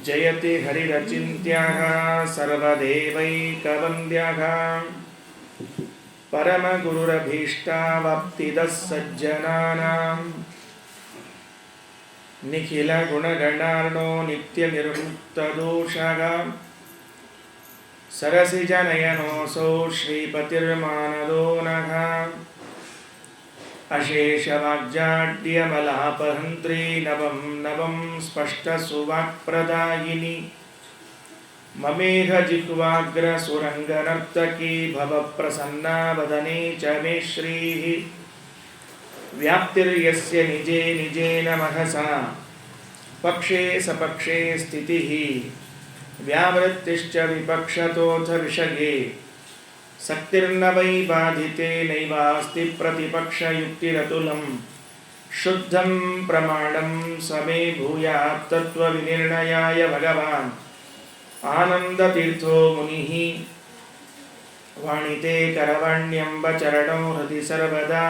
ಜಯತಿ ಹರಿರಚಿಂತ್ಯಃ ಸರ್ವದೇವೈಕವಂದ್ಯಃ ಪರಮಗುರುರಭೀಷ್ಟಾವಾಪ್ತಿದಃ ಸಜ್ಜನಾನಾಂ ನಿಖಿಲಗುಣಗಣಾರ್ಣೋ ನಿತ್ಯನಿರ್ಮುಕ್ತದೋಷಃ ಸರಸಿಜನಯನೋऽಸೌ ಶ್ರೀಪತಿರ್ಮಾನದೋ ನಃ ಅಶೇಷವಾಗ್ಜಾಡ್ಯಮಲಾಪಹಂತ್ರಿ ನವಂ ನವಂ ಸ್ಪಷ್ಟಸುವಾಕ್ಪ್ರದಾಯಿನಿ ಮಮೇಹ ಜಿಹ್ವಾಗ್ರಸುರಂಗನರ್ತಕೀ ಭವಪ್ರಸನ್ನಾ ವದನೆ ಚ ಮೇ ಶ್ರೀಃ ವ್ಯಾಪ್ತಿರ್ಯಸ್ಯ ನಿಜೇ ನಿಜೇನ ಮಹಸಾ ಪಕ್ಷೇ ಸಪಕ್ಷೇ ಸ್ಥಿತಿಃ ವ್ಯಾವೃತ್ತಿಶ್ಚ ವಿಪಕ್ಷತೋऽಥ ವಿಷಯೇ ಸಕ್ತಿರ್ನ ವೈ ಬಾಧಿತೆ ನೈವಾಸ್ತಿ ಪ್ರತಿಪಕ್ಷಯುಕ್ತಿರತುಲಂ ಶುದ್ಧಂ ಪ್ರಮಾಣಂ ಸಮೇ ಭೂಯಾತ್ ತತ್ವವಿನಿರ್ಣಯಾಯ ಭಗವಾನ್ ಆನಂದತೀರ್ಥೋ ಮುನಿಃ ವಾಣಿತೆ ಕರವಾಣ್ಯಂಬ ಚರಣೋ ಹೃದಿ ಸರ್ವದಾ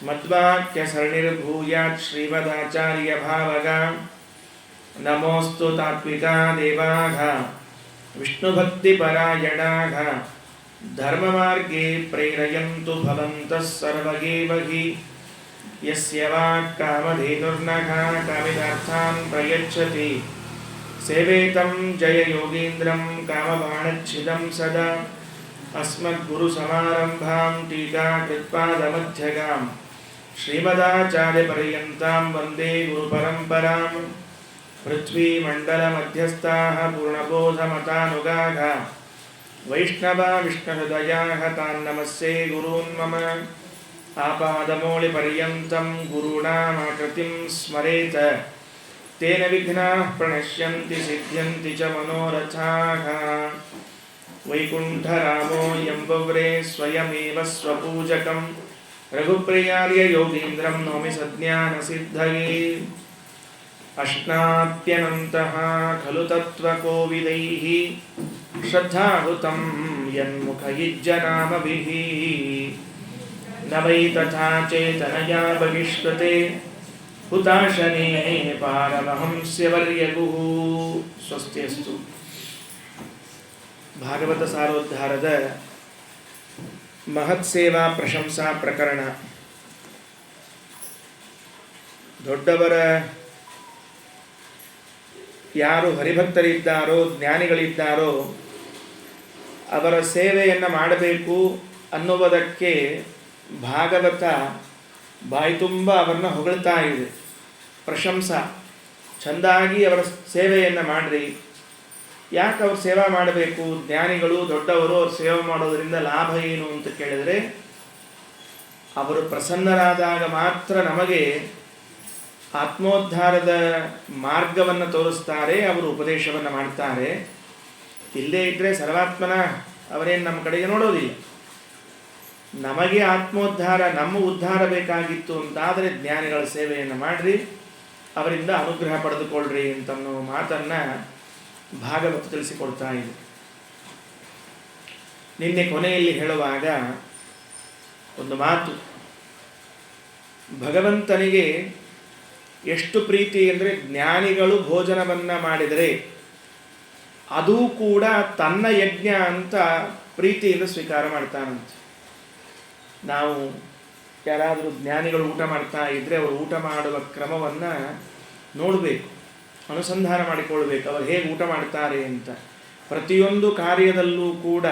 ಮದ್ವಾಕ್ಯಸರಣಿರ್ಭೂಯಾತ್ ಶ್ರೀಮದಾಚಾರ್ಯ ಭಾವಗ ನಮೋಸ್ತು ತಾತ್ವಿಕಾ ದೇವಾಃ ವಿಷ್ಣುಭಕ್ತಿಪರಾಯಣಾಃ ಧರ್ಮಮಾರ್ಗೇ ಪ್ರೇರಯಂತು ಭವಂತಃ ಸರ್ವಗೇವ ಹಿ ಯಸ್ಯ ವಾಕ್ ಕಾಮಧೇನುರ್ನಃ ಕಾಮಿತಾರ್ಥಾನ್ ಪ್ರಯಚ್ಛತಿ ಸೇವೇತಂ ಜಯ ಯೋಗೀಂದ್ರಂ ಕಾಮಬಾಣಚ್ಛಿದಂ ಸದಾ ಅಸ್ಮದ್ಗುರುಸಮಾರಂಭಾಂ ಟೀಕಾಕೃತ್ಪಾದಮಧ್ಯಗಾಂ ಶ್ರೀಮದಾಚಾರ್ಯಪರ್ಯಂತಾಂ ವಂದೇ ಗುರುಪರಂಪರಾಂ ಪೃಥ್ವೀಮಂಡಲಮಧ್ಯಸ್ಥಾಃ ಪೂರ್ಣಬೋಧಮತಾನುಗಾಃ ವೈಷ್ಣವಾ ವಿಷ್ಣುಹೃದಯಾಃ ತಾನ್ ನಮಸ್ಸೇ ಗುರೂನ್ ಮಮ ಆಪಾದಮೌಳಿಪರ್ಯಂತಂ ಗುರುಣಾಮಾಕೃತಿಂ ಸ್ಮರೇತ ತೇನ ವಿಘ್ನಾಃ ಪ್ರಣಶ್ಯಂತಿ ಸಿದ್ಧ್ಯಂತಿ ಚ ಮನೋರಥಾಃ ವೈಕುಂಠರಾಮೋ ಯಂಬವ್ರೇ ಸ್ವಯಮೇವ ಸ್ವಪೂಜಕಂ ರಘುಪ್ರಿಯಾರ್ಯ ಯೋಗೀಂದ್ರಂ ನೌಮಿ ಸಜ್ಞಾನಸಿದ್ಧಯೇ ಅಶ್ನಾಪ್ಯನಂತಃ ಖಲು ತತ್ವಕೋವಿದೈಃ ಶ್ರದ್ಧಾಹುತಂ ಯನ್ಮುಖಯುಜ್ಜನಾಮಭಿಃ ನ ವೈ ತಥಾ ಚೇತನಯಾ ಬಹಿಷ್ಕೃತೆ ಹುತಾಶನೇ ಪಾರಮಹಂಸ್ಯವರ್ಯಗುಃ ಸ್ವಸ್ತಿಯಸ್ತು. ಭಾಗವತ ಸಾರೋದ್ಧಾರದ ಮಹತ್ಸೇವಾ ಪ್ರಶಂಸಾ ಪ್ರಕರಣ. ದೊಡ್ಡವರ ಯಾರು ಹರಿಭಕ್ತರಿದ್ದಾರೋ ಜ್ಞಾನಿಗಳಿದ್ದಾರೋ ಅವರ ಸೇವೆಯನ್ನು ಮಾಡಬೇಕು ಅನ್ನುವುದಕ್ಕೆ ಭಾಗವತ ಬಾಯಿ ತುಂಬ ಅವರನ್ನು ಹೊಗಳ್ತಾ ಇದೆ. ಪ್ರಶಂಸಾ, ಚೆಂದಾಗಿ ಅವರ ಸೇವೆಯನ್ನು ಮಾಡಿರಿ. ಯಾಕೆ ಅವ್ರು ಸೇವೆ ಮಾಡಬೇಕು? ಜ್ಞಾನಿಗಳು ದೊಡ್ಡವರು ಅವ್ರು ಸೇವೆ ಮಾಡೋದರಿಂದ ಲಾಭ ಏನು ಅಂತ ಕೇಳಿದರೆ, ಅವರು ಪ್ರಸನ್ನರಾದಾಗ ಮಾತ್ರ ನಮಗೆ ಆತ್ಮೋದ್ಧಾರದ ಮಾರ್ಗವನ್ನು ತೋರಿಸ್ತಾರೆ, ಅವರು ಉಪದೇಶವನ್ನು ಮಾಡ್ತಾರೆ. ಇಲ್ಲೇ ಇದ್ದರೆ ಸರ್ವಾತ್ಮನ ಅವರೇನು ನಮ್ಮ ಕಡೆಗೆ ನೋಡೋದಿಲ್ಲ. ನಮಗೆ ಆತ್ಮೋದ್ಧಾರ, ನಮ್ಮ ಉದ್ಧಾರ ಬೇಕಾಗಿತ್ತು ಅಂತಾದರೆ ಜ್ಞಾನಿಗಳ ಸೇವೆಯನ್ನು ಮಾಡಿರಿ, ಅವರಿಂದ ಅನುಗ್ರಹ ಪಡೆದುಕೊಳ್ಳ್ರಿ ಅಂತನ್ನೋ ಮಾತನ್ನು ಭಾಗವತ ತಿಳಿಸಿಕೊಡ್ತಾ ಇದೆ. ನಿನ್ನೆ ಕೊನೆಯಲ್ಲಿ ಹೇಳುವಾಗ ಒಂದು ಮಾತು, ಭಗವಂತನಿಗೆ ಎಷ್ಟು ಪ್ರೀತಿ ಅಂದರೆ ಜ್ಞಾನಿಗಳು ಭೋಜನವನ್ನು ಮಾಡಿದರೆ ಅದೂ ಕೂಡ ತನ್ನ ಯಜ್ಞ ಅಂತ ಪ್ರೀತಿಯಿಂದ ಸ್ವೀಕಾರ ಮಾಡ್ತಾನಂತೆ. ನಾವು ಯಾರಾದರೂ ಜ್ಞಾನಿಗಳು ಊಟ ಮಾಡ್ತಾ ಇದ್ದರೆ ಅವರು ಊಟ ಮಾಡುವ ಕ್ರಮವನ್ನು ನೋಡಬೇಕು, ಅನುಸಂಧಾನ ಮಾಡಿಕೊಳ್ಬೇಕು, ಅವರು ಹೇಗೆ ಊಟ ಮಾಡ್ತಾರೆ ಅಂತ. ಪ್ರತಿಯೊಂದು ಕಾರ್ಯದಲ್ಲೂ ಕೂಡ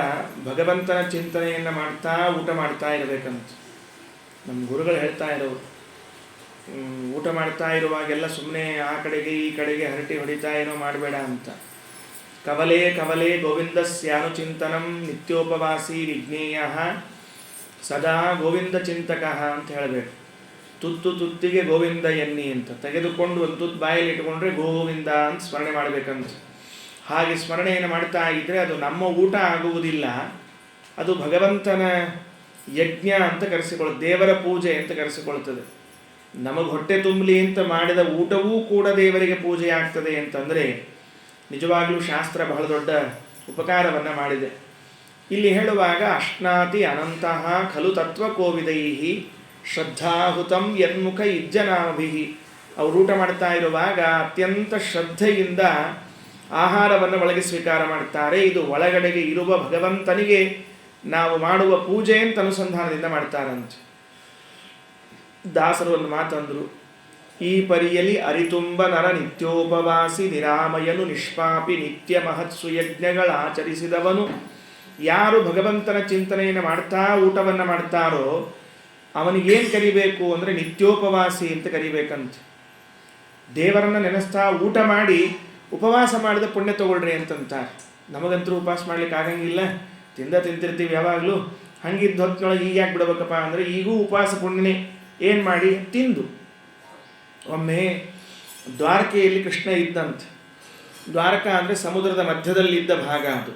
ಭಗವಂತನ ಚಿಂತನೆಯನ್ನು ಮಾಡ್ತಾ ಊಟ ಮಾಡ್ತಾ ಇರಬೇಕಂತ ನಮ್ಮ ಗುರುಗಳು ಹೇಳ್ತಾ ಇರೋರು. ಊಟ ಮಾಡ್ತಾ ಇರುವಾಗೆಲ್ಲ ಸುಮ್ಮನೆ ಆ ಕಡೆಗೆ ಈ ಕಡೆಗೆ ಹರಟಿ ಹೊಡಿತಾ ಏನೋ ಮಾಡಬೇಡ ಅಂತ. ಕವಲೇ ಕವಲೇ ಗೋವಿಂದಸ್ಯಾನುಚಿಂತನಂ ನಿತ್ಯೋಪವಾಸಿ ವಿಜ್ಞೇಯ ಸದಾ ಗೋವಿಂದ ಚಿಂತಕಃ ಅಂತ ಹೇಳಬೇಕು. ತುತ್ತು ತುತ್ತಿಗೆ ಗೋವಿಂದ ಎನ್ನಿ ಅಂತ ತೆಗೆದುಕೊಂಡು ಒಂದು ತುತ್ತು ಬಾಯಲ್ಲಿ ಇಟ್ಕೊಂಡ್ರೆ ಗೋವಿಂದ ಅಂತ ಸ್ಮರಣೆ ಮಾಡಬೇಕಂತ. ಹಾಗೆ ಸ್ಮರಣೆಯನ್ನು ಮಾಡ್ತಾ ಇದ್ದರೆ ಅದು ನಮ್ಮ ಊಟ ಆಗುವುದಿಲ್ಲ, ಅದು ಭಗವಂತನ ಯಜ್ಞ ಅಂತ ಕರೆಸಿಕೊಳ್ಳುತ್ತೆ, ದೇವರ ಪೂಜೆ ಅಂತ ಕರೆಸಿಕೊಳ್ತದೆ. ನಮಗೆ ಹೊಟ್ಟೆ ತುಂಬಲಿ ಅಂತ ಮಾಡಿದ ಊಟವೂ ಕೂಡ ದೇವರಿಗೆ ಪೂಜೆ ಆಗ್ತದೆ ಅಂತಂದರೆ ನಿಜವಾಗಲೂ ಶಾಸ್ತ್ರ ಬಹಳ ದೊಡ್ಡ ಉಪಕಾರವನ್ನು ಮಾಡಿದೆ. ಇಲ್ಲಿ ಹೇಳುವಾಗ ಅಶ್ನಾತಿ ಅನಂತಹ ಖಲು ತತ್ವಕೋವಿದೈಃ ಶ್ರದ್ಧಾಹುತಂ ಯನ್ಮುಖ ಇಜ್ಜನಾಮಭಿಃ. ಅವರು ಊಟ ಮಾಡ್ತಾ ಇರುವಾಗ ಅತ್ಯಂತ ಶ್ರದ್ಧೆಯಿಂದ ಆಹಾರವನ್ನು ಒಳಗೆ ಸ್ವೀಕಾರ ಮಾಡ್ತಾರೆ. ಇದು ಒಳಗಡೆಗೆ ಇರುವ ಭಗವಂತನಿಗೆ ನಾವು ಮಾಡುವ ಪೂಜೆ ಅಂತ ಅನುಸಂಧಾನದಿಂದ ಮಾಡ್ತಾರಂತೆ. ದಾಸರು ಒಂದು ಮಾತಂದರು, ಈ ಪರಿಯಲಿ ಅರಿತುಂಬ ನರ ನಿತ್ಯೋಪವಾಸಿ ನಿರಾಮಯನು ನಿಷ್ಪಾಪಿ ನಿತ್ಯ ಮಹತ್ಸು ಯಜ್ಞಗಳಾಚರಿಸಿದವನು. ಯಾರು ಭಗವಂತನ ಚಿಂತನೆಯನ್ನು ಮಾಡ್ತಾ ಊಟವನ್ನು ಮಾಡ್ತಾರೋ ಅವನಿಗೇನು ಕರಿಬೇಕು ಅಂದರೆ ನಿತ್ಯೋಪವಾಸಿ ಅಂತ ಕರಿಬೇಕಂತ. ದೇವರನ್ನು ನೆನೆಸ್ತಾ ಊಟ ಮಾಡಿ ಉಪವಾಸ ಮಾಡಿದ ಪುಣ್ಯ ತಗೊಳ್ರಿ ಅಂತಂತಾರೆ. ನಮಗಂತೂ ಉಪವಾಸ ಮಾಡ್ಲಿಕ್ಕೆ ಆಗಂಗಿಲ್ಲ, ತಿಂತಿರ್ತೀವಿ ಯಾವಾಗಲೂ. ಹಂಗಿದ್ದ ಹೊತ್ತಿನೊಳಗೆ ಈಗ ಯಾಕೆ ಬಿಡಬೇಕಪ್ಪ ಅಂದರೆ ಈಗೂ ಉಪವಾಸ ಪುಣ್ಯನೇ. ಏನು ಮಾಡಿ ತಿಂದು. ಒಮ್ಮೆ ದ್ವಾರಕೆಯಲ್ಲಿ ಕೃಷ್ಣ ಇದ್ದಂತೆ. ದ್ವಾರಕಾ ಅಂದರೆ ಸಮುದ್ರದ ಮಧ್ಯದಲ್ಲಿದ್ದ ಭಾಗ. ಅದು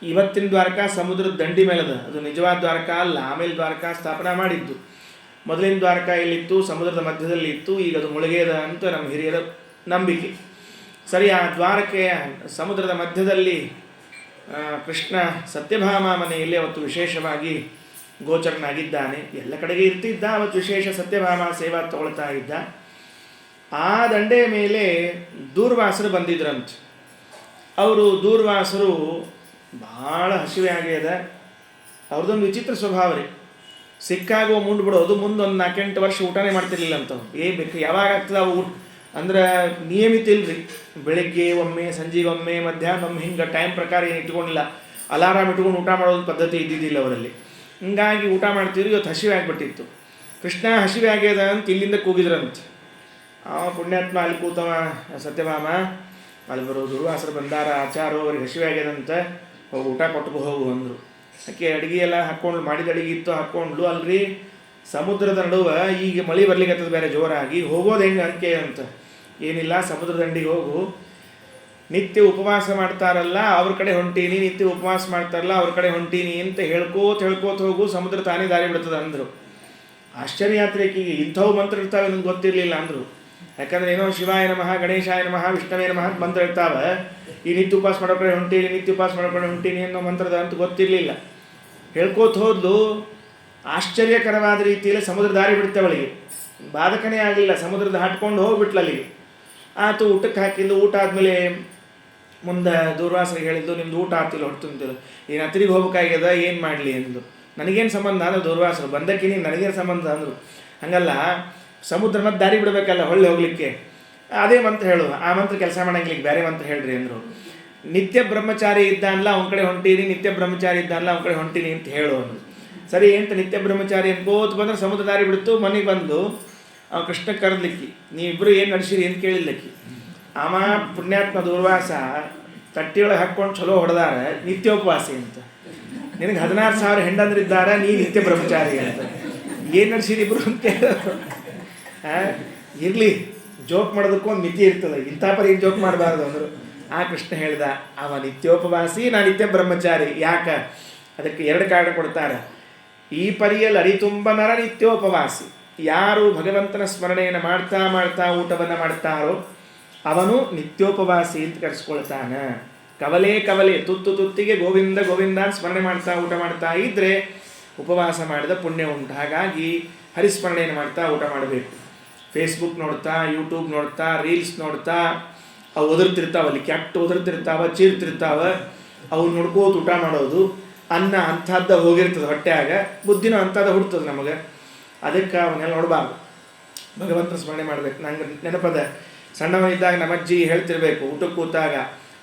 ಇವತ್ತಿನ ದ್ವಾರಕಾ ಸಮುದ್ರದ ದಂಡಿ ಮೇಲದ. ಅದು ನಿಜವಾದ ದ್ವಾರಕಾ ಅಲ್ಲ, ಆಮೇಲೆ ದ್ವಾರಕಾ ಸ್ಥಾಪನಾ ಮಾಡಿದ್ದು. ಮೊದಲಿನ ದ್ವಾರಕಾ ಎಲ್ಲಿತ್ತು? ಸಮುದ್ರದ ಮಧ್ಯದಲ್ಲಿ ಇತ್ತು. ಈಗ ಅದು ಮುಳುಗೇದ ಅಂತ ನಮ್ಮ ಹಿರಿಯರ ನಂಬಿಕೆ. ಸರಿ, ಆ ದ್ವಾರಕೆಯ ಸಮುದ್ರದ ಮಧ್ಯದಲ್ಲಿ ಕೃಷ್ಣ ಸತ್ಯಭಾಮ ಮನೆಯಲ್ಲಿ ಅವತ್ತು ವಿಶೇಷವಾಗಿ ಗೋಚರನಾಗಿದ್ದಾನೆ. ಎಲ್ಲ ಕಡೆಗೆ ಇರ್ತಿದ್ದ, ಅವತ್ತು ವಿಶೇಷ ಸತ್ಯಭಾಮ ಸೇವಾ ತಗೊಳ್ತಾ ಇದ್ದ. ಆ ದಂಡೆಯ ಮೇಲೆ ದೂರ್ವಾಸರು ಬಂದಿದ್ರಂತೆ. ಅವರು ದೂರ್ವಾಸರು ಭಾಳ ಹಸಿವೆ ಆಗ್ಯದ. ಅವ್ರದ್ದೊಂದು ವಿಚಿತ್ರ ಸ್ವಭಾವ ರೀ. ಸಿಕ್ಕಾಗೋ ಮುಂಡು ಬಿಡೋದು. ಮುಂದೊಂದು 4-8 ವರ್ಷ ಊಟನೇ ಮಾಡ್ತಿರ್ಲಿಲ್ಲ ಅಂತವ್ರು. ಬೇಕು ಯಾವಾಗ ಆಗ್ತದೆ ಅವು ಅಂದ್ರೆ ನಿಯಮಿತ ಇಲ್ರಿ. ಬೆಳಗ್ಗೆ ಒಮ್ಮೆ, ಸಂಜೆಗೆ ಒಮ್ಮೆ, ಮಧ್ಯಾಹ್ನ ಒಮ್ಮೆ, ಹಿಂಗೆ ಟೈಮ್ ಪ್ರಕಾರ ಏನು ಇಟ್ಕೊಂಡಿಲ್ಲ. ಅಲಾರಾಮ್ ಇಟ್ಕೊಂಡು ಊಟ ಮಾಡೋದು ಪದ್ಧತಿ ಇದ್ದಿದ್ದಿಲ್ಲ ಅವರಲ್ಲಿ. ಹಿಂಗಾಗಿ ಊಟ ಮಾಡ್ತಿದ್ರು. ಇವತ್ತು ಹಸಿವೆ ಆಗಿಬಿಟ್ಟಿತ್ತು. ಕೃಷ್ಣ ಹಸಿವೆ ಆಗ್ಯದ ಅಂತ ಇಲ್ಲಿಂದ ಕೂಗಿದ್ರಂತೆ. ಪುಣ್ಯಾತ್ಮ ಅಲ್ಲಿ ಕೂತವ ಸತ್ಯಭಾಮ, ಅಲ್ಲಿ ಬರೋದು ದುರ್ವಾಸರು ಬಂದಾರ, ಆಚಾರೋ ಅವ್ರಿಗೆ ಹಸಿವೆ ಆಗ್ಯದಂತ, ಹೋಗಿ ಊಟ ಕೊಟ್ಟು ಹೋಗು ಅಂದರು. ಆಕೆ ಅಡುಗೆ ಎಲ್ಲ ಹಾಕ್ಕೊಂಡು, ಮಾಡಿದ ಅಡುಗೆ ಇತ್ತು ಹಾಕ್ಕೊಂಡ್ಲು. ಅಲ್ರಿ ಸಮುದ್ರದ ನಡುವೆ ಈಗ ಮಳೆ ಬರ್ಲಿಕ್ಕತ್ತದ ಬೇರೆ ಜೋರಾಗಿ. ಹೋಗೋದು ಹೆಂಗೆ ಅಂಕೆ ಅಂತ. ಏನಿಲ್ಲ, ಸಮುದ್ರ ದಂಡಿಗೆ ಹೋಗು. ನಿತ್ಯ ಉಪವಾಸ ಮಾಡ್ತಾರಲ್ಲ ಅವ್ರ ಕಡೆ ಹೊಂಟೀನಿ, ನಿತ್ಯ ಉಪವಾಸ ಮಾಡ್ತಾರಲ್ಲ ಅವ್ರ ಕಡೆ ಹೊಂಟೀನಿ ಅಂತ ಹೇಳ್ಕೋತ ಹೋಗು, ಸಮುದ್ರ ತಾನೇ ದಾರಿ ಬಿಡ್ತದೆ ಅಂದರು. ಆಶ್ಚರ್ಯ ಯಾತ್ರೆಕೀಗೆ ಇಂಥವು ಮಂತ್ರ ಇರ್ತಾವೆ ನನಗೆ ಗೊತ್ತಿರಲಿಲ್ಲ ಅಂದರು. ಯಾಕಂದ್ರೆ ಏನೋ ಶಿವಾಯ ನಮಃ, ಗಣೇಶಾಯ ನಮಃ, ವಿಷ್ಣುವೇ ನಮಃ ಮಂತ್ರ ಇರ್ತಾವೆ. ಈ ನಿತ್ಯ ಉಪವಾಸ ಮಾಡೋ ಕಡೆ ಹೊಂಟೀನಿ, ನಿತ್ಯ ಉಪವಾಸ ಮಾಡೋ ಕಡೆ ಹೊಂಟೀನಿ ಅನ್ನೋ ಮಂತ್ರದ ಅಂತ ಗೊತ್ತಿರಲಿಲ್ಲ. ಹೇಳ್ಕೋತ ಹೋದ್ಲು. ಆಶ್ಚರ್ಯಕರವಾದ ರೀತಿಯಲ್ಲಿ ಸಮುದ್ರ ದಾರಿ ಬಿಡ್ತೇವಳಿಗೆ. ಬಾಧಕನೇ ಆಗಲಿಲ್ಲ, ಸಮುದ್ರದ ಹಾಟ್ಕೊಂಡು ಹೋಗ್ಬಿಟ್ಲು ಅಲ್ಲಿಗೆ. ಆತು, ಊಟಕ್ಕೆ ಹಾಕಿದ್ದು. ಊಟ ಆದಮೇಲೆ ಮುಂದೆ ದೂರ್ವಾಸರಿಗೆ ಹೇಳಿದ್ದು, ನಿಮ್ದು ಊಟ ಆಗ್ತಿಲ್ಲ, ಹೊಟ್ಟು ತುಂಬಿಲ್ಲ, ಏನು ಹತ್ತಿರಿಗೆ ಹೋಗ್ಬೇಕಾಗ್ಯದ, ಏನು ಮಾಡಲಿ ಅಂದು. ನನಗೇನು ಸಂಬಂಧ ಅಂದ್ರೆ ದೂರ್ವಾಸರು ಬಂದಕ್ಕಿನಿ, ನನಗೇನು ಸಂಬಂಧ ಅಂದರು. ಹಂಗಲ್ಲ, ಸಮುದ್ರ ಮತ್ತೆ ದಾರಿ ಬಿಡಬೇಕಲ್ಲ ಹೊಳ್ಳಿ ಹೋಗ್ಲಿಕ್ಕೆ. ಅದೇ ಮಂತ್ರ ಹೇಳು, ಆ ಮಂತ್ರ ಕೆಲಸ ಮಾಡಂಗಿಲ್ಲ, ಬೇರೆ ಮಂತ್ರ ಹೇಳ್ರಿ ಅಂದರು. ನಿತ್ಯ ಬ್ರಹ್ಮಚಾರಿ ಇದ್ದಾನಲ್ಲ ಅವನ ಕಡೆ ಹೊಂಟೀನಿ, ನಿತ್ಯ ಬ್ರಹ್ಮಚಾರಿ ಇದ್ದಾನಲ್ಲ ಅವನ ಕಡೆ ಹೊಂಟೀನಿ ಅಂತ ಹೇಳು ಅಂದರು. ಸರಿ ಅಂತ ನಿತ್ಯ ಬ್ರಹ್ಮಚಾರಿ ಅನ್ಕೋತ ಬಂದ್ರೆ ಸಮುದ್ರ ದಾರಿ ಬಿಡ್ತು. ಮನೆಗೆ ಬಂದು ಅವ ಕೃಷ್ಣ ಕರೆದ್ಲಿಕ್ಕಿ, ನೀವಿಬ್ಬರು ಏನು ನಡೆಸಿರಿ ಅಂತ ಕೇಳಿಲ್ಲಕ್ಕಿ. ಆಮ ಪುಣ್ಯಾತ್ಮ ದೂರ್ವಾಸ ತಟ್ಟಿಯೊಳಗೆ ಹಾಕ್ಕೊಂಡು ಚಲೋ ಹೊಡೆದಾರ, ನಿತ್ಯೋಪವಾಸಿ ಅಂತ. ನಿನಗೆ 16,000 ಹೆಂಡಂದ್ರಿದ್ದಾರೆ, ನೀ ನಿತ್ಯ ಬ್ರಹ್ಮಚಾರಿ ಅಂತ. ಏನು ನಡೆಸಿರಿ ಇಬ್ಬರು ಅಂತ ಕೇಳಿದ್ರು. ಇರಲಿ, ಜೋಕ್ ಮಾಡೋದಕ್ಕೂ ಒಂದು ಮಿತಿ ಇರ್ತದೆ, ಇಂಥ ಪರಿ ಜೋಕ್ ಮಾಡಬಾರ್ದು ಅಂದರು. ಆ ಕೃಷ್ಣ ಹೇಳ್ದ, ಅವ ನಿತ್ಯೋಪವಾಸಿ, ನಾ ನಿತ್ಯ ಬ್ರಹ್ಮಚಾರಿ. ಯಾಕೆ? ಅದಕ್ಕೆ 2 ಕಾರಣ ಕೊಡ್ತಾರೆ. ಈ ಪರಿಯಲ್ಲಿ ಅರಿತುಂಬ ನರ ನಿತ್ಯೋಪವಾಸಿ. ಯಾರು ಭಗವಂತನ ಸ್ಮರಣೆಯನ್ನು ಮಾಡ್ತಾ ಮಾಡ್ತಾ ಊಟವನ್ನು ಮಾಡ್ತಾರೋ ಅವನು ನಿತ್ಯೋಪವಾಸಿ ಅಂತ ಕರೆಸ್ಕೊಳ್ತಾನೆ. ಕವಲೆ ಕವಲೆ, ತುತ್ತು ತುತ್ತಿಗೆ ಗೋವಿಂದ ಗೋವಿಂದ ಸ್ಮರಣೆ ಮಾಡ್ತಾ ಊಟ ಮಾಡ್ತಾ ಇದ್ದರೆ ಉಪವಾಸ ಮಾಡಿದ ಪುಣ್ಯ ಉಂಟು. ಹಾಗಾಗಿ ಹರಿಸ್ಮರಣೆಯನ್ನು ಮಾಡ್ತಾ ಊಟ ಮಾಡಬೇಕು. ಫೇಸ್ಬುಕ್ ನೋಡ್ತಾ, ಯೂಟ್ಯೂಬ್ ನೋಡ್ತಾ, ರೀಲ್ಸ್ ನೋಡ್ತಾ ಅವು ಒದರ್ತಿರ್ತಾವೆ, ಅಲ್ಲಿ ಕೆಟ್ಟು ಒದರ್ತಿರ್ತಾವೆ, ಚೀರ್ತಿರ್ತಾವೆ, ಅವು ನೋಡ್ಕೋತ ಊಟ ಮಾಡೋದು. ಅನ್ನ ಅಂಥದ್ದು ಹೋಗಿರ್ತದೆ ಹೊಟ್ಟೆಯಾಗ, ಬುದ್ಧಿನೂ ಅಂಥದ್ದು ಹುಡ್ತದೆ ನಮಗೆ. ಅದಕ್ಕೆ ಅವನ್ನೆಲ್ಲ ನೋಡಬಾರ್ದು, ಭಗವಂತನ ಸ್ಮರಣೆ ಮಾಡಬೇಕು. ನಂಗೆ ನೆನಪದ, ಸಣ್ಣವನಿದ್ದಾಗ ನಮ್ಮಜ್ಜಿ ಹೇಳ್ತಿರ್ಬೇಕು, ಊಟಕ್ಕೆ ಕೂತಾಗ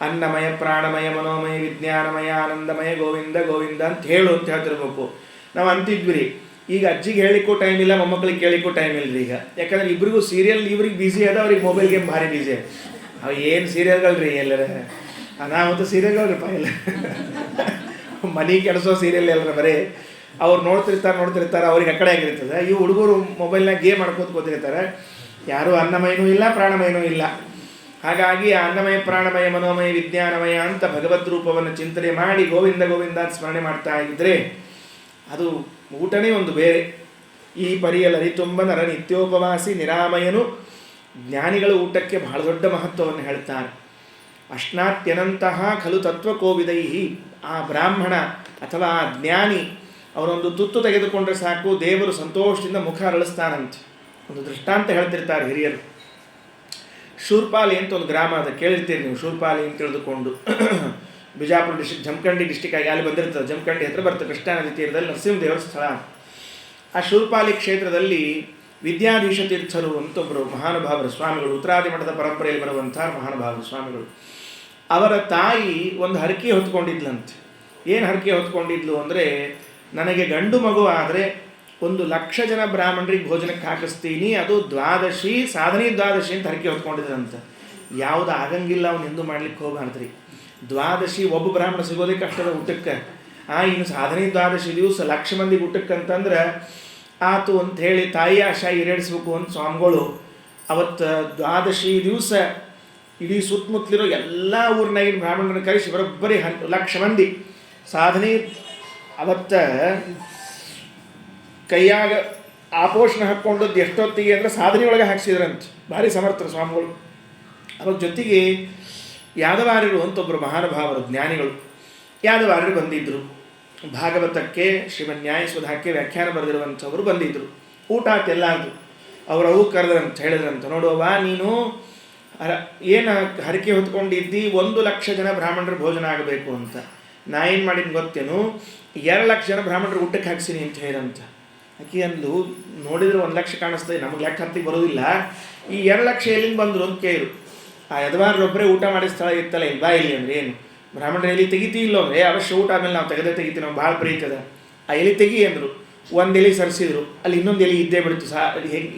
ಅನ್ನಮಯ ಪ್ರಾಣಮಯ ಮನೋಮಯ ವಿಜ್ಞಾನಮಯ ಆನಂದಮಯ ಗೋವಿಂದ ಗೋವಿಂದ ಅಂತ ಹೇಳು ಅಂತ ಹೇಳ್ತಿರ್ಬೇಕು. ನಾವು ಅಂತಿದ್ವಿ. ಈಗ ಅಜ್ಜಿಗೆ ಹೇಳಿಕ್ಕೂ ಟೈಮ್ ಇಲ್ಲ, ಮೊಮ್ಮಕ್ಕಳಿಗೆ ಕೇಳಿಕ್ಕೂ ಟೈಮ್ ಇಲ್ಲ ಈಗ. ಯಾಕಂದ್ರೆ ಇಬ್ಬರಿಗೂ ಸೀರಿಯಲ್, ಇವ್ರಿಗೆ ಬ್ಯುಸಿ ಅದ, ಅವ್ರಿಗೆ ಮೊಬೈಲ್ ಗೇಮ್ ಭಾರಿ ಬ್ಯುಸಿ ಅದ. ಅವು ಏನು ಸೀರಿಯಲ್ಗಳ್ರಿ, ಎಲ್ಲರ ಅನಾಹುತ ಸೀರಿಯಲ್ಗಳ್ರಿಪ್ಪ, ಎಲ್ಲ ಮನೆ ಕೆಡಿಸೋ ಸೀರಿಯಲ್ ಎಲ್ಲರ ಬರೀ ಅವ್ರು ನೋಡ್ತಿರ್ತಾರೆ, ಅವ್ರಿಗೆ ಆ ಕಡೆ ಆಗಿರ್ತದೆ. ಈ ಹುಡುಗರು ಮೊಬೈಲ್ನಾಗ ಗೇಮ್ ಮಾಡ್ಕೋತ ಕೂತಿರ್ತಾರೆ. ಯಾರೂ ಅನ್ನಮಯನೂ ಇಲ್ಲ, ಪ್ರಾಣಮಯನೂ ಇಲ್ಲ. ಹಾಗಾಗಿ ಆ ಅನ್ನಮಯ ಪ್ರಾಣಮಯ ಮನೋಮಯ ವಿಜ್ಞಾನಮಯ ಅಂತ ಭಗವದ್ ರೂಪವನ್ನು ಚಿಂತನೆ ಮಾಡಿ ಗೋವಿಂದ ಗೋವಿಂದ ಅಂತ ಸ್ಮರಣೆ ಮಾಡ್ತಾ ಇದ್ದರೆ ಅದು ಊಟನೇ ಒಂದು ಬೇರೆ. ಈ ಪರಿಯಲ್ಲಿ ಅರಿತುಂಬ ನರ ನಿತ್ಯೋಪವಾಸಿ ನಿರಾಮಯನು. ಜ್ಞಾನಿಗಳು ಊಟಕ್ಕೆ ಬಹಳ ದೊಡ್ಡ ಮಹತ್ವವನ್ನು ಹೇಳ್ತಾರೆ. ಅಶ್ನಾತ್ಯನಂತಹ ಖಲು ತತ್ವಕೋವಿದೈಹಿ. ಆ ಬ್ರಾಹ್ಮಣ ಅಥವಾ ಆ ಜ್ಞಾನಿ ಅವರೊಂದು ತುತ್ತು ತೆಗೆದುಕೊಂಡ್ರೆ ಸಾಕು, ದೇವರು ಸಂತೋಷದಿಂದ ಮುಖ ಅರಳಿಸ್ತಾನಂತೆ. ಒಂದು ದೃಷ್ಟಾಂತ ಹೇಳ್ತಿರ್ತಾರೆ ಹಿರಿಯರು. ಶೂರ್ಪಾಲಿ ಅಂತ ಒಂದು ಗ್ರಾಮ ಅದು, ಕೇಳಿರ್ತೀರಿ ನೀವು ಶೂರ್ಪಾಲಿ ಅಂತ ತಿಳಿದುಕೊಂಡು. ಬಿಜಾಪುರ ಡಿಸ್ಟಿಕ್, ಜಮಖಂಡಿ ಡಿಸ್ಟಿಕ್ ಆಗಿ ಅಲ್ಲಿ ಬಂದಿರ್ತದೆ. ಜಮಖಂಡಿ ಹತ್ರ ಬರ್ತದೆ, ಕೃಷ್ಣಾ ನದಿ ತೀರದಲ್ಲಿ ನರಸಿಂಹದೇವರ ಸ್ಥಳ. ಆ ಶೂರ್ಪಾಲಿ ಕ್ಷೇತ್ರದಲ್ಲಿ ವಿದ್ಯಾಧೀಶ ತೀರ್ಥರು ಅಂತ ಒಬ್ಬರು ಮಹಾನುಭಾವರು ಸ್ವಾಮಿಗಳು, ಉತ್ತರಾದಿ ಮಠದ ಪರಂಪರೆಯಲ್ಲಿ ಬರುವಂಥ ಮಹಾನುಭಾವರು ಸ್ವಾಮಿಗಳು. ಅವರ ತಾಯಿ ಒಂದು ಹರಕೆ ಹೊತ್ಕೊಂಡಿದ್ಲಂತೆ. ಏನು ಹರಕೆ ಹೊತ್ಕೊಂಡಿದ್ಲು ಅಂದರೆ, ನನಗೆ ಗಂಡು ಮಗು ಆದರೆ 1,00,000 ಜನ ಬ್ರಾಹ್ಮಣರಿಗೆ ಭೋಜನಕ್ಕೆ ಹಾಕಿಸ್ತೀನಿ, ಅದು ದ್ವಾದಶಿ, ಸಾಧನೆ ದ್ವಾದಶಿ ಅಂತ ಹರಕೆ ಹೊತ್ಕೊಂಡಿದ್ರಂತ. ಯಾವುದು ಆಗಂಗಿಲ್ಲ ಅವ್ನು ಹಿಂದೂ ಮಾಡ್ಲಿಕ್ಕೆ ಹೋಗ್ಬಾರ್ದ್ರಿ. ದ್ವಾದಶಿ ಒಬ್ಬ ಬ್ರಾಹ್ಮಣ ಸಿಗೋದೇ ಕಷ್ಟದ ಊಟಕ್ಕೆ. ಇನ್ನು ಸಾಧನೆ ದ್ವಾದಶಿ ದಿವಸ 1,00,000 ಮಂದಿಗೆ ಊಟಕ್ಕಂತಂದ್ರೆ ಆತು ಅಂತ ಹೇಳಿ ತಾಯಿ ಆಶಾ ಈಡೇರಿಸ್ಬೇಕು ಅಂತ ಸ್ವಾಮಿಗಳು ಅವತ್ತು ದ್ವಾದಶಿ ದಿವಸ ಇಡೀ ಸುತ್ತಮುತ್ತಲಿರೋ ಎಲ್ಲ ಊರಿನಾಗಿನ ಬ್ರಾಹ್ಮಣರನ್ನ ಕರೆಸಿ ಬರೋಬ್ಬರಿ 1,00,000 ಮಂದಿ ಸಾಧನೆ ಅವತ್ತು ಕೈಯಾಗ ಆಪೋಷಣ ಹಾಕ್ಕೊಂಡದ್ದು ಎಷ್ಟೊತ್ತಿಗೆ ಅಂದರೆ ಸಾಧನೆ ಒಳಗೆ ಹಾಕ್ಸಿದ್ರಂತೆ. ಭಾರಿ ಸಮರ್ಥರು ಸ್ವಾಮಿಗಳು. ಅದ್ರ ಜೊತೆಗೆ ಯಾದವಾರ್ಯರು ಅಂತ ಒಬ್ಬರು ಮಹಾನುಭಾವರು ಜ್ಞಾನಿಗಳು ಯಾದವಾರ್ಯರು ಬಂದಿದ್ದರು. ಭಾಗವತಕ್ಕೆ ಶ್ರೀಮನ್ಯಾಯಸುಧಾಕ್ಕೆ ವ್ಯಾಖ್ಯಾನ ಬರೆದಿರುವಂಥವರು ಬಂದಿದ್ದರು. ಊಟ ಆತೆಲ್ಲಾದ್ರು. ಅವರವು ಕರೆದ್ರಂತ ಹೇಳಿದ್ರಂತ, ನೋಡುವ ನೀನು ಏನು ಹರಕೆ ಹೊತ್ಕೊಂಡಿದ್ದಿ 1,00,000 ಜನ ಬ್ರಾಹ್ಮಣರು ಭೋಜನ ಆಗಬೇಕು ಅಂತ. ನಾ ಏನು ಮಾಡಿದ್ದು ಗೊತ್ತೇನು, 2,00,000 ಜನ ಬ್ರಾಹ್ಮಣರು ಊಟಕ್ಕೆ ಹಾಕ್ಸಿನಿ ಅಂತ ಹೇಳಿದಂತ. ಆಕೆ ಅಂದು ನೋಡಿದ್ರೆ 1,00,000 ಕಾಣಿಸ್ತದೆ, ನಮಗೆ ಲೆಕ್ಕ ಹತ್ತಿಗೆ ಬರೋದಿಲ್ಲ. ಈ 2,00,000 ಎಲ್ಲಿಂದ ಬಂದರು ಅಂತ ಕೇಳಿರು. ಆ ಯದವಾರೊಬ್ಬರೇ ಊಟ ಮಾಡಿದ ಸ್ಥಳ ಇತ್ತಲ್ಲ, ಇಲ್ಲಿ ಬಾ ಇಲ್ಲಿ ಅಂದ್ರೆ ಏನು ಬ್ರಾಹ್ಮಣರು ಎಲ್ಲಿ ತೆಗಿತಿ ಇಲ್ಲೋ ಅಂದರೆ, ಅವಶ್ಯ ಊಟ ಆಮೇಲೆ ನಾವು ತೆಗಿತೀವಿ, ನಾವು ಭಾಳ ಪ್ರೀತದ. ಆ ಎಲೆ ತೆಗಿ ಅಂದರು. ಒಂದು ಎಲೆ ಸರಿಸಿದ್ರು, ಅಲ್ಲಿ ಇನ್ನೊಂದು ಎಲೆ ಇದ್ದೇ ಬಿಡ್ತು.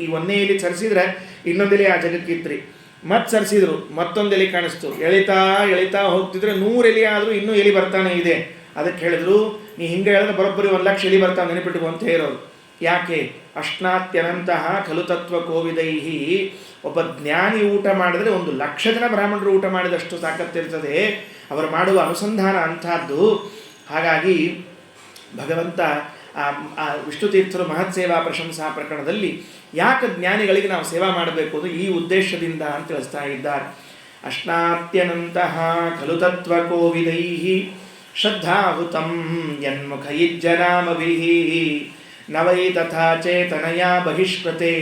ಈ ಒಂದೇ ಎಲೆ ಸರಿಸಿದ್ರೆ ಇನ್ನೊಂದು ಎಲೆ ಆ ಜಗಕ್ಕೆ ಇತ್ರಿ. ಮತ್ತೆ ಸರಿಸಿದ್ರು, ಮತ್ತೊಂದು ಎಲೆ ಕಾಣಿಸ್ತು. ಎಳಿತಾ ಎಳಿತಾ ಹೋಗ್ತಿದ್ರೆ 100 ಎಲೆ ಆದರೂ ಇನ್ನೂ ಎಲೆ ಬರ್ತಾನೆ ಇದೆ. ಅದಕ್ಕೆ ಹೇಳಿದ್ರು, ನೀ ಹಿಂಗೆ ಹೇಳಿದ್ರೆ ಬರೋಬ್ಬರಿ 1,00,000 ಎಲೆ ಬರ್ತಾವೆ ನೆನಪಿಟ್ಟು ಅಂತ ಹೇಳೋರು. ಯಾಕೆ? ಅಶ್ನಾತ್ಯನಂತಹ ಖಲು ತತ್ವ ಕೋವಿದೈಹಿ. ಒಬ್ಬ ಜ್ಞಾನಿ ಊಟ ಮಾಡಿದ್ರೆ 1,00,000 ಜನ ಬ್ರಾಹ್ಮಣರು ಊಟ ಮಾಡಿದಷ್ಟು ತಾಕತ್ತಿರ್ತದೆ. ಅವರು ಮಾಡುವ ಅನುಸಂಧಾನ ಅಂಥದ್ದು. ಹಾಗಾಗಿ ಭಗವಂತ ಆ ವಿಷ್ಣು ತೀರ್ಥರು ಮಹತ್ ಸೇವಾ ಪ್ರಶಂಸಾ ಪ್ರಕರಣದಲ್ಲಿ ಯಾಕೆ ಜ್ಞಾನಿಗಳಿಗೆ ನಾವು ಸೇವಾ ಮಾಡಬೇಕು ಅದು ಈ ಉದ್ದೇಶದಿಂದ ಅಂತ ತಿಳಿಸ್ತಾ ಇದ್ದಾರೆ. ಅಶ್ನಾತ್ಯನಂತಹ ಖಲು ತತ್ವ ಕೋವಿದೈಹಿ ಶ್ರದ್ಧಾಹುತಂ ಯನ್ಮುಖೈಜ್ಜನಾಮಭಿಃ ನವೈ ತಥಾ ಚೇತನಯ ಬಹಿಷ್ಕೃತೆ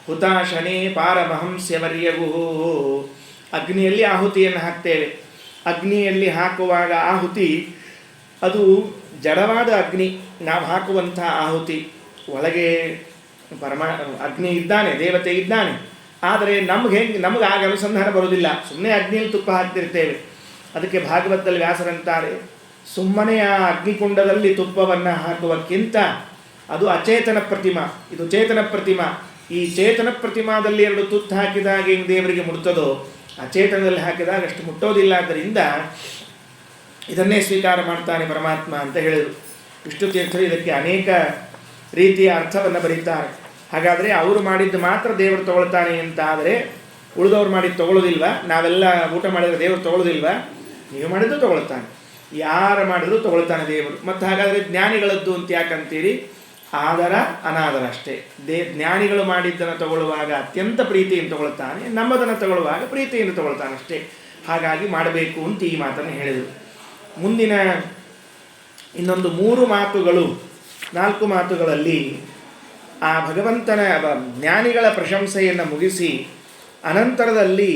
ಹುತಾಶನೇ ಪಾರಮಹಂಸ್ಯವರ್ಯವು. ಅಗ್ನಿಯಲ್ಲಿ ಆಹುತಿಯನ್ನು ಹಾಕ್ತೇವೆ. ಅಗ್ನಿಯಲ್ಲಿ ಹಾಕುವಾಗ ಆಹುತಿ ಅದು ಜಡವಾದ ಅಗ್ನಿ. ನಾವು ಹಾಕುವಂಥ ಆಹುತಿ ಒಳಗೆ ಅಗ್ನಿ ಇದ್ದಾನೆ, ದೇವತೆ ಇದ್ದಾನೆ. ಆದರೆ ನಮಗೆ ಆಗ ಅನುಸಂಧಾನ ಬರೋದಿಲ್ಲ. ಸುಮ್ಮನೆ ಅಗ್ನಿಯಲ್ಲಿ ತುಪ್ಪ ಹಾಕ್ತಿರ್ತೇವೆ. ಅದಕ್ಕೆ ಭಾಗವತದಲ್ಲಿ ವ್ಯಾಸರಂತಾರೆ, ಸುಮ್ಮನೆ ಆ ಅಗ್ನಿಕುಂಡದಲ್ಲಿ ತುಪ್ಪವನ್ನು ಹಾಕುವಕ್ಕಿಂತ ಅದು ಅಚೇತನ ಪ್ರತಿಮಾ, ಇದು ಚೇತನ ಪ್ರತಿಮಾ. ಈ ಚೇತನ ಪ್ರತಿಮಾದಲ್ಲಿ 2 ತುತ್ತು ಹಾಕಿದಾಗ ಏನು ದೇವರಿಗೆ ಮುಟ್ತದೋ, ಅಚೇತನದಲ್ಲಿ ಹಾಕಿದಾಗ ಅಷ್ಟು ಮುಟ್ಟೋದಿಲ್ಲ. ಆದ್ದರಿಂದ ಇದನ್ನೇ ಸ್ವೀಕಾರ ಮಾಡ್ತಾನೆ ಪರಮಾತ್ಮ ಅಂತ ಹೇಳಿದರು. ವಿಷ್ಣು ತೀರ್ಥರು ಇದಕ್ಕೆ ಅನೇಕ ರೀತಿಯ ಅರ್ಥವನ್ನು ಬರೀತಾರೆ. ಹಾಗಾದರೆ ಅವರು ಮಾಡಿದ್ದು ಮಾತ್ರ ದೇವರು ತಗೊಳ್ತಾನೆ ಅಂತ ಆದರೆ ಉಳಿದವ್ರು ಮಾಡಿದ್ದು ತಗೊಳ್ಳೋದಿಲ್ವ? ನಾವೆಲ್ಲ ಊಟ ಮಾಡಿದರೆ ದೇವರು ತಗೊಳ್ಳೋದಿಲ್ವ? ನೀವು ಮಾಡಿದ್ದು ತಗೊಳ್ತಾನೆ, ಯಾರು ಮಾಡಿದ್ರು ತಗೊಳ್ತಾನೆ ದೇವರು. ಮತ್ತು ಹಾಗಾದರೆ ಜ್ಞಾನಿಗಳದ್ದು ಅಂತ ಯಾಕಂತೀರಿ? ಆದರ ಅನಾದರ ಅಷ್ಟೇ. ಜ್ಞಾನಿಗಳು ಮಾಡಿದ್ದನ್ನು ತಗೊಳ್ಳುವಾಗ ಅತ್ಯಂತ ಪ್ರೀತಿಯಿಂದ ತಗೊಳ್ತಾನೆ, ನಮ್ಮದನ್ನು ತಗೊಳ್ಳುವಾಗ ಪ್ರೀತಿಯಿಂದ ತಗೊಳ್ತಾನೆ ಅಷ್ಟೇ. ಹಾಗಾಗಿ ಮಾಡಬೇಕು ಅಂತ ಈ ಮಾತನ್ನು ಹೇಳಿದರು. ಮುಂದಿನ ಇನ್ನೊಂದು 3 ಮಾತುಗಳು 4 ಮಾತುಗಳಲ್ಲಿ ಆ ಭಗವಂತನ ಜ್ಞಾನಿಗಳ ಪ್ರಶಂಸೆಯನ್ನು ಮುಗಿಸಿ ಅನಂತರದಲ್ಲಿ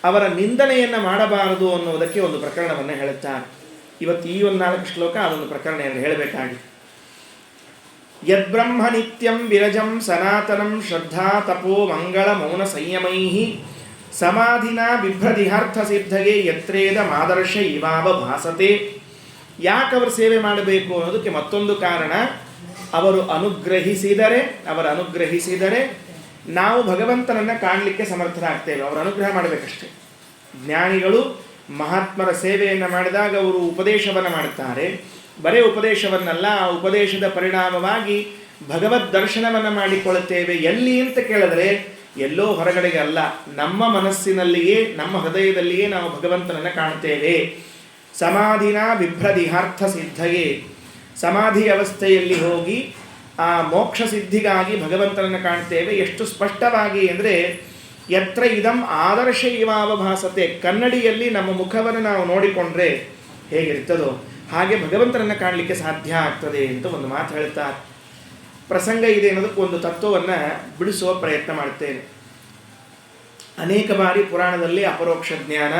ಅವರ ನಿಂದನೆಯನ್ನು ಮಾಡಬಾರದು ಅನ್ನೋದಕ್ಕೆ ಒಂದು ಪ್ರಕರಣವನ್ನು ಹೇಳುತ್ತಾರೆ. ಇವತ್ತು ಈ ಒಂದು 4 ಶ್ಲೋಕ ಅದೊಂದು ಪ್ರಕರಣ ಹೇಳಬೇಕಾಗಿದೆ. ಯದ್ಬ್ರಹ್ಮ ನಿತ್ಯಂ ವಿರಜಂ ಸನಾತನಂ ಶ್ರದ್ಧಾ ತಪೋ ಮಂಗಳ ಮೌನ ಸಂಯಮೈ ಸಮಾಧಿನ ಬಿಭ್ರದಿಹಾರ್ಥ ಸಿದ್ಧಗೆ ಯತ್ರೇದ ಮಾದರ್ಶ ಇವಾವ ಭಾಸತೆ. ಯಾಕೆ ಅವರು ಸೇವೆ ಮಾಡಬೇಕು ಅನ್ನೋದಕ್ಕೆ ಮತ್ತೊಂದು ಕಾರಣ. ಅವರು ಅನುಗ್ರಹಿಸಿದರೆ ನಾವು ಭಗವಂತನನ್ನು ಕಾಣಲಿಕ್ಕೆ ಸಮರ್ಥರಾಗ್ತೇವೆ. ಅವರು ಅನುಗ್ರಹ ಮಾಡಬೇಕಷ್ಟೇ. ಜ್ಞಾನಿಗಳು ಮಹಾತ್ಮರ ಸೇವೆಯನ್ನು ಮಾಡಿದಾಗ ಅವರು ಉಪದೇಶವನ್ನು ಮಾಡುತ್ತಾರೆ. ಬರೇ ಉಪದೇಶವನ್ನಲ್ಲ, ಆ ಉಪದೇಶದ ಪರಿಣಾಮವಾಗಿ ಭಗವದ್ ದರ್ಶನವನ್ನು ಮಾಡಿಕೊಳ್ಳುತ್ತೇವೆ. ಎಲ್ಲಿ ಅಂತ ಕೇಳಿದ್ರೆ ಎಲ್ಲೋ ಹೊರಗಡೆಗೆ ಅಲ್ಲ, ನಮ್ಮ ಮನಸ್ಸಿನಲ್ಲಿಯೇ, ನಮ್ಮ ಹೃದಯದಲ್ಲಿಯೇ ನಾವು ಭಗವಂತನನ್ನು ಕಾಣುತ್ತೇವೆ. ಸಮಾಧಿನ ಬಿಭ್ರದಿಹಾರ್ಥ ಸಿದ್ಧಗೆ, ಸಮಾಧಿ ಅವಸ್ಥೆಯಲ್ಲಿ ಹೋಗಿ ಆ ಮೋಕ್ಷ ಸಿದ್ಧಿಗಾಗಿ ಭಗವಂತನನ್ನು ಕಾಣ್ತೇವೆ. ಎಷ್ಟು ಸ್ಪಷ್ಟವಾಗಿ ಅಂದರೆ ಯತ್ರ ಇದಂ ಆದರ್ಶ ಇವಾವ ಭಾಸತೆ. ಕನ್ನಡಿಯಲ್ಲಿ ನಮ್ಮ ಮುಖವನ್ನು ನಾವು ನೋಡಿಕೊಂಡ್ರೆ ಹೇಗಿರ್ತದೋ ಹಾಗೆ ಭಗವಂತನನ್ನು ಕಾಣಲಿಕ್ಕೆ ಸಾಧ್ಯ ಆಗ್ತದೆ ಅಂತ ಒಂದು ಮಾತು ಹೇಳ್ತಾರೆ. ಪ್ರಸಂಗ ಇದೆ ಅನ್ನೋದಕ್ಕೆ ಒಂದು ತತ್ವವನ್ನು ಬಿಡಿಸುವ ಪ್ರಯತ್ನ ಮಾಡ್ತೇನೆ. ಅನೇಕ ಬಾರಿ ಪುರಾಣದಲ್ಲಿ ಅಪರೋಕ್ಷ ಜ್ಞಾನ,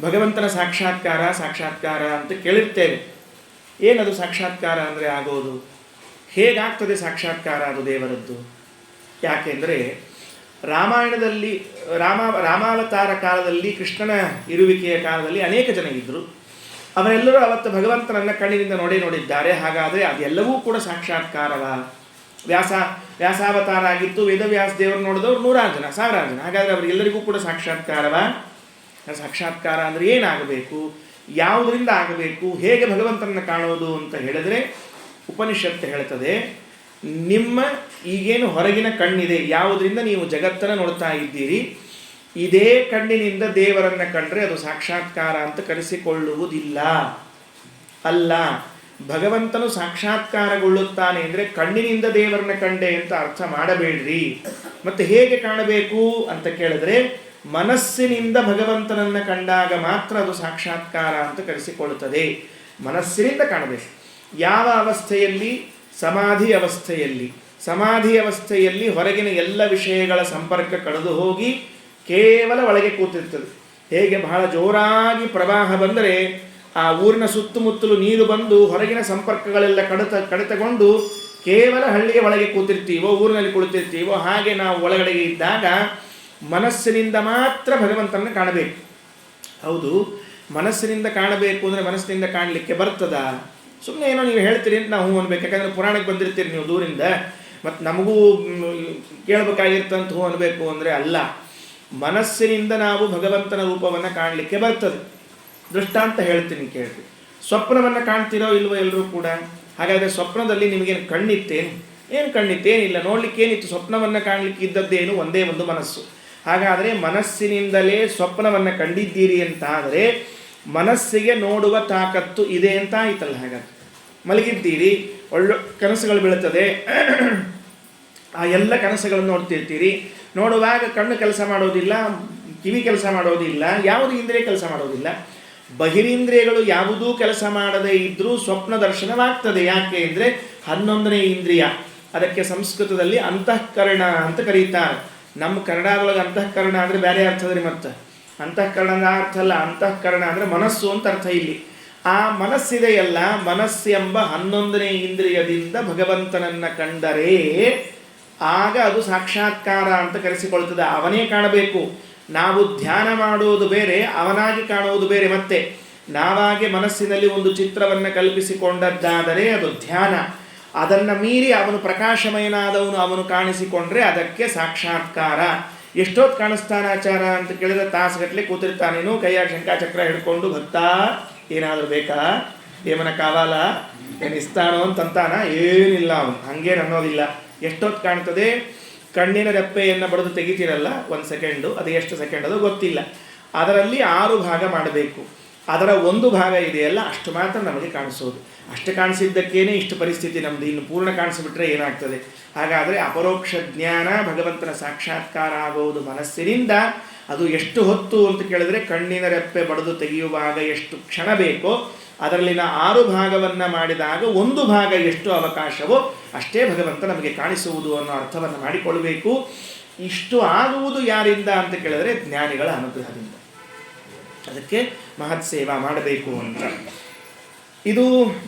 ಭಗವಂತನ ಸಾಕ್ಷಾತ್ಕಾರ ಅಂತ ಕೇಳಿರ್ತೇವೆ. ಏನದು ಸಾಕ್ಷಾತ್ಕಾರ ಅಂದರೆ ಆಗೋದು? ಹೇಗಾಗ್ತದೆ ಸಾಕ್ಷಾತ್ಕಾರ ಅದು ದೇವರದ್ದು? ಯಾಕೆಂದರೆ ರಾಮಾಯಣದಲ್ಲಿ ರಾಮಾವತಾರ ಕಾಲದಲ್ಲಿ, ಕೃಷ್ಣನ ಇರುವಿಕೆಯ ಕಾಲದಲ್ಲಿ ಅನೇಕ ಜನ ಇದ್ದರು. ಅವರೆಲ್ಲರೂ ಅವತ್ತು ಭಗವಂತನನ್ನು ಕಣ್ಣಿನಿಂದ ನೋಡಿದ್ದಾರೆ. ಹಾಗಾದರೆ ಅದೆಲ್ಲವೂ ಕೂಡ ಸಾಕ್ಷಾತ್ಕಾರವ? ವ್ಯಾಸಾವತಾರ ಆಗಿತ್ತು, ವೇದವ್ಯಾಸ ದೇವರು ನೋಡಿದವರು 100 ಜನ, 1000 ಜನ. ಹಾಗಾದರೆ ಅವರಿಗೆಲ್ಲರಿಗೂ ಕೂಡ ಸಾಕ್ಷಾತ್ಕಾರವ? ಸಾಕ್ಷಾತ್ಕಾರ ಅಂದರೆ ಏನಾಗಬೇಕು, ಯಾವುದರಿಂದ ಆಗಬೇಕು, ಹೇಗೆ ಭಗವಂತನನ್ನು ಕಾಣೋದು ಅಂತ ಹೇಳಿದ್ರೆ ಉಪನಿಷತ್ತು ಹೇಳ್ತದೆ, ನಿಮ್ಮ ಈಗೇನು ಹೊರಗಿನ ಕಣ್ಣಿದೆ, ಯಾವುದರಿಂದ ನೀವು ಜಗತ್ತನ್ನು ನೋಡ್ತಾ ಇದ್ದೀರಿ, ಇದೇ ಕಣ್ಣಿನಿಂದ ದೇವರನ್ನು ಕಂಡ್ರೆ ಅದು ಸಾಕ್ಷಾತ್ಕಾರ ಅಂತ ಕರೆಸಿಕೊಳ್ಳುವುದಿಲ್ಲ. ಅಲ್ಲ, ಭಗವಂತನು ಸಾಕ್ಷಾತ್ಕಾರಗೊಳ್ಳುತ್ತಾನೆ ಅಂದರೆ ಕಣ್ಣಿನಿಂದ ದೇವರನ್ನ ಕಂಡೆ ಅಂತ ಅರ್ಥ ಮಾಡಬೇಡ್ರಿ. ಮತ್ತೆ ಹೇಗೆ ಕಾಣಬೇಕು ಅಂತ ಕೇಳಿದ್ರೆ, ಮನಸ್ಸಿನಿಂದ ಭಗವಂತನನ್ನು ಕಂಡಾಗ ಮಾತ್ರ ಅದು ಸಾಕ್ಷಾತ್ಕಾರ ಅಂತ ಕರೆಸಿಕೊಳ್ಳುತ್ತದೆ. ಮನಸ್ಸಿನಿಂದ ಕಾಣಬೇಕು. ಯಾವ ಅವಸ್ಥೆಯಲ್ಲಿ? ಸಮಾಧಿ ಅವಸ್ಥೆಯಲ್ಲಿ ಹೊರಗಿನ ಎಲ್ಲ ವಿಷಯಗಳ ಸಂಪರ್ಕ ಕಳೆದು ಹೋಗಿ ಕೇವಲ ಒಳಗೆ ಕೂತಿರ್ತದೆ. ಹೇಗೆ ಬಹಳ ಜೋರಾಗಿ ಪ್ರವಾಹ ಬಂದರೆ ಆ ಊರಿನ ಸುತ್ತಮುತ್ತಲು ನೀರು ಬಂದು ಹೊರಗಿನ ಸಂಪರ್ಕಗಳೆಲ್ಲ ಕಡಿತಗೊಂಡು ಕೇವಲ ಹಳ್ಳಿಯ ಒಳಗೆ ಕೂತಿರ್ತೀವೋ, ಊರಿನಲ್ಲಿ ಕುಳಿತಿರ್ತೀವೋ, ಹಾಗೆ ನಾವು ಒಳಗಡೆಗೆ ಇದ್ದಾಗ ಮನಸ್ಸಿನಿಂದ ಮಾತ್ರ ಭಗವಂತನನ್ನು ಕಾಣಬೇಕು. ಹೌದು, ಮನಸ್ಸಿನಿಂದ ಕಾಣಬೇಕು ಅಂದರೆ ಮನಸ್ಸಿನಿಂದ ಕಾಣಲಿಕ್ಕೆ ಬರ್ತದ? ಸುಮ್ಮನೆ ಏನೋ ನೀವು ಹೇಳ್ತೀರಿ ಅಂತ ನಾವು ಅನ್ಬೇಕು. ಯಾಕಂದರೆ ಪುರಾಣಕ್ಕೆ ಬಂದಿರ್ತೀರಿ ನೀವು ದೂರಿಂದ, ಮತ್ತು ನಮಗೂ ಕೇಳಬೇಕಾಗಿರ್ತಂತ ಅನ್ಬೇಕು ಅಂದರೆ ಅಲ್ಲ. ಮನಸ್ಸಿನಿಂದ ನಾವು ಭಗವಂತನ ರೂಪವನ್ನು ಕಾಣಲಿಕ್ಕೆ ಬರ್ತದೆ. ದೃಷ್ಟಾಂತ ಹೇಳ್ತೀನಿ ಕೇಳ್ರಿ. ಸ್ವಪ್ನವನ್ನು ಕಾಣ್ತಿರೋ ಇಲ್ವೋ ಎಲ್ಲರೂ ಕೂಡ? ಹಾಗಾದರೆ ಸ್ವಪ್ನದಲ್ಲಿ ನಿಮಗೇನು ಕಣ್ಣಿತ್ತೇನು? ಏನು ಕಣ್ಣಿತ್ತೇನಿಲ್ಲ, ನೋಡ್ಲಿಕ್ಕೇನಿತ್ತು? ಸ್ವಪ್ನವನ್ನು ಕಾಣಲಿಕ್ಕೆ ಇದ್ದದ್ದೇನು? ಒಂದೇ ಒಂದು ಮನಸ್ಸು. ಹಾಗಾದರೆ ಮನಸ್ಸಿನಿಂದಲೇ ಸ್ವಪ್ನವನ್ನು ಕಂಡಿದ್ದೀರಿ ಅಂತಾದರೆ ಮನಸ್ಸಿಗೆ ನೋಡುವ ತಾಕತ್ತು ಇದೆ ಅಂತ ಆಯ್ತಲ್ಲ. ಹಾಗಾದ್ರೆ ಮಲಗಿದ್ದೀರಿ, ಒಳ್ಳೆ ಕನಸುಗಳು ಬೀಳುತ್ತದೆ, ಆ ಎಲ್ಲ ಕನಸುಗಳನ್ನು ನೋಡ್ತಿರ್ತೀರಿ. ನೋಡುವಾಗ ಕಣ್ಣು ಕೆಲಸ ಮಾಡೋದಿಲ್ಲ, ಕಿವಿ ಕೆಲಸ ಮಾಡೋದಿಲ್ಲ, ಯಾವುದು ಇಂದ್ರಿಯ ಕೆಲಸ ಮಾಡೋದಿಲ್ಲ. ಬಹಿರಿಂದ್ರಿಯಗಳು ಯಾವುದೂ ಕೆಲಸ ಮಾಡದೇ ಇದ್ದರೂ ಸ್ವಪ್ನ ದರ್ಶನವಾಗ್ತದೆ. ಯಾಕೆ ಅಂದರೆ 11ನೇ ಇಂದ್ರಿಯ, ಅದಕ್ಕೆ ಸಂಸ್ಕೃತದಲ್ಲಿ ಅಂತಃಕರಣ ಅಂತ ಕರೀತಾರೆ. ನಮ್ಮ ಕನ್ನಡದೊಳಗೆ ಅಂತಃಕರಣ ಅಂದರೆ ಬೇರೆ ಅರ್ಥದ್ರಿ. ಮತ್ತು ಅಂತಃಕರಣದ ಅರ್ಥ ಅಲ್ಲ, ಅಂತಃಕರಣ ಅಂದರೆ ಮನಸ್ಸು ಅಂತ ಅರ್ಥ. ಇಲ್ಲಿ ಆ ಮನಸ್ಸಿದೆಯಲ್ಲ, ಮನಸ್ಸೆಂಬ 11ನೇ ಇಂದ್ರಿಯದಿಂದ ಭಗವಂತನನ್ನು ಕಂಡರೆ ಆಗ ಅದು ಸಾಕ್ಷಾತ್ಕಾರ ಅಂತ ಕರೆಸಿಕೊಳ್ಳುತ್ತದೆ. ಅವನೇ ಕಾಣಬೇಕು. ನಾವು ಧ್ಯಾನ ಮಾಡುವುದು ಬೇರೆ, ಅವನಾಗಿ ಕಾಣುವುದು ಬೇರೆ. ಮತ್ತೆ ನಾವಾಗೆ ಮನಸ್ಸಿನಲ್ಲಿ ಒಂದು ಚಿತ್ರವನ್ನು ಕಲ್ಪಿಸಿಕೊಂಡದ್ದಾದರೆ ಅದು ಧ್ಯಾನ. ಅದನ್ನು ಮೀರಿ ಅವನು ಪ್ರಕಾಶಮಯನಾದವನು, ಅವನು ಕಾಣಿಸಿಕೊಂಡ್ರೆ ಅದಕ್ಕೆ ಸಾಕ್ಷಾತ್ಕಾರ. ಎಷ್ಟೊತ್ತು ಕಾಣಿಸ್ತಾನ ಆಚಾರ ಅಂತ ಕೇಳಿದ್ರೆ ತಾಸುಗಟ್ಟಲೆ ಕೂತಿರ್ತಾನೇನು, ಕೈಯಾಗ ಶಂಕಾಚಕ್ರ ಹಿಡ್ಕೊಂಡು, ಭಕ್ತ ಏನಾದರೂ ಬೇಕಾ, ಏಮನ ಕಾವಾಲ ಏನು ಇಸ್ತಾನೋ ಅಂತಂತಾನ? ಏನಿಲ್ಲ, ಅವನು ಹಂಗೇನು ಅನ್ನೋದಿಲ್ಲ. ಎಷ್ಟೊತ್ತು ಕಾಣ್ತದೆ? ಕಣ್ಣಿನ ರೆಪ್ಪೆಯನ್ನು ಬಡಿದು ತೆಗಿತೀರಲ್ಲ 1 ಸೆಕೆಂಡು, ಅದು ಎಷ್ಟು ಸೆಕೆಂಡ್ ಅದು ಗೊತ್ತಿಲ್ಲ. ಅದರಲ್ಲಿ 6 ಭಾಗ ಮಾಡಬೇಕು. ಅದರ 1 ಭಾಗ ಇದೆಯಲ್ಲ ಅಷ್ಟು ಮಾತ್ರ ನಮಗೆ ಕಾಣಿಸೋದು. ಅಷ್ಟು ಕಾಣಿಸಿದ್ದಕ್ಕೇನೆ ಇಷ್ಟು ಪರಿಸ್ಥಿತಿ ನಮ್ಮದು. ಇನ್ನು ಪೂರ್ಣ ಕಾಣಿಸಿಬಿಟ್ರೆ ಏನಾಗ್ತದೆ? ಹಾಗಾದರೆ ಅಪರೋಕ್ಷ ಜ್ಞಾನ, ಭಗವಂತನ ಸಾಕ್ಷಾತ್ಕಾರ ಆಗುವುದು ಮನಸ್ಸಿನಿಂದ. ಅದು ಎಷ್ಟು ಹೊತ್ತು ಅಂತ ಕೇಳಿದ್ರೆ, ಕಣ್ಣಿನ ರೆಪ್ಪೆ ಬಡಿದು ತೆಗೆಯುವಾಗ ಎಷ್ಟು ಕ್ಷಣ ಬೇಕೋ ಅದರಲ್ಲಿನ 6 ಭಾಗವನ್ನು ಮಾಡಿದಾಗ 1 ಭಾಗ ಎಷ್ಟು ಅವಕಾಶವೋ ಅಷ್ಟೇ ಭಗವಂತ ನಮಗೆ ಕಾಣಿಸುವುದು ಅನ್ನೋ ಅರ್ಥವನ್ನು ಮಾಡಿಕೊಳ್ಳಬೇಕು. ಇಷ್ಟು ಆಗುವುದು ಯಾರಿಂದ ಅಂತ ಕೇಳಿದ್ರೆ ಜ್ಞಾನಿಗಳ ಅನುಗ್ರಹದಿಂದ. ಅದಕ್ಕೆ ಮಹತ್ ಸೇವಾ ಮಾಡಬೇಕು ಅಂತ. ಇದು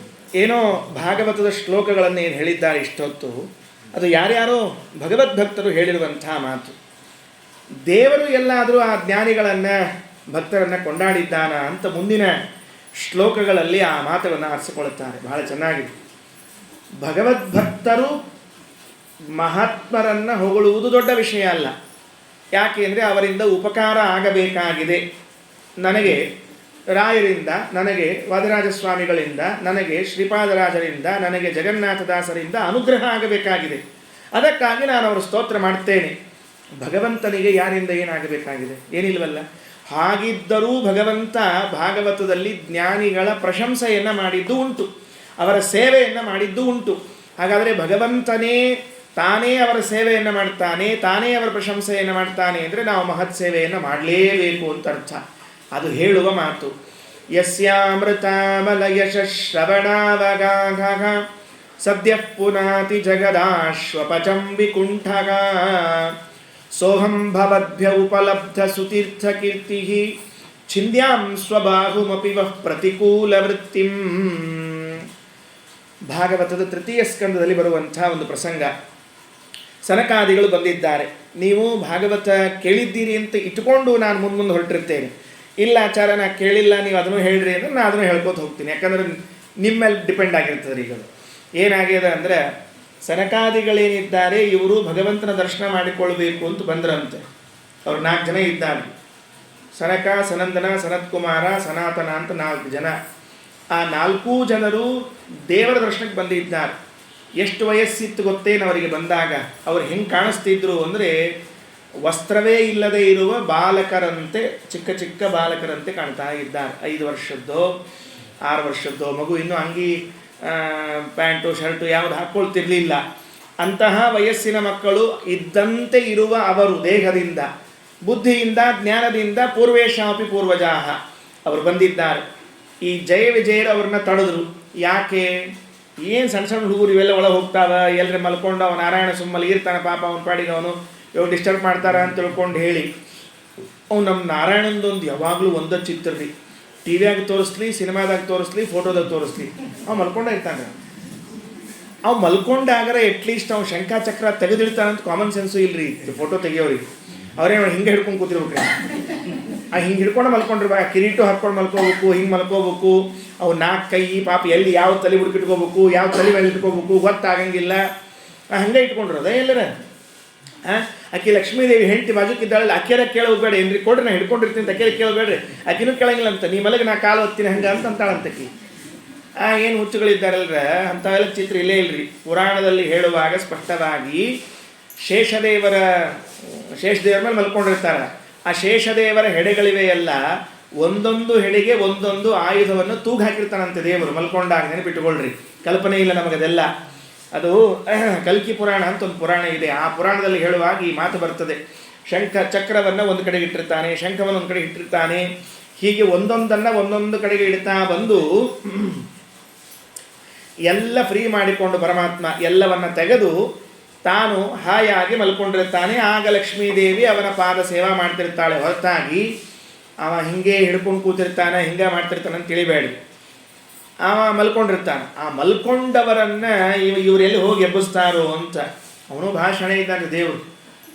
ಏನೋ ಭಾಗವತದ ಶ್ಲೋಕಗಳನ್ನು ಏನು ಹೇಳಿದ್ದಾರೆ ಇಷ್ಟೊತ್ತು, ಅದು ಯಾರ್ಯಾರೋ ಭಗವದ್ಭಕ್ತರು ಹೇಳಿರುವಂಥ ಮಾತು. ದೇವರು ಎಲ್ಲಾದರೂ ಆ ಜ್ಞಾನಿಗಳನ್ನು, ಭಕ್ತರನ್ನು ಕೊಂಡಾಡಿದ್ದಾನ ಅಂತ ಮುಂದಿನ ಶ್ಲೋಕಗಳಲ್ಲಿ ಆ ಮಾತುಗಳನ್ನು ಆರಿಸಿಕೊಳ್ಳುತ್ತಾರೆ. ಬಹಳ ಚೆನ್ನಾಗಿದೆ. ಭಗವದ್ಭಕ್ತರು ಮಹಾತ್ಮರನ್ನು ಹೊಗಳುವುದು ದೊಡ್ಡ ವಿಷಯ ಅಲ್ಲ. ಯಾಕೆ ಅಂದರೆ ಅವರಿಂದ ಉಪಕಾರ ಆಗಬೇಕಾಗಿದೆ. ನನಗೆ ರಾಯರಿಂದ, ನನಗೆ ವಾದಿರಾಜಸ್ವಾಮಿಗಳಿಂದ, ನನಗೆ ಶ್ರೀಪಾದರಾಜರಿಂದ, ನನಗೆ ಜಗನ್ನಾಥದಾಸರಿಂದ ಅನುಗ್ರಹ ಆಗಬೇಕಾಗಿದೆ. ಅದಕ್ಕಾಗಿ ನಾನು ಅವರ ಸ್ತೋತ್ರ ಮಾಡ್ತೇನೆ. ಭಗವಂತನಿಗೆ ಯಾರಿಂದ ಏನಾಗಬೇಕಾಗಿದೆ? ಏನಿಲ್ವಲ್ಲ. ಹಾಗಿದ್ದರೂ ಭಗವಂತ ಭಾಗವತದಲ್ಲಿ ಜ್ಞಾನಿಗಳ ಪ್ರಶಂಸೆಯನ್ನು ಮಾಡಿದ್ದು ಉಂಟು, ಅವರ ಸೇವೆಯನ್ನು ಮಾಡಿದ್ದು ಉಂಟು. ಹಾಗಾದರೆ ಭಗವಂತನೇ ತಾನೇ ಅವರ ಸೇವೆಯನ್ನು ಮಾಡ್ತಾನೆ, ತಾನೇ ಅವರ ಪ್ರಶಂಸೆಯನ್ನು ಮಾಡ್ತಾನೆ ಅಂದರೆ ನಾವು ಮಹತ್ ಸೇವೆಯನ್ನು ಮಾಡಲೇಬೇಕು ಅಂತ ಅರ್ಥ. ಅದು ಹೇಳುವ ಮಾತು. ಯಸ್ಯಾಮೃತಾಮಲ ಯಶ್ರವಣಾವಗಾಘ ಸದ್ಯ ಪುನಾತಿ ಜಗದಾಶ್ವಪಚಂ ವಿಕುಂಠಗ ಸೋಹಂ ಭವದ್ಭ್ಯ ಉಪಲಬ್ಧ ಸುತೀರ್ಥ ಕೀರ್ತಿ ಛಿಂದ್ಯಾಂ ಸ್ವಬಾಹುಮಪಿ ವಃ ಪ್ರತಿಕೂಲ ವೃತ್ತಿಂ. ಭಾಗವತದ ತೃತೀಯ ಸ್ಕಂದದಲ್ಲಿ ಬರುವಂಥ ಒಂದು ಪ್ರಸಂಗ. ಸನಕಾದಿಗಳು ಬಂದಿದ್ದಾರೆ. ನೀವು ಭಾಗವತ ಕೇಳಿದ್ದೀರಿ ಅಂತ ಇಟ್ಕೊಂಡು ನಾನು ಮುಂದೆ ಹೊರಟಿರ್ತೇನೆ. ಇಲ್ಲ ಆಚಾರ ನಾ ಕೇಳಿಲ್ಲ, ನೀವು ಅದನ್ನು ಹೇಳ್ರಿ ಅಂದರೆ ನಾನು ಅದನ್ನು ಹೇಳ್ಕೊತ ಹೋಗ್ತೀನಿ. ಯಾಕಂದರೆ ನಿಮ್ಮ ಮೇಲೆ ಡಿಪೆಂಡ್ ಆಗಿರ್ತದೆ. ಈಗ ಏನಾಗಿದೆ ಅಂದರೆ, ಸನಕಾದಿಗಳೇನಿದ್ದಾರೆ ಇವರು ಭಗವಂತನ ದರ್ಶನ ಮಾಡಿಕೊಳ್ಬೇಕು ಅಂತ ಬಂದ್ರಂತೆ. ಅವ್ರು 4 ಜನ ಇದ್ದಾರೆ. ಸನಕ, ಸನಂದನ, ಸನತ್ಕುಮಾರ, ಸನಾತನ ಅಂತ 4 ಜನ. ಆ 4 ಜನರು ದೇವರ ದರ್ಶನಕ್ಕೆ ಬಂದಿದ್ದಾರೆ. ಎಷ್ಟು ವಯಸ್ಸಿತ್ತು ಗೊತ್ತೇನು ಅವರಿಗೆ ಬಂದಾಗ? ಅವ್ರು ಹೆಂಗೆ ಕಾಣಿಸ್ತಿದ್ರು ಅಂದರೆ, ವಸ್ತ್ರವೇ ಇಲ್ಲದೆ ಇರುವ ಬಾಲಕರಂತೆ, ಚಿಕ್ಕ ಚಿಕ್ಕ ಬಾಲಕರಂತೆ ಕಾಣ್ತಾ ಇದ್ದಾರೆ. 5 ವರ್ಷದ್ದೋ 6 ವರ್ಷದ್ದೋ ಮಗು, ಇನ್ನೂ ಅಂಗಿ ಪ್ಯಾಂಟು ಶರ್ಟು ಯಾವುದು ಹಾಕ್ಕೊಳ್ತಿರ್ಲಿಲ್ಲ. ಅಂತಹ ವಯಸ್ಸಿನ ಮಕ್ಕಳು ಇದ್ದಂತೆ ಇರುವ ಅವರು ದೇಹದಿಂದ, ಬುದ್ಧಿಯಿಂದ, ಜ್ಞಾನದಿಂದ ಪೂರ್ವೇಶಾಪಿ ಪೂರ್ವಜಾಹ ಅವರು ಬಂದಿದ್ದಾರೆ. ಈ ಜಯ ವಿಜಯರು ಅವ್ರನ್ನ ತಡೆದ್ರು. ಯಾಕೆ? ಏನು ಸಣ್ಣ ಸಣ್ಣ ಹುಡುಗರು ಇವೆಲ್ಲ ಒಳಗೆ ಹೋಗ್ತಾವ, ಎಲ್ಲರೇ ಮಲ್ಕೊಂಡು ಅವನು ನಾರಾಯಣ ಸುಮ್ಮಲ್ಲಿ ಇರ್ತಾನೆ ಪಾಪ, ಅವನ ಪಾಡಿಗೆ ಅವನು ಇವಾಗ ಡಿಸ್ಟರ್ಬ್ ಮಾಡ್ತಾರ ಅಂತ ತಿಳ್ಕೊಂಡು ಹೇಳಿ ಅವ್ನು ನಮ್ಮ ನಾರಾಯಣಂದೊಂದು ಯಾವಾಗಲೂ ಒಂದೇ ಚಿತ್ರ ರೀ. ಟಿ ವಿಯಾಗ ತೋರಿಸ್ಲಿ, ಸಿನಿಮಾದಾಗ ತೋರಿಸ್ಲಿ, ಫೋಟೋದಾಗ ತೋರಿಸ್ಲಿ, ಅವ್ನು ಮಲ್ಕೊಂಡೇ ಇರ್ತಾನೆ. ಅವು ಮಲ್ಕೊಂಡಾಗರೆ ಅಟ್ಲೀಸ್ಟ್ ಅವ್ನು ಶಂಖಾಚಕ್ರ ತೆಗೆದಿಡ್ತಾನಂತ ಕಾಮನ್ ಸೆನ್ಸು ಇಲ್ಲರಿ ಫೋಟೋ ತೆಗಿಯೋರಿಗೆ. ಅವರೇ ಹಿಂಗೆ ಹಿಡ್ಕೊಂಡು ಕೂತಿರ್ಬೇಕ್ರಿ. ಹಿಂಗೆ ಹಿಡ್ಕೊಂಡು ಮಲ್ಕೊಂಡ್ರಿ, ಕಿರೀಟು ಹಾಕ್ಕೊಂಡು ಮಲ್ಕೋಬೇಕು, ಹಿಂಗೆ ಮಲ್ಕೋಬೇಕು. ಅವು 4 ಕೈ ಪಾಪ ಎಲ್ಲಿ ಯಾವ ತಲೆ ಹುಡುಕಿಟ್ಕೋಬೇಕು, ಯಾವ ತಲೆ ಮೇಲೆ ಇಟ್ಕೋಬೇಕು ಗೊತ್ತಾಗಂಗಿಲ್ಲ. ಹಂಗೆ ಇಟ್ಕೊಂಡ್ರದ ಎಲ್ಲರ. ಆಕೆ ಲಕ್ಷ್ಮೀದೇವಿ ಹೆಂಡತಿ ಬಾಜುಕಿದ್ದಾಳಲ್ಲ, ಅಕ್ಕಿಯರ ಕೇಳೋಗ್ಬೇಡ ಏನ್ರಿ, ಕೊಡ್ರಿ ನಾ ಹಿಡ್ಕೊಂಡಿರ್ತೀನಿ ಅಂತ ಅಕ್ಕಿಯರ ಕೇಳಬೇಡ್ರಿ, ಆಕಿನೂ ಕೇಳಂಗಿಲ್ಲ ಅಂತ. ನೀ ಮಲಗಿ ನಾ ಕಾಲು ಹೊತ್ತೀನಿ ಹಂಗೆ ಅಂತ ಅಂತಾಳಂತಕಿ. ಏನು ಹುಚ್ಚುಗಳಿದ್ದಾರಲ್ರ, ಅಂಥವೆಲ್ಲ ಚಿತ್ರ ಇಲ್ಲೇ ಇಲ್ರಿ. ಪುರಾಣದಲ್ಲಿ ಹೇಳುವಾಗ ಸ್ಪಷ್ಟವಾಗಿ ಶೇಷದೇವರ ಮೇಲೆ ಮಲ್ಕೊಂಡಿರ್ತಾರೆ. ಆ ಶೇಷದೇವರ ಹೆಡೆಗಳಿವೆಯಲ್ಲ, ಒಂದೊಂದು ಹೆಡೆಗೆ ಒಂದೊಂದು ಆಯುಧವನ್ನು ತೂಗು ಹಾಕಿರ್ತಾನಂತೆ ದೇವರು ಮಲ್ಕೊಂಡಾಗ. ನೆನಪಿಟ್ಟುಕೊಳ್ರಿ, ಕಲ್ಪನೆ ಇಲ್ಲ ನಮಗದೆಲ್ಲ. ಅದು ಕಲ್ಕಿ ಪುರಾಣ ಅಂತ ಒಂದು ಪುರಾಣ ಇದೆ. ಆ ಪುರಾಣದಲ್ಲಿ ಹೇಳುವಾಗ ಈ ಮಾತು ಬರ್ತದೆ. ಶಂಖ ಚಕ್ರವನ್ನು ಒಂದು ಕಡೆಗೆ ಇಟ್ಟಿರ್ತಾನೆ, ಶಂಖವನ್ನು ಒಂದು ಕಡೆಗೆ ಇಟ್ಟಿರ್ತಾನೆ. ಹೀಗೆ ಒಂದೊಂದನ್ನು ಒಂದೊಂದು ಕಡೆಗೆ ಇಡ್ತಾ ಬಂದು ಎಲ್ಲ ಫ್ರೀ ಮಾಡಿಕೊಂಡು ಪರಮಾತ್ಮ ಎಲ್ಲವನ್ನ ತೆಗೆದು ತಾನು ಹಾಯಾಗಿ ಮಲ್ಕೊಂಡಿರ್ತಾನೆ. ಆಗ ಲಕ್ಷ್ಮೀದೇವಿ ಅವನ ಪಾದ ಸೇವಾ ಮಾಡ್ತಿರ್ತಾಳೆ ಹೊರತಾಗಿ ಅವ ಹಿಂಗೆ ಹಿಡ್ಕೊಂಡು ಕೂತಿರ್ತಾನೆ, ಹಿಂಗೆ ಮಾಡ್ತಿರ್ತಾನೆ ಅಂತ ತಿಳಿಬೇಡಿ. ಅವ ಮಲ್ಕೊಂಡಿರ್ತಾನೆ. ಆ ಮಲ್ಕೊಂಡವರನ್ನು ಇವರೆಲ್ಲಿ ಹೋಗಿ ಎಬ್ಬಿಸ್ತಾರೋ ಅಂತ ಅವನು ಭಾಷಣ ಇದ್ದಾನೆ ದೇವರು.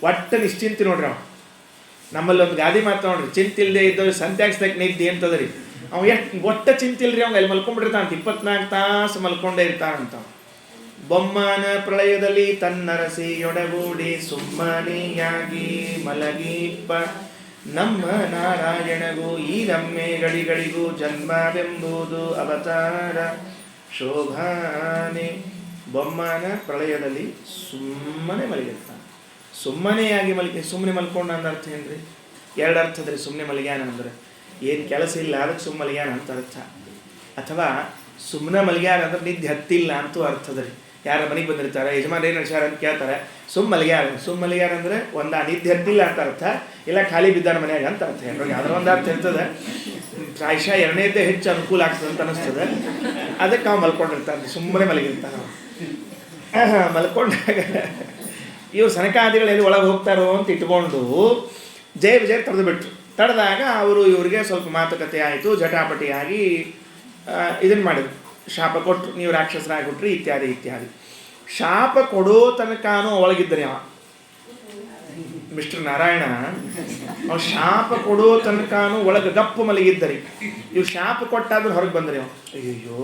ಒಟ್ಟು ನಿಶ್ಚಿಂತೆ ನೋಡ್ರಿ. ಅವ ನಮ್ಮಲ್ಲಿ ಒಂದು ಗಾದಿ ಮಾತು ನೋಡ್ರಿ, ಚಿಂತಿಲ್ಲದೆ ಇದ್ದವ್ರು ಸಂತ್ಯಾಗಿಸ್ದಕ್ಕೆ ನಿದ್ದೆ ಅಂತದ್ರಿ. ಅವ ಒಟ್ಟ ಚಿಂತಿಲ್ರಿ, ಅವ್ನು ಅಲ್ಲಿ ಮಲ್ಕೊಂಡ್ಬಿಟ್ಟಿರ್ತಾನಂತ. 24 ತಾಸು ಮಲ್ಕೊಂಡೇ ಇರ್ತಾನಂತ. ಬೊಮ್ಮನ ಪ್ರಳಯದಲ್ಲಿ ತನ್ನರಸಿಯೊಡಗೂಡಿ ಸುಮ್ಮನೆಯಾಗಿ ಮಲಗೀಪ ನಮ್ಮ ನಾರಾಯಣಗೂ ಈ ನಮ್ಮೆ ಗಡಿಗಳಿಗೂ ಜನ್ಮವೆಂಬುದು ಅವತಾರ ಶೋಭಾನೆ. ಬೊಮ್ಮನ ಪ್ರಳಯದಲ್ಲಿ ಸುಮ್ಮನೆ ಮಲಗಿರ್ತಾನೆ. ಸುಮ್ಮನೆಯಾಗಿ ಸುಮ್ಮನೆ ಮಲ್ಕೊಂಡ ಅಂದ ಅರ್ಥ ಏನ್ರಿ? 2 ಅರ್ಥದ್ರಿ. ಸುಮ್ಮನೆ ಮಲಗ್ಯಾನ ಅಂದರೆ ಏನು ಕೆಲಸ ಇಲ್ಲ ಅದಕ್ಕೆ ಸುಮ್ಮ ಮಲಗ್ಯಾನ ಅಂತ ಅರ್ಥ. ಅಥವಾ ಸುಮ್ಮನೆ ಮಲಗ್ಯಾರ ಅಂದ್ರೆ ನಿದ್ದೆ ಹತ್ತಿಲ್ಲ ಅಂತೂ ಅರ್ಥದ್ರಿ. ಯಾರ ಮನೆಗೆ ಬಂದಿರ್ತಾರೆ, ಯಜಮಾನ್ ಏನು ನಡ್ಸ್ಯಾರ ಅಂತ ಕೇಳ್ತಾರೆ, ಸುಮ್ಮ ಮಲಗ್ಯಾರ ಅಂದರೆ ಒಂದು ನಿದ್ದೆ ಹತ್ತಿಲ್ಲ ಅಂತ ಅರ್ಥ, ಇಲ್ಲ ಖಾಲಿ ಬಿದ್ದಾರ ಮನ್ಯಾಗ ಅಂತ ಅರ್ಥ. ಏನ್ರಿ ಅದರ ಒಂದು ಅರ್ಥ ಇರ್ತದೆ. ಪ್ರಾಯಶಃ 2ನೇದ್ದೇ ಹೆಚ್ಚು ಅನುಕೂಲ ಆಗ್ತದೆ ಅಂತ ಅನಿಸ್ತದೆ. ಅದಕ್ಕೆ ಅವ್ನು ಮಲ್ಕೊಂಡಿರ್ತಾನೆ, ಸುಮ್ಮನೆ ಮಲಗಿರ್ತಾನೆ. ಮಲ್ಕೊಂಡಾಗ ಇವ್ರು ಸನಕಾದಿಗಳಲ್ಲಿ ಒಳಗೆ ಹೋಗ್ತಾರೋ ಅಂತ ಇಟ್ಕೊಂಡು ಜಯ ವಿಜಯ ತಡೆದು ಬಿಟ್ರು. ತಡೆದಾಗ ಅವರು ಇವರಿಗೆ ಸ್ವಲ್ಪ ಮಾತುಕತೆ ಆಯಿತು. ಜಟಾಪಟಿಯಾಗಿ ಇದನ್ನು ಮಾಡಿದ್ರು, ಶಾಪ ಕೊಟ್ಟರು, ನೀವು ರಾಕ್ಷಸರಾಗ್ಬಿಟ್ರಿ ಇತ್ಯಾದಿ ಇತ್ಯಾದಿ. ಶಾಪ ಕೊಡೋ ತನಕನೂ ಒಳಗಿದ್ದರೆ ಅವ ಮಿಸ್ಟರ್ ನಾರಾಯಣ, ಅವ ಶಾಪ ಕೊಡೋ ತನಕನೂ ಒಳಗೆ ಗಪ್ಪು ಮಲಗಿದ್ದರಿ. ಇವು ಶಾಪ ಕೊಟ್ಟಾದ್ರೂ ಹೊರಗೆ ಬಂದ್ರಿ ಅವ. ಅಯ್ಯೋ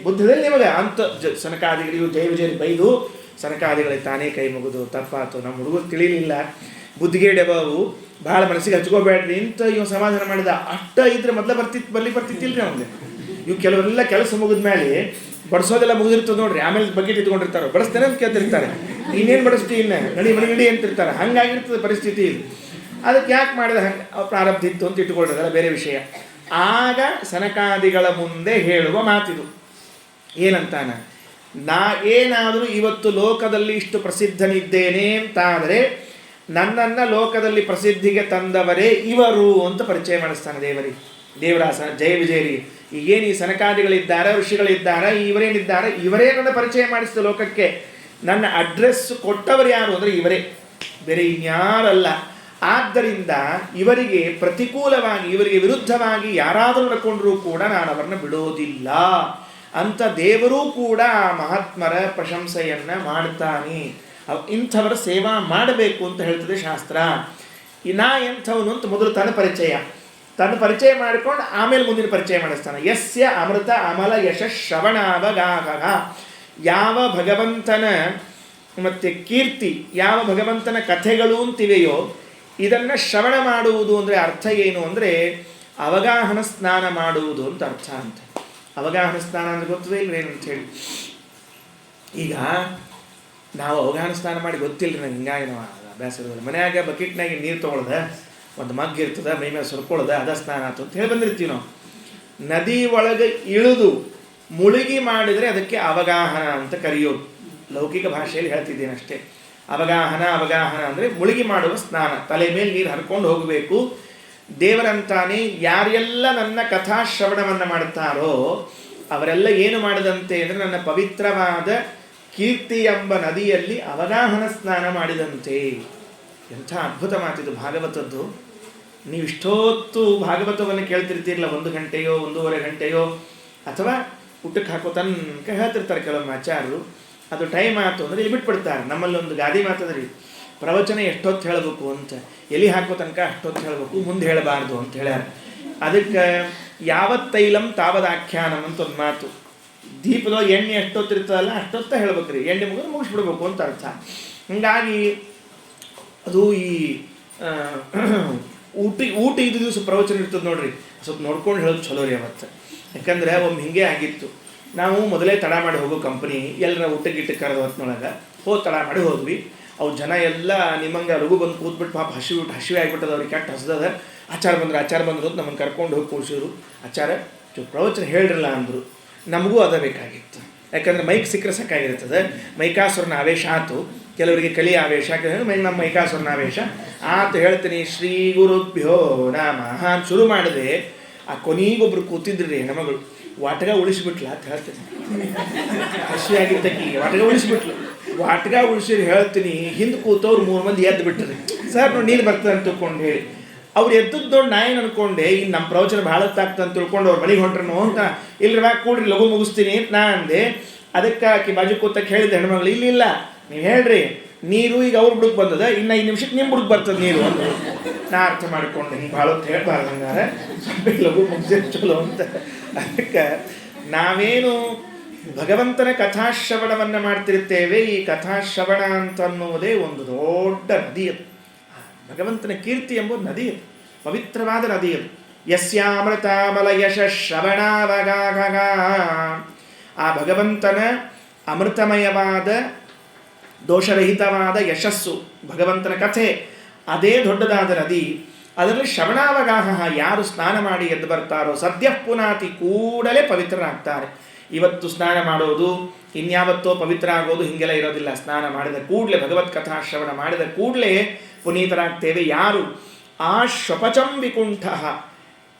ಬುದ್ಧದಲ್ಲಿ ನಿಮಗೆ ಅಂತ ಸನಕಾದಿಗಳು ಜಯ ವಿಜಯ ಬೈದು ಸನಕಾದಿಗಳಿಗೆ ತಾನೇ ಕೈ ಮುಗಿದು ತಪ್ಪಾತು, ನಮ್ಮ ಹುಡುಗರು ತಿಳಿಲಿಲ್ಲ, ಬುದ್ಧಿಗೇಡಬವು ಭಾಳ ಮನಸ್ಸಿಗೆ ಹಚ್ಕೋಬೇಡ್ರಿ ಅಂತ ಇವ್ ಸಮಾಧಾನ ಮಾಡಿದ. ಅಷ್ಟ ಇದ್ರೆ ಮೊದಲೇ ಬರ್ತಿತ್ತಿಲ್ರಿ ಅವ್ನಿಗೆ. ಇವು ಕೆಲವರೆಲ್ಲ ಕೆಲಸ ಮುಗಿದ ಮೇಲೆ ಬಡಿಸೋದೆಲ್ಲ ಮುಗಿದಿರ್ತದೆ ನೋಡ್ರಿ, ಆಮೇಲೆ ಬಕೆಟ್ ಇಟ್ಕೊಂಡಿರ್ತಾರೆ, ಬಡಿಸ್ತೇನೆ ಅಂತ ಕೇಳ್ತಿರ್ತಾರೆ, ಇನ್ನೇನು ಬಡಿಸ್ತಿ ಇನ್ನು ನಡಿ ಅಂತಿರ್ತಾರೆ. ಹಂಗಾಗಿರ್ತದೆ ಪರಿಸ್ಥಿತಿ. ಅದಕ್ಕೆ ಯಾಕೆ ಮಾಡಿದ ಹಂಗೆ ಪ್ರಾರಬ್ಧ ಇತ್ತು ಅಂತ ಇಟ್ಕೊಳ್ತದಲ್ಲ, ಬೇರೆ ವಿಷಯ. ಆಗ ಸನಕಾದಿಗಳ ಮುಂದೆ ಹೇಳುವ ಮಾತಿದು ಏನಂತಾನ, ಏನಾದರೂ ಇವತ್ತು ಲೋಕದಲ್ಲಿ ಇಷ್ಟು ಪ್ರಸಿದ್ಧನಿದ್ದೇನೆ ಅಂತಾದರೆ ನನ್ನನ್ನು ಲೋಕದಲ್ಲಿ ಪ್ರಸಿದ್ಧಿಗೆ ತಂದವರೇ ಇವರು ಅಂತ ಪರಿಚಯ ಮಾಡಿಸ್ತಾನೆ ದೇವರ ಜಯ ವಿಜಯರಿ. ಈಗೇನು ಈ ಸನಕಾದಿಗಳಿದ್ದಾರೆ, ಋಷಿಗಳಿದ್ದಾರೆ, ಇವರೇನಿದ್ದಾರೆ, ಇವರೇ ನನ್ನ ಪರಿಚಯ ಮಾಡಿಸಿದ ಲೋಕಕ್ಕೆ. ನನ್ನ ಅಡ್ರೆಸ್ ಕೊಟ್ಟವರು ಯಾರು ಅಂದರೆ ಇವರೇ. ಬೇರೆ ಇನ್ಯಾರಲ್ಲ. ಆದ್ದರಿಂದ ಇವರಿಗೆ ಪ್ರತಿಕೂಲವಾಗಿ, ಇವರಿಗೆ ವಿರುದ್ಧವಾಗಿ ಯಾರಾದರೂ ನಡ್ಕೊಂಡ್ರೂ ಕೂಡ ನಾನು ಅವರನ್ನು ಬಿಡೋದಿಲ್ಲ ಅಂತ ದೇವರೂ ಕೂಡ ಮಹಾತ್ಮರ ಪ್ರಶಂಸೆಯನ್ನು ಮಾಡ್ತಾನೆ. ಇಂಥವರ ಸೇವಾ ಮಾಡಬೇಕು ಅಂತ ಹೇಳ್ತದೆ ಶಾಸ್ತ್ರ. ನಾ ಎಂಥವನು ಅಂತ ಮೊದಲು ತನ್ನ ಪರಿಚಯ ಮಾಡಿಕೊಂಡು ಆಮೇಲೆ ಮುಂದಿನ ಪರಿಚಯ ಮಾಡಿಸ್ತಾನೆ. ಯಸ್ಯ ಅಮೃತ ಅಮಲ ಯಶ ಶ್ರವಣಾವಗಾಹ. ಯಾವ ಭಗವಂತನ ಮತ್ತು ಕೀರ್ತಿ, ಯಾವ ಭಗವಂತನ ಕಥೆಗಳು ಅಂತಿವೆಯೋ ಇದನ್ನು ಶ್ರವಣ ಮಾಡುವುದು ಅಂದರೆ ಅರ್ಥ ಏನು ಅಂದರೆ ಅವಗಾಹನ ಸ್ನಾನ ಮಾಡುವುದು ಅಂತ ಅರ್ಥ ಅಂತ. ಅವಗಾಹನ ಸ್ನಾನ ಅಂದರೆ ಗೊತ್ತದೇ ಇಲ್ಲ ಏನು ಅಂಥೇಳಿ. ಈಗ ನಾವು ಅವಗಾಹನ ಸ್ನಾನ ಮಾಡಿ ಗೊತ್ತಿಲ್ಲ ನಂಗೆ, ಹಿಂಗಾಗಿ ನಾವು ಅಭ್ಯಾಸ ಇರೋದಿಲ್ಲ. ಮನೆಯಾಗ ಬಕೆಟ್ನಾಗ ನೀರು ತೊಗೊಳ್ದೆ, ಒಂದು ಮಗ್ಗ ಇರ್ತದೆ, ಮೈ ಮೇಲೆ ಸುರ್ಕೊಳ್ಳೋದು, ಅದ ಸ್ನಾನ ಆಯ್ತು ಅಂತ ಹೇಳಿ ಬಂದಿರ್ತೀವಿ ನಾವು. ನದಿ ಒಳಗೆ ಇಳಿದು ಮುಳುಗಿ ಮಾಡಿದರೆ ಅದಕ್ಕೆ ಅವಗಾಹನ ಅಂತ ಕರೆಯೋದು. ಲೌಕಿಕ ಭಾಷೆಯಲ್ಲಿ ಹೇಳ್ತಿದ್ದೇನೆ ಅಷ್ಟೇ. ಅವಗಾಹನ ಅಂದರೆ ಮುಳುಗಿ ಮಾಡುವ ಸ್ನಾನ. ತಲೆ ಮೇಲೆ ನೀರು ಹರ್ಕೊಂಡು ಹೋಗಬೇಕು. ದೇವರಂತಾನೆ ಯಾರೆಲ್ಲ ನನ್ನ ಕಥಾಶ್ರವಣವನ್ನು ಮಾಡುತ್ತಾರೋ ಅವರೆಲ್ಲ ಏನು ಮಾಡಿದಂತೆ ಅಂದರೆ ನನ್ನ ಪವಿತ್ರವಾದ ಕೀರ್ತಿ ಎಂಬ ನದಿಯಲ್ಲಿ ಅವಗಾಹನ ಸ್ನಾನ ಮಾಡಿದಂತೆ. ಎಂಥ ಅದ್ಭುತ ಮಾತಿದು ಭಾಗವತದ್ದು. ನೀವು ಇಷ್ಟೊತ್ತು ಭಾಗವತವನ್ನು ಕೇಳ್ತಿರ್ತೀರಲ್ಲ, 1 ಗಂಟೆಯೋ 1.5 ಗಂಟೆಯೋ, ಅಥವಾ ಊಟಕ್ಕೆ ಹಾಕೋ ತನಕ ಹೇಳ್ತಿರ್ತಾರೆ ಕೆಲವೊಮ್ಮೆ ಆಚಾರ್ಯರು. ಅದು ಟೈಮ್ ಆಯಿತು ಅಂದರೆ ಇಲ್ಲಿ ಬಿಟ್ಬಿಡ್ತಾರೆ. ನಮ್ಮಲ್ಲಿ ಒಂದು ಗಾದಿ ಮಾತದ್ರಿ, ಪ್ರವಚನ ಎಷ್ಟೊತ್ತು ಹೇಳಬೇಕು ಅಂತ, ಎಲ್ಲಿ ಹಾಕೋ ತನಕ ಅಷ್ಟೊತ್ತು ಹೇಳಬೇಕು, ಮುಂದೆ ಹೇಳಬಾರ್ದು ಅಂತ ಹೇಳ್ಯಾರ. ಅದಕ್ಕೆ ಯಾವತ್ತೈಲಂ ತಾವದಾಖ್ಯಾನಂ ಅಂತ ಒಂದು ಮಾತು. ದೀಪದ ಎಣ್ಣೆ ಎಷ್ಟೊತ್ತಿರ್ತದಲ್ಲ ಅಷ್ಟೊತ್ತ ಹೇಳ್ಬೇಕ್ರಿ, ಎಣ್ಣೆ ಮುಗಿಸ್ಬಿಡ್ಬೇಕು ಅಂತ ಅರ್ಥ. ಹೀಗಾಗಿ ಅದು ಈ ಊಟ ಇದು ದಿವಸ ಪ್ರವಚನ ಇರ್ತದೆ ನೋಡ್ರಿ, ಸ್ವಲ್ಪ ನೋಡ್ಕೊಂಡು ಹೇಳೋದು ಚಲೋ ರೀ ಅವತ್ತು. ಯಾಕಂದ್ರೆ ಒಮ್ಮೆ ಹಿಂಗೆ ಆಗಿತ್ತು. ನಾವು ಮೊದಲೇ ತಡ ಮಾಡಿ ಹೋಗೋ ಕಂಪ್ನಿ, ಎಲ್ಲರ ಊಟಕ್ಕೆ ಕರೆದ ಹೊತ್ತಿನೊಳಗೆ ತಡ ಮಾಡಿ ಹೋದ್ವಿ. ಅವು ಜನ ಎಲ್ಲ ನಿಮ್ಮಂಗೆ ಲಘು ಬಂದು ಕೂತ್ಬಿಟ್ಟು ಪಾಪ ಹಸಿವೆ ಆಗಿಬಿಟ್ಟದ, ಅವ್ರಿಗೆ ಕೆಟ್ಟ ಹಸ್ದದ. ಆಚಾರ ಬಂದರು ಅಂತ ನಮ್ಮನ್ನು ಕರ್ಕೊಂಡು ಹೋಗಿ ಕೂಡಿಸಿದ್ರು. ಆಚಾರ ಪ್ರವಚನ ಹೇಳಿರಲ್ಲ ಅಂದರು. ನಮಗೂ ಅದ ಬೇಕಾಗಿತ್ತು, ಯಾಕಂದರೆ ಮೈಕ್ ಸಿಕ್ಕರೆ ಸಾಕಾಗಿರ್ತದೆ. ಮೈಕಾಸುರನ ಆವೇಶ ಆಯ್ತು, ಕೆಲವರಿಗೆ ಕಲಿ ಆವೇಶ, ನಮ್ಮ ಮೈಕಾಸುರನ ಆವೇಶ ಆತು. ಹೇಳ್ತೀನಿ ಶ್ರೀ ಗುರುಭ್ಯೋ ನಮಃ ಶುರು ಮಾಡಿದೆ. ಆ ಕೊನೆಗೊಬ್ರು ಕೂತಿದ್ರಿ ನಮಗಳು, ವಾಟಗ ಉಳಿಸ್ಬಿಟ್ಲ ಅಂತ ಹೇಳ್ತೀನಿ. ಹಸಿ ಆಗಿದ್ದಕ್ಕೆ ವಾಟಗ ಉಳಿಸ್ಬಿಟ್ಲು. ವಾಟಗ ಉಳಿಸಿರಿ ಹೇಳ್ತೀನಿ, ಹಿಂದೆ ಕೂತವ್ರು 3 ಮಂದಿ ಎದ್ದು ಬಿಟ್ಟರು. ಸರ್ ನೋಡಿ ನೀರು ಬರ್ತದೆ ಅಂತ ತಿಳ್ಕೊಂಡು ಹೇಳಿ ಅವ್ರು ಎದ್ದದ್ದು ನೋಡಿ ನಾ ಏನು ಅನ್ಕೊಂಡೆ, ಇನ್ನು ನಮ್ಮ ಪ್ರವಚನ ಭಾಳ ಹೊತ್ತಾಗ್ತದೆ ಅಂತ ತಿಳ್ಕೊಂಡು ಅವ್ರು ಮನೆಗೆ ಹೊಂಟ್ರನು ಅಂತ. ಇಲ್ಲರ ಕೂಡ್ರಿ ಲಘು ಮುಗಿಸ್ತೀನಿ ಅಂತ ನಾ ಅಂದೆ. ಅದಕ್ಕೆ ಆಕೆ ಬಾಜು ಕೂತಕ್ಕೆ ಹೇಳಿದೆ ಹೆಣ್ಮಗಳು, ಇಲ್ಲ ನೀವು ಹೇಳ್ರಿ ನೀರು ಈಗ ಅವ್ರು ಬುಡಕ್ಕೆ ಬಂದದ, ಇನ್ನು 5 ನಿಮಿಷಕ್ಕೆ ನಿಮ್ಮ ಬುಡಕ್ಕೆ ಬರ್ತದೆ ನೀರು ಅಂತ. ನಾ ಅರ್ಥ ಮಾಡ್ಕೊಂಡೆ, ಹಿಂಗೆ ಭಾಳ ಹೊತ್ತು ಹೇಳ್ಬಾರ್ದು ಹಂಗಾರೆ, ಸ್ವಲ್ಪ ಲಘು ಮುಗಿಸಿದ್ರೆ ಚಲೋ ಅಂತ. ಅದಕ್ಕೆ ನಾವೇನು ಭಗವಂತನ ಕಥಾಶ್ರವಣವನ್ನು ಮಾಡ್ತಿರ್ತೇವೆ, ಈ ಕಥಾಶ್ರವಣ ಅಂತನ್ನುವುದೇ ಒಂದು ದೊಡ್ಡ ನದಿ. ಅದು ಭಗವಂತನ ಕೀರ್ತಿ ಎಂಬುದು ನದಿ, ಅದು ಪವಿತ್ರವಾದ ನದಿ. ಅದು ಯಸ್ಯಾಮೃತಾಮಲ ಯಶ ಶ್ರವಣಾವಗಾಗ. ಆ ಭಗವಂತನ ಅಮೃತಮಯವಾದ ದೋಷರಹಿತವಾದ ಯಶಸ್ಸು, ಭಗವಂತನ ಕಥೆ, ಅದೇ ದೊಡ್ಡದಾದ ನದಿ. ಅದರಲ್ಲಿ ಶ್ರವಣಾವಗಾಹ, ಯಾರು ಸ್ನಾನ ಮಾಡಿ ಎದ್ದು ಬರ್ತಾರೋ ಸದ್ಯ ಪುನಾತಿ, ಕೂಡಲೇ ಪವಿತ್ರರಾಗ್ತಾರೆ. ಇವತ್ತು ಸ್ನಾನ ಮಾಡೋದು, ಇನ್ಯಾವತ್ತೋ ಪವಿತ್ರ ಆಗೋದು ಹಿಂಗೆಲ್ಲ ಇರೋದಿಲ್ಲ. ಸ್ನಾನ ಮಾಡಿದ ಕೂಡಲೇ, ಭಗವತ್ ಕಥಾ ಶ್ರವಣ ಮಾಡಿದ ಕೂಡಲೇ ಪುನೀತರಾಗ್ತೇವೆ. ಯಾರು ಆ ಶ್ವಪಚಂ ವಿಕುಂಠ,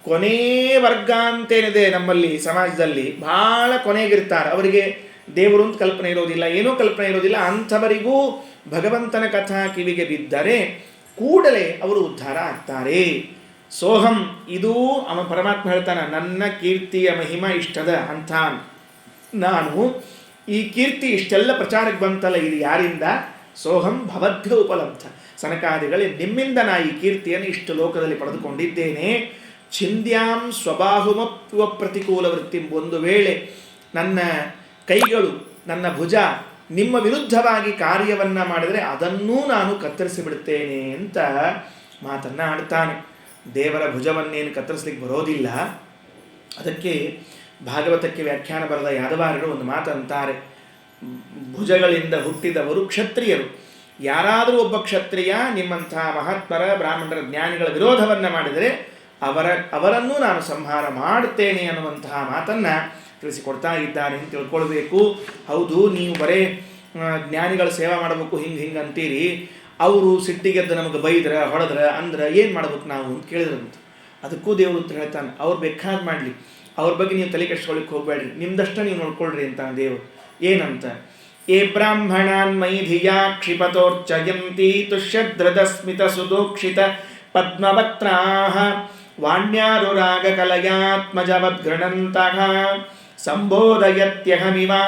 ಕೊನೇ ವರ್ಗ ಅಂತೇನಿದೆ ನಮ್ಮಲ್ಲಿ ಸಮಾಜದಲ್ಲಿ, ಭಾಳ ಕೊನೆಗಿರ್ತಾರೆ. ಅವರಿಗೆ ದೇವರು ಅಂತ ಕಲ್ಪನೆ ಇರೋದಿಲ್ಲ, ಏನೂ ಕಲ್ಪನೆ ಇರೋದಿಲ್ಲ. ಅಂಥವರಿಗೂ ಭಗವಂತನ ಕಥಾ ಕಿವಿಗೆ ಬಿದ್ದರೆ ಕೂಡಲೇ ಅವರು ಉದ್ಧಾರ ಆಗ್ತಾರೆ. ಸೋಹಂ, ಇದೂ ಪರಮಾತ್ಮ ಹೇಳ್ತಾನೆ, ನನ್ನ ಕೀರ್ತಿಯ ಮಹಿಮಾ ಇಷ್ಟದ ಅಂತ. ನಾನು ಈ ಕೀರ್ತಿ ಇಷ್ಟೆಲ್ಲ ಪ್ರಚಾರಕ್ಕೆ ಬಂತಲ್ಲ, ಇದು ಯಾರಿಂದ? ಸೋಹಂ ಭವದ್ಭ್ಯ ಉಪಲಬ್ಧ. ಸನಕಾದಿಗಳೇ, ನಿಮ್ಮಿಂದ ನಾ ಈ ಕೀರ್ತಿಯನ್ನು ಇಷ್ಟು ಲೋಕದಲ್ಲಿ ಪಡೆದುಕೊಂಡಿದ್ದೇನೆ. ಛಿಂದ್ಯಾಂ ಸ್ವಬಾಹುಮಪ್ಯುವ ಪ್ರತಿಕೂಲ ವೃತ್ತಿ. ಒಂದು ವೇಳೆ ನನ್ನ ಕೈಗಳು, ನನ್ನ ಭುಜ ನಿಮ್ಮ ವಿರುದ್ಧವಾಗಿ ಕಾರ್ಯವನ್ನು ಮಾಡಿದರೆ ಅದನ್ನೂ ನಾನು ಕತ್ತರಿಸಿಬಿಡ್ತೇನೆ ಅಂತ ಮಾತನ್ನು ಆಡ್ತಾನೆ. ದೇವರ ಭುಜವನ್ನೇನು ಕತ್ತರಿಸ್ಲಿಕ್ಕೆ ಬರೋದಿಲ್ಲ. ಅದಕ್ಕೆ ಭಾಗವತಕ್ಕೆ ವ್ಯಾಖ್ಯಾನ ಬರೆದ ಯಾದವಾರರು ಒಂದು ಮಾತಂತಾರೆ, ಭುಜಗಳಿಂದ ಹುಟ್ಟಿದವರು ಕ್ಷತ್ರಿಯರು. ಯಾರಾದರೂ ಒಬ್ಬ ಕ್ಷತ್ರಿಯ ನಿಮ್ಮಂಥ ಮಹಾತ್ಮರ ಬ್ರಾಹ್ಮಣರ ಜ್ಞಾನಿಗಳ ವಿರೋಧವನ್ನು ಮಾಡಿದರೆ ಅವರನ್ನೂ ನಾನು ಸಂಹಾರ ಮಾಡುತ್ತೇನೆ ಅನ್ನುವಂತಹ ಮಾತನ್ನು ತಿಳಿಸಿಕೊಡ್ತಾ ಇದ್ದಾನೆ ಅಂತ ತಿಳ್ಕೊಳ್ಬೇಕು. ಹೌದು, ನೀವು ಬರೇ ಜ್ಞಾನಿಗಳ ಸೇವೆ ಮಾಡಬೇಕು ಹಿಂಗೆ ಅಂತೀರಿ, ಅವರು ಸಿಟ್ಟಿಗೆದ್ದು ನಮಗೆ ಬೈದ್ರೆ ಹೊಡೆದ್ರೆ ಅಂದ್ರೆ ಏನು ಮಾಡ್ಬೇಕು ನಾವು ಅಂತ ಕೇಳಿದ್ರಂತ. ಅದಕ್ಕೂ ದೇವರು ಅಂತ ಹೇಳ್ತಾನೆ, ಅವ್ರು ಬೇಕಾದ್ ಮಾಡಲಿ, ಅವ್ರ ಬಗ್ಗೆ ನೀವು ತಲೆ ಕೆಡಿಸ್ಕೊಳ್ಳಿಕ್ಕೆ ಹೋಗಬೇಡ್ರಿ, ನಿಮ್ದಷ್ಟ ನೀವು ನೋಡ್ಕೊಳ್ರಿ ಅಂತ ದೇವರು. ಏನಂತ? ಯೇ ಬ್ರಾಹ್ಮಣಾನ್ ಮೈಧಿಯಾ ಕ್ಷಿಪತೋರ್ಚಯಂತಿ ತುಷ್ಯದ್ರದಸ್ಮಿತಸುದೋಕ್ಷಿತ ಪದ್ಮವಕ್ತ್ರಾಃ ವಾಣ್ಯಾನುರಾಗಕಲಯಾತ್ಮಜವದ್ಗೃಣಂತಃ ಸಂಬೋಧಯತ್ಯಹಮಿಮಾಹ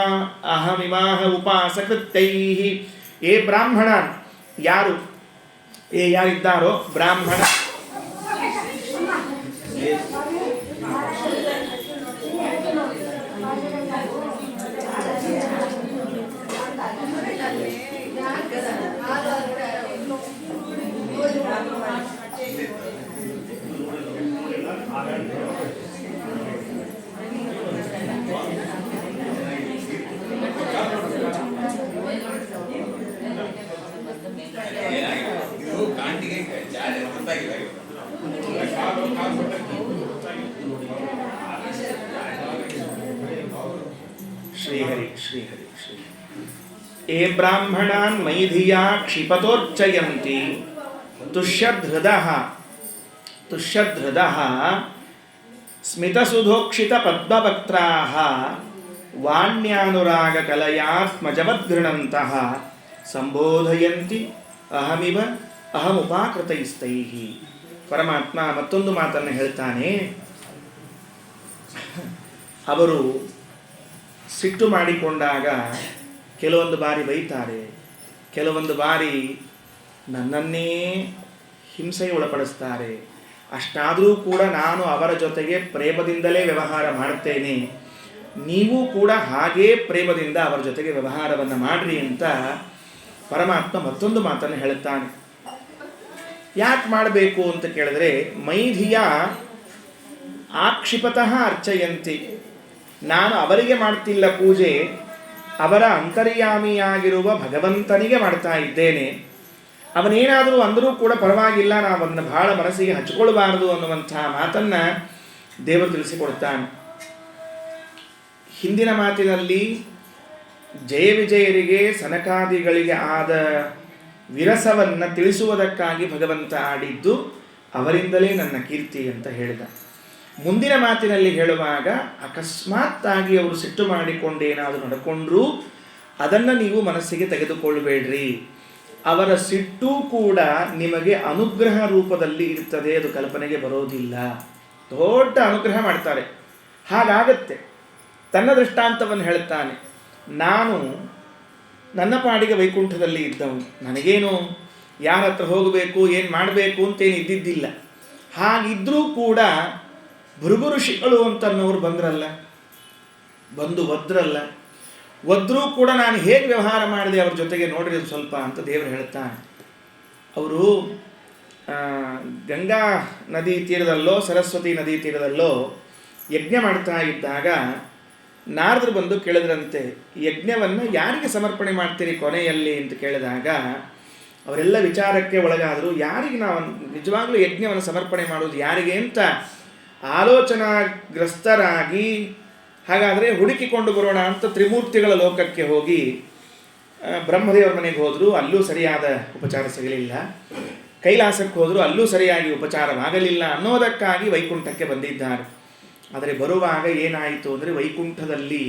ಉಪಾಸಕೃತ್ಯೈಃ. ಏ ಬ್ರಾಹ್ಮಣ, ಯಾರಿದ್ದಾರೋ ಬ್ರಾಹ್ಮಣ, ಶ್ರೀಹರಿ ಶ್ರೀಹರಿ ಶ್ರೀ. ಏ ಬ್ರಾಹ್ಮಣಾನ್ ಮೈಧಿಯಾ ಕ್ಷಿಪತೋರ್ಚಯಂತಿ ತುಷ್ಯಧೃದಃ ಸ್ಮಿತಸುಧೋಕ್ಷಿತ ಪದ್ಮವಕ್ತ್ರಾಃ ವಾಣ್ಯಾನುರಾಗಕಲಯಾತ್ಮಜವದ್ಗೃಣಂತಃ ಸಂಬೋಧಯಂತಿ ಅಹಮುಪಾಕೃತೈಸ್ತೈಃ. ಪರಮಾತ್ಮ ಮತ್ತೊಂದು ಮಾತನ್ನು ಹೇಳ್ತಾನೆ. ಅವರು ಸಿಟ್ಟು ಮಾಡಿಕೊಂಡಾಗ ಕೆಲವೊಂದು ಬಾರಿ ಬೈತಾರೆ, ಕೆಲವೊಂದು ಬಾರಿ ನನ್ನನ್ನೇ ಹಿಂಸೆಗೆ ಒಳಪಡಿಸ್ತಾರೆ. ಅಷ್ಟಾದರೂ ಕೂಡ ನಾನು ಅವರ ಜೊತೆಗೆ ಪ್ರೇಮದಿಂದಲೇ ವ್ಯವಹಾರ ಮಾಡ್ತೇನೆ, ನೀವು ಕೂಡ ಹಾಗೇ ಪ್ರೇಮದಿಂದ ಅವರ ಜೊತೆಗೆ ವ್ಯವಹಾರವನ್ನು ಮಾಡ್ರಿ ಅಂತ ಪರಮಾತ್ಮ ಮತ್ತೊಂದು ಮಾತನ್ನು ಹೇಳುತ್ತಾನೆ. ಯಾಕೆ ಮಾಡಬೇಕು ಅಂತ ಕೇಳಿದ್ರೆ, ಮೈಧಿಯ ಆಕ್ಷಿಪತಃ ಅರ್ಚಯಂತಿ, ನಾನು ಅವರಿಗೆ ಮಾಡ್ತಿಲ್ಲ ಪೂಜೆ, ಅವರ ಅಂತರ್ಯಾಮಿಯಾಗಿರುವ ಭಗವಂತನಿಗೆ ಮಾಡ್ತಾ ಇದ್ದೇನೆ. ಅವನೇನಾದರೂ ಅಂದರೂ ಕೂಡ ಪರವಾಗಿಲ್ಲ, ನಾವನ್ನು ಬಹಳ ಮನಸ್ಸಿಗೆ ಹಚ್ಕೊಳ್ಬಾರದು ಅನ್ನುವಂಥ ಮಾತನ್ನು ದೇವರು ತಿಳಿಸಿಕೊಡ್ತಾನೆ. ಹಿಂದಿನ ಮಾತಿನಲ್ಲಿ ಜಯ ವಿಜಯರಿಗೆ ಸನಕಾದಿಗಳಿಗೆ ಆದ ವಿರಸವನ್ನು ತಿಳಿಸುವುದಕ್ಕಾಗಿ ಭಗವಂತ ಆಡಿದ್ದು ಅವರಿಂದಲೇ ನನ್ನ ಕೀರ್ತಿ ಅಂತ ಹೇಳಿದ. ಮುಂದಿನ ಮಾತಿನಲ್ಲಿ ಹೇಳುವಾಗ ಅಕಸ್ಮಾತ್ತಾಗಿ ಅವರು ಸಿಟ್ಟು ಮಾಡಿಕೊಂಡೇನಾದರೂ ನಡ್ಕೊಂಡ್ರೂ ಅದನ್ನು ನೀವು ಮನಸ್ಸಿಗೆ ತೆಗೆದುಕೊಳ್ಳಬೇಡ್ರಿ, ಅವರ ಸಿಟ್ಟು ಕೂಡ ನಿಮಗೆ ಅನುಗ್ರಹ ರೂಪದಲ್ಲಿ ಇರ್ತದೆ, ಅದು ಕಲ್ಪನೆಗೆ ಬರೋದಿಲ್ಲ. ದೊಡ್ಡ ಅನುಗ್ರಹ ಮಾಡ್ತಾರೆ. ಹಾಗಾಗತ್ತೆ. ತನ್ನ ದೃಷ್ಟಾಂತವನ್ನು ಹೇಳ್ತಾನೆ. ನಾನು ನನ್ನ ಪಾಡಿಗೆ ವೈಕುಂಠದಲ್ಲಿ ಇದ್ದವನು, ನನಗೇನು ಯಾರ ಹತ್ರ ಹೋಗಬೇಕು ಏನು ಮಾಡಬೇಕು ಅಂತೇನು ಇದ್ದಿದ್ದಿಲ್ಲ. ಹಾಗಿದ್ರೂ ಕೂಡ ಭೃಗು ಋಷಿಗಳು ಅಂತನ್ನೋರು ಬಂದು ಒದ್ರೂ ಕೂಡ ನಾನು ಹೇಗೆ ವ್ಯವಹಾರ ಮಾಡಿದೆ ಅವ್ರ ಜೊತೆಗೆ ನೋಡ್ರಿ ಸ್ವಲ್ಪ ಅಂತ ದೇವರು ಹೇಳ್ತಾನೆ. ಅವರು ಗಂಗಾ ನದಿ ತೀರದಲ್ಲೋ ಸರಸ್ವತಿ ನದಿ ತೀರದಲ್ಲೋ ಯಜ್ಞ ಮಾಡ್ತಾ ಇದ್ದಾಗ ನಾರದರು ಬಂದು ಕೇಳಿದ್ರಂತೆ, ಯಜ್ಞವನ್ನು ಯಾರಿಗೆ ಸಮರ್ಪಣೆ ಮಾಡ್ತೀರಿ ಕೊನೆಯಲ್ಲಿ ಅಂತ ಕೇಳಿದಾಗ ಅವರೆಲ್ಲ ವಿಚಾರಕ್ಕೆ ಒಳಗಾದರು. ಯಾರಿಗೆ ನಾವು ನಿಜವಾಗ್ಲೂ ಯಜ್ಞವನ್ನು ಸಮರ್ಪಣೆ ಮಾಡೋದು ಯಾರಿಗೆ ಅಂತ ಆಲೋಚನಾಗ್ರಸ್ತರಾಗಿ, ಹಾಗಾದರೆ ಹುಡುಕಿಕೊಂಡು ಬರೋಣ ಅಂತ ತ್ರಿಮೂರ್ತಿಗಳ ಲೋಕಕ್ಕೆ ಹೋಗಿ ಬ್ರಹ್ಮದೇವರ ಮನೆಗೆ ಹೋದರು, ಅಲ್ಲೂ ಸರಿಯಾದ ಉಪಚಾರ ಸಿಗಲಿಲ್ಲ. ಕೈಲಾಸಕ್ಕೆ ಹೋದರು, ಅಲ್ಲೂ ಸರಿಯಾಗಿ ಉಪಚಾರವಾಗಲಿಲ್ಲ ಅನ್ನೋದಕ್ಕಾಗಿ ವೈಕುಂಠಕ್ಕೆ ಬಂದಿದ್ದಾರೆ. ಆದರೆ ಬರುವಾಗ ಏನಾಯಿತು ಅಂದರೆ, ವೈಕುಂಠದಲ್ಲಿ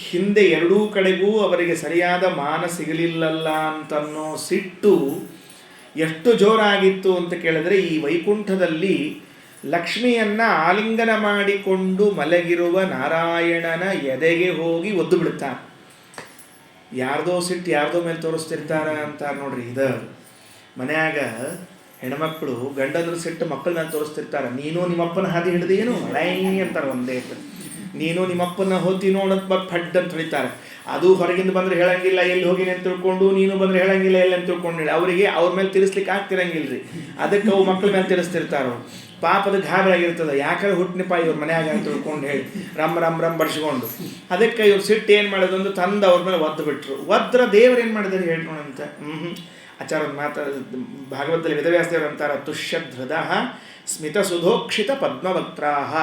ಹಿಂದೆ ಎರಡೂ ಕಡೆಗೂ ಅವರಿಗೆ ಸರಿಯಾದ ಮಾನ ಸಿಗಲಿಲ್ಲಲ್ಲ ಅಂತನ್ನೋ ಸಿಟ್ಟು ಎಷ್ಟು ಜೋರಾಗಿತ್ತು ಅಂತ ಕೇಳಿದ್ರೆ, ಈ ವೈಕುಂಠದಲ್ಲಿ ಲಕ್ಷ್ಮಿಯನ್ನು ಆಲಿಂಗನ ಮಾಡಿಕೊಂಡು ಮಲಗಿರುವ ನಾರಾಯಣನ ಎದೆಗೆ ಹೋಗಿ ಒದ್ದು ಬಿಡುತ್ತಾರೆ. ಯಾರ್ದೋ ಸಿಟ್ಟು ಯಾರ್ದೋ ಮೇಲೆ ತೋರಿಸ್ತಿರ್ತಾರ ಅಂತ ನೋಡ್ರಿ. ಇದು ಮನ್ಯಾಗ ಹೆಣ್ಮಕ್ಳು ಗಂಡದ್ರ ಸಿಟ್ಟು ಮಕ್ಕಳ ಮೇಲೆ ತೋರಿಸ್ತಿರ್ತಾರೆ. ನೀನು ನಿಮ್ಮಪ್ಪನ ಹಾದಿ ಹಿಡಿದೇನು ಲೈ ಅಂತಾರೆ ಒಂದೇ. ನೀನು ನಿಮ್ಮಪ್ಪನ ಹೋತಿ ನೋಡೋದು ಬಟ್ ಫಡ್ ಅಂತ ಹೊಳಿತಾರೆ. ಅದು ಹೊರಗಿಂದ ಬಂದರೆ ಹೇಳಂಗಿಲ್ಲ, ಎಲ್ಲಿ ಹೋಗಿನಿ ಅಂತ ತಿಳ್ಕೊಂಡು, ನೀನು ಬಂದರೆ ಹೇಳಂಗಿಲ್ಲ ಎಲ್ಲಿ ಅಂತ ತಿಳ್ಕೊಂಡಿಲ್ಲ. ಅವರಿಗೆ ಅವ್ರ ಮೇಲೆ ತಿರ್ಸ್ಲಿಕ್ಕೆ ಆಗ್ತಿರಂಗಿಲ್ಲ ರೀ. ಅದಕ್ಕೆ ಅವು ಮಕ್ಕಳ ಮೇಲೆ ತಿರ್ಸ್ತಿರ್ತಾರೋ. ಪಾಪದ ಗಾಬರಿ ಆಗಿರ್ತದೆ, ಯಾಕಂದ್ರೆ ಹುಟ್ಟಿನಪ್ಪ ಇವ್ರ ಮನ್ಯಾಗ ಅಂತ ತಿಳ್ಕೊಂಡು ಹೇಳಿ ರಮ್ ಬಡಿಸ್ಕೊಂಡು. ಅದಕ್ಕೆ ಇವ್ರು ಸಿಟ್ಟು ಏನು ಮಾಡೋದು ಅಂದ್ರೆ ತಂದು ಅವ್ರ ಮೇಲೆ ಒದ್ದು ಬಿಟ್ರು. ಒದ್ರ ದೇವ್ರು ಏನು ಮಾಡಿದಾರೆ ಹೇಳ್ಕೊಳಂತ. ಆಚಾರ ಭಾಗವತದಲ್ಲಿ ವೇದವ್ಯಾಸದೇವರು ಅಂತಾರೆ, ತುಷ್ಯಧೃದ ಸ್ಮಿತಸುಧೋಕ್ಷಿತ ಪದ್ಮವಕ್ತ್ರಾಹ.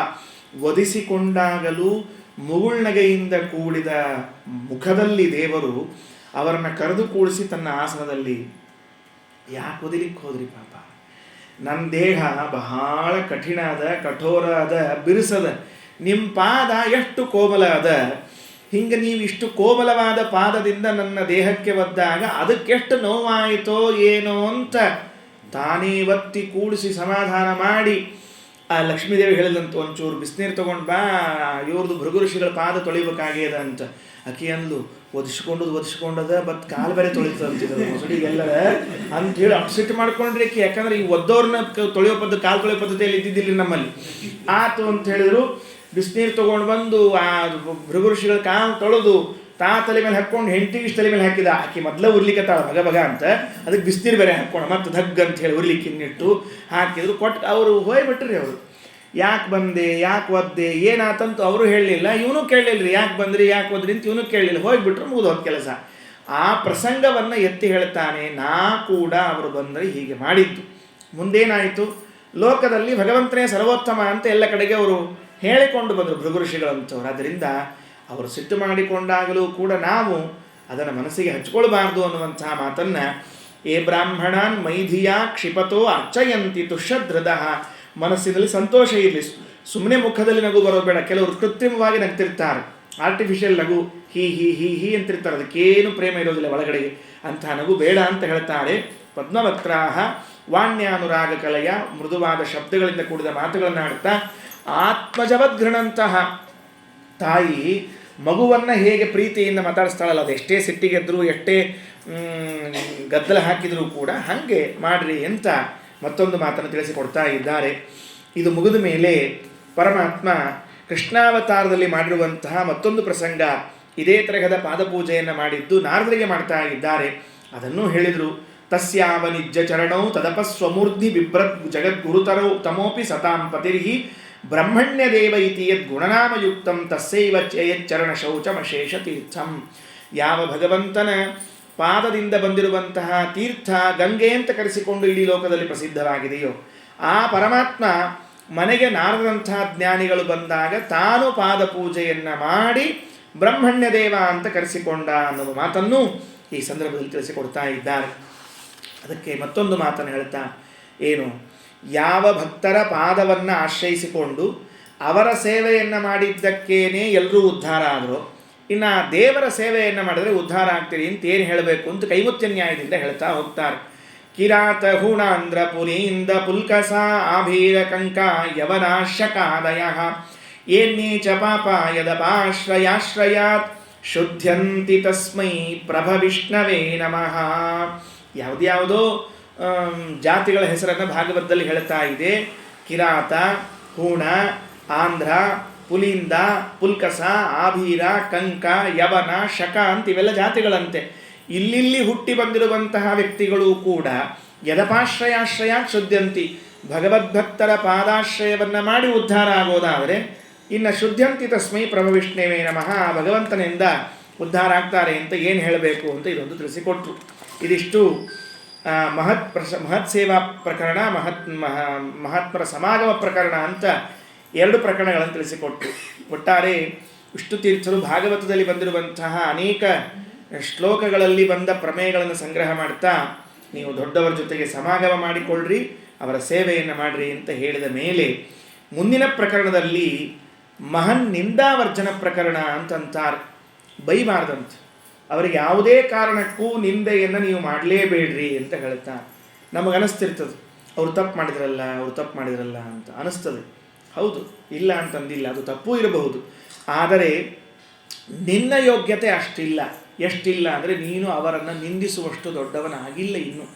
ವಧಿಸಿಕೊಂಡಾಗಲೂ ಮುಗುಳ್ನಗೆಯಿಂದ ಕೂಡಿದ ಮುಖದಲ್ಲಿ ದೇವರು ಅವರನ್ನು ಕರೆದು ಕೂಡಿಸಿ ತನ್ನ ಆಸನದಲ್ಲಿ, ಯಾಕೆ ಒದಿಲಿಕ್ಕೆ ಹೋದ್ರಿ ಪಾಪ, ನನ್ನ ದೇಹ ಬಹಳ ಕಠಿಣ ಅದ, ಕಠೋರ ಅದ, ಬಿರುಸದ, ನಿಮ್ಮ ಪಾದ ಎಷ್ಟು ಕೋಮಲ ಅದ, ಹಿಂಗೆ ನೀವು ಇಷ್ಟು ಕೋಮಲವಾದ ಪಾದದಿಂದ ನನ್ನ ದೇಹಕ್ಕೆ ಒದ್ದಾಗ ಅದಕ್ಕೆಷ್ಟು ನೋವಾಯಿತೋ ಏನೋ ಅಂತ ತಾನೇ ಒತ್ತಿ ಕೂಡಿಸಿ ಸಮಾಧಾನ ಮಾಡಿ ಆ ಲಕ್ಷ್ಮೀದೇವಿ ಹೇಳಿದಂತ ಒಂಚೂರು ಬಿಸಿನೀರು ತೊಗೊಂಡು ಬಾ, ಇವ್ರದ್ದು ಭೃಗು ಋಷಿಗಳ ಪಾದ ತೊಳಿಬೇಕಾಗ್ಯದ ಅಂತ. ಅಕ್ಕಿ ಅಂದ್ಲು, ಒದಿಸ್ಕೊಂಡದ ಬಟ್ ಕಾಲು ಬೇರೆ ತೊಳಿತಂತಿದ್ರು ಮೊಸಡಿಗೆಲ್ಲರ ಅಂಥೇಳಿ ಅಪ್ಸೆಟ್ ಮಾಡ್ಕೊಂಡ್ರಿ ಅಕ್ಕಿ. ಯಾಕಂದ್ರೆ ಈ ಒದ್ದವ್ರನ್ನ ತೊಳೆಯೋ ಪದ್ಧತಿ, ಕಾಲು ತೊಳೆಯೋ ಪದ್ಧತಿಯಲ್ಲಿ ಇದ್ದಿದ್ದಿಲ್ಲ ನಮ್ಮಲ್ಲಿ. ಆತು ಅಂತ ಹೇಳಿದ್ರು. ಬಿಸಿನೀರು ತೊಗೊಂಡು ಬಂದು ಆ ಭೃಗು ಋಷಿಗಳ ಕಾಲು ತೊಳೆದು ತಲೆ ಮೇಲೆ ಹಾಕ್ಕೊಂಡು ಹೆಂಡತಿಗೆ ತಲೆ ಮೇಲೆ ಹಾಕಿದ. ಆಕಿ ಮೊದಲ ಉರ್ಲಿಕ್ಕತ್ತಾಳ ಬಗ ಅಂತ, ಅದಕ್ಕೆ ಬಿಸಿನೀರು ಬೇರೆ ಹಾಕ್ಕೊಂಡು ಮತ್ತೆ ಧಗ್ ಅಂತ ಹೇಳಿ ಉರ್ಲಿಕ್ಕಿನ್ನಿಟ್ಟು ಹಾಕಿದ್ರು. ಕೊಟ್ಟು ಅವರು ಹೋಗ್ಬಿಟ್ರಿ. ಅವರು ಯಾಕೆ ಬಂದೆ, ಯಾಕೆ ಒದ್ದೆ, ಏನಾತಂತೂ ಅವರು ಹೇಳಲಿಲ್ಲ, ಇವನು ಕೇಳಲಿಲ್ಲ. ಯಾಕೆ ಬಂದ್ರಿ, ಯಾಕೆ ಒದ್ರಿ ಅಂತ ಇವನು ಕೇಳಲಿಲ್ಲ. ಹೋಗ್ಬಿಟ್ರು, ಮುಗಿದೋದ ಕೆಲಸ. ಆ ಪ್ರಸಂಗವನ್ನು ಎತ್ತಿ ಹೇಳ್ತಾನೆ, ನಾ ಕೂಡ ಅವರು ಬಂದರೆ ಹೀಗೆ ಮಾಡಿದ್ದು. ಮುಂದೇನಾಯಿತು, ಲೋಕದಲ್ಲಿ ಭಗವಂತನೇ ಸರ್ವೋತ್ತಮ ಅಂತ ಎಲ್ಲ ಕಡೆಗೆ ಅವರು ಹೇಳಿಕೊಂಡು ಬಂದರು ಭೃಗು ಋಷಿಗಳಂತವ್ರು. ಆದ್ದರಿಂದ ಅವರು ಸಿಟ್ಟು ಮಾಡಿಕೊಂಡಾಗಲೂ ಕೂಡ ನಾವು ಅದನ್ನು ಮನಸ್ಸಿಗೆ ಹಚ್ಕೊಳ್ಬಾರ್ದು ಅನ್ನುವಂತಹ ಮಾತನ್ನು ಏ ಬ್ರಾಹ್ಮಣಾನ್ ಮೈಧಿಯ ಕ್ಷಿಪತೋ ಅರ್ಚಯಂತಿ ತುಷ್ಯಧೃದ. ಮನಸ್ಸಿನಲ್ಲಿ ಸಂತೋಷ ಇರಲಿ, ಸುಮ್ಮನೆ ಮುಖದಲ್ಲಿ ನಗು ಬರೋದು ಬೇಡ. ಕೆಲವರು ಕೃತ್ರಿಮವಾಗಿ ನಗ್ತಿರ್ತಾರೆ, ಆರ್ಟಿಫಿಷಿಯಲ್ ನಗು, ಹೀ ಹೀ ಹೀ ಹೀ ಅಂತಿರ್ತಾರೆ, ಅದಕ್ಕೇನು ಪ್ರೇಮ ಇರೋದಿಲ್ಲ ಒಳಗಡೆಗೆ. ಅಂತಹ ನಗು ಬೇಡ ಅಂತ ಹೇಳ್ತಾರೆ. ಪದ್ಮವಕ್ರಾಹ ವಾಣ್ಯಾನುರಾಗ ಕಲೆಯ ಮೃದುವಾದ ಶಬ್ದಗಳಿಂದ ಕೂಡಿದ ಮಾತುಗಳನ್ನು ಆಡ್ತಾ ಆತ್ಮಜವದ್ಘೃಣಂತಹ ತಾಯಿ ಮಗುವನ್ನು ಹೇಗೆ ಪ್ರೀತಿಯಿಂದ ಮಾತಾಡಿಸ್ತಾಳಲ್ಲ, ಅದು ಎಷ್ಟೇ ಸಿಟ್ಟಿಗೆದ್ದರೂ ಎಷ್ಟೇ ಗದ್ದಲ ಹಾಕಿದರೂ ಕೂಡ ಹಾಗೆ ಮಾಡ್ರಿ ಅಂತ ಮತ್ತೊಂದು ಮಾತನ್ನು ತಿಳಿಸಿಕೊಡ್ತಾ ಇದ್ದಾರೆ. ಇದು ಮುಗಿದ ಮೇಲೆ ಪರಮಾತ್ಮ ಕೃಷ್ಣಾವತಾರದಲ್ಲಿ ಮಾಡಿರುವಂತಹ ಮತ್ತೊಂದು ಪ್ರಸಂಗ, ಇದೇ ತರಹದ ಪಾದಪೂಜೆಯನ್ನು ಮಾಡಿದ್ದು ನಾರದರಿಗೆ ಮಾಡ್ತಾ ಇದ್ದಾರೆ. ಅದನ್ನು ಹೇಳಿದರು. ತಸ್ಯಾವ ನಿಜ್ಜ ಚರಣೌ ತದಪಸ್ವಮೂರ್ಧಿ ಬಿಭ್ರತ್ ಜಗದ್ಗುರುತರೌ ತಮೋಪಿ ಸತಾಂ ಪತಿರ್ಹಿ ಬ್ರಹ್ಮಣ್ಯ ದೇವ ಇತಿ ಯದ್ಗುಣನಾಮಯುಕ್ತಂ ತಸ್ಸೈವ ಚರಣ ಶೌಚಮಶೇಷ ತೀರ್ಥಂ. ಯಾವ ಭಗವಂತನ ಪಾದದಿಂದ ಬಂದಿರುವಂತಹ ತೀರ್ಥ ಗಂಗೆ ಅಂತ ಕರೆಸಿಕೊಂಡು ಇಡೀ ಲೋಕದಲ್ಲಿ ಪ್ರಸಿದ್ಧವಾಗಿದೆಯೋ, ಆ ಪರಮಾತ್ಮ ಮನೆಗೆ ನಾರದಂತಹ ಜ್ಞಾನಿಗಳು ಬಂದಾಗ ತಾನು ಪಾದ ಪೂಜೆಯನ್ನು ಮಾಡಿ ಬ್ರಹ್ಮಣ್ಯ ದೇವ ಅಂತ ಕರೆಸಿಕೊಂಡ ಅನ್ನುವ ಮಾತನ್ನು ಈ ಸಂದರ್ಭದಲ್ಲಿ ತಿಳಿಸಿಕೊಡ್ತಾ ಇದ್ದಾರೆ. ಅದಕ್ಕೆ ಮತ್ತೊಂದು ಮಾತನ್ನು ಹೇಳ್ತಾ, ಏನು, ಯಾವ ಭಕ್ತರ ಪಾದವನ್ನು ಆಶ್ರಯಿಸಿಕೊಂಡು ಅವರ ಸೇವೆಯನ್ನು ಮಾಡಿದ್ದಕ್ಕೇನೆ ಎಲ್ಲರೂ ಉದ್ಧಾರ ಆದರು, ಇನ್ನು ದೇವರ ಸೇವೆಯನ್ನು ಮಾಡಿದರೆ ಉದ್ಧಾರ ಆಗ್ತೀರಿ ಅಂತ ಏನು ಹೇಳಬೇಕು ಅಂತ ಕೈಮುತ್ಯ ನ್ಯಾಯದಿಂದ ಹೇಳ್ತಾ ಹೋಗ್ತಾರೆ. ಕಿರಾತ ಹೂಣಾಂಧ್ರ ಪುರೀಂದ ಪುಲ್ಕಸ ಆಭೀರ ಕಂಕ ಯವನಾಶಕಾದಯ ಏನ್ನೇ ಚ ಪಾಪ ಯದಪಾಶ್ರಯಾಶ್ರಯಾತ್ ಶುದ್ಧ್ಯಂತಿ ತಸ್ಮೈ ಪ್ರಭ ವಿಷ್ಣವೇ ನಮಃ. ಯಾವುದ್ಯಾವುದೋ ಜಾತಿಗಳ ಹೆಸರನ್ನು ಭಾಗವತದಲ್ಲಿ ಹೇಳ್ತಾ ಇದೆ. ಕಿರಾತ, ಹೂಣ, ಆಂಧ್ರ, ಪುಲಿಂದ, ಪುಲ್ಕಸ, ಆಭೀರ, ಕಂಕ, ಯವನ, ಶಕ ಅಂತ ಇವೆಲ್ಲ ಜಾತಿಗಳಂತೆ. ಇಲ್ಲಿ ಹುಟ್ಟಿ ಬಂದಿರುವಂತಹ ವ್ಯಕ್ತಿಗಳು ಕೂಡ ಯದಪಾಶ್ರಯಾಶ್ರಯ ಶುದ್ಧಂತಿ, ಭಗವದ್ಭಕ್ತರ ಪಾದಾಶ್ರಯವನ್ನು ಮಾಡಿ ಉದ್ಧಾರ ಆಗೋದಾದರೆ, ಇನ್ನು ಶುದ್ಧಂತಿ ತಸ್ಮೈ ಪ್ರಭು ವಿಷ್ಣುವೇ ನಮಃ, ಭಗವಂತನಿಂದ ಉದ್ಧಾರ ಆಗ್ತಾರೆ ಅಂತ ಏನು ಹೇಳಬೇಕು ಅಂತ ಇದೊಂದು ತಿಳಿಸಿಕೊಟ್ರು. ಇದಿಷ್ಟು ಮಹತ್ ಸೇವಾ ಪ್ರಕರಣ, ಮಹಾತ್ಮರ ಸಮಾಗಮ ಪ್ರಕರಣ ಅಂತ ಎರಡು ಪ್ರಕರಣಗಳನ್ನು ತಿಳಿಸಿಕೊಟ್ರು. ಒಟ್ಟಾರೆ ವಿಷ್ಣು ತೀರ್ಥರು ಭಾಗವತದಲ್ಲಿ ಬಂದಿರುವಂತಹ ಅನೇಕ ಶ್ಲೋಕಗಳಲ್ಲಿ ಬಂದ ಪ್ರಮೇಯಗಳನ್ನು ಸಂಗ್ರಹ ಮಾಡ್ತಾ, ನೀವು ದೊಡ್ಡವರ ಜೊತೆಗೆ ಸಮಾಗಮ ಮಾಡಿಕೊಳ್ಳ್ರಿ, ಅವರ ಸೇವೆಯನ್ನು ಮಾಡಿರಿ ಅಂತ ಹೇಳಿದ ಮೇಲೆ ಮುಂದಿನ ಪ್ರಕರಣದಲ್ಲಿ ಮಹನ್ ನಿಂದಾವರ್ಜನ ಪ್ರಕರಣ ಅಂತಂತಾರೆ. ಬೈಬಾರ್ದಂತ, ಅವರಿಗೆ ಯಾವುದೇ ಕಾರಣಕ್ಕೂ ನಿಂದೆಯನ್ನು ನೀವು ಮಾಡಲೇಬೇಡ್ರಿ ಅಂತ ಹೇಳ್ತಾರೆ. ನಮಗನಿಸ್ತಿರ್ತದೆ, ಅವರು ತಪ್ಪು ಮಾಡಿದ್ರಲ್ಲ ಅಂತ ಅನಿಸ್ತದೆ. ಹೌದು, ಇಲ್ಲ ಅಂತಂದಿಲ್ಲ, ಅದು ತಪ್ಪು ಇರಬಹುದು. ಆದರೆ ನಿನ್ನ ಯೋಗ್ಯತೆ ಅಷ್ಟಿಲ್ಲ. ಎಷ್ಟಿಲ್ಲ ಅಂದರೆ ನೀನು ಅವರನ್ನು ನಿಂದಿಸುವಷ್ಟು ದೊಡ್ಡವನಾಗಿಲ್ಲ ಇನ್ನು.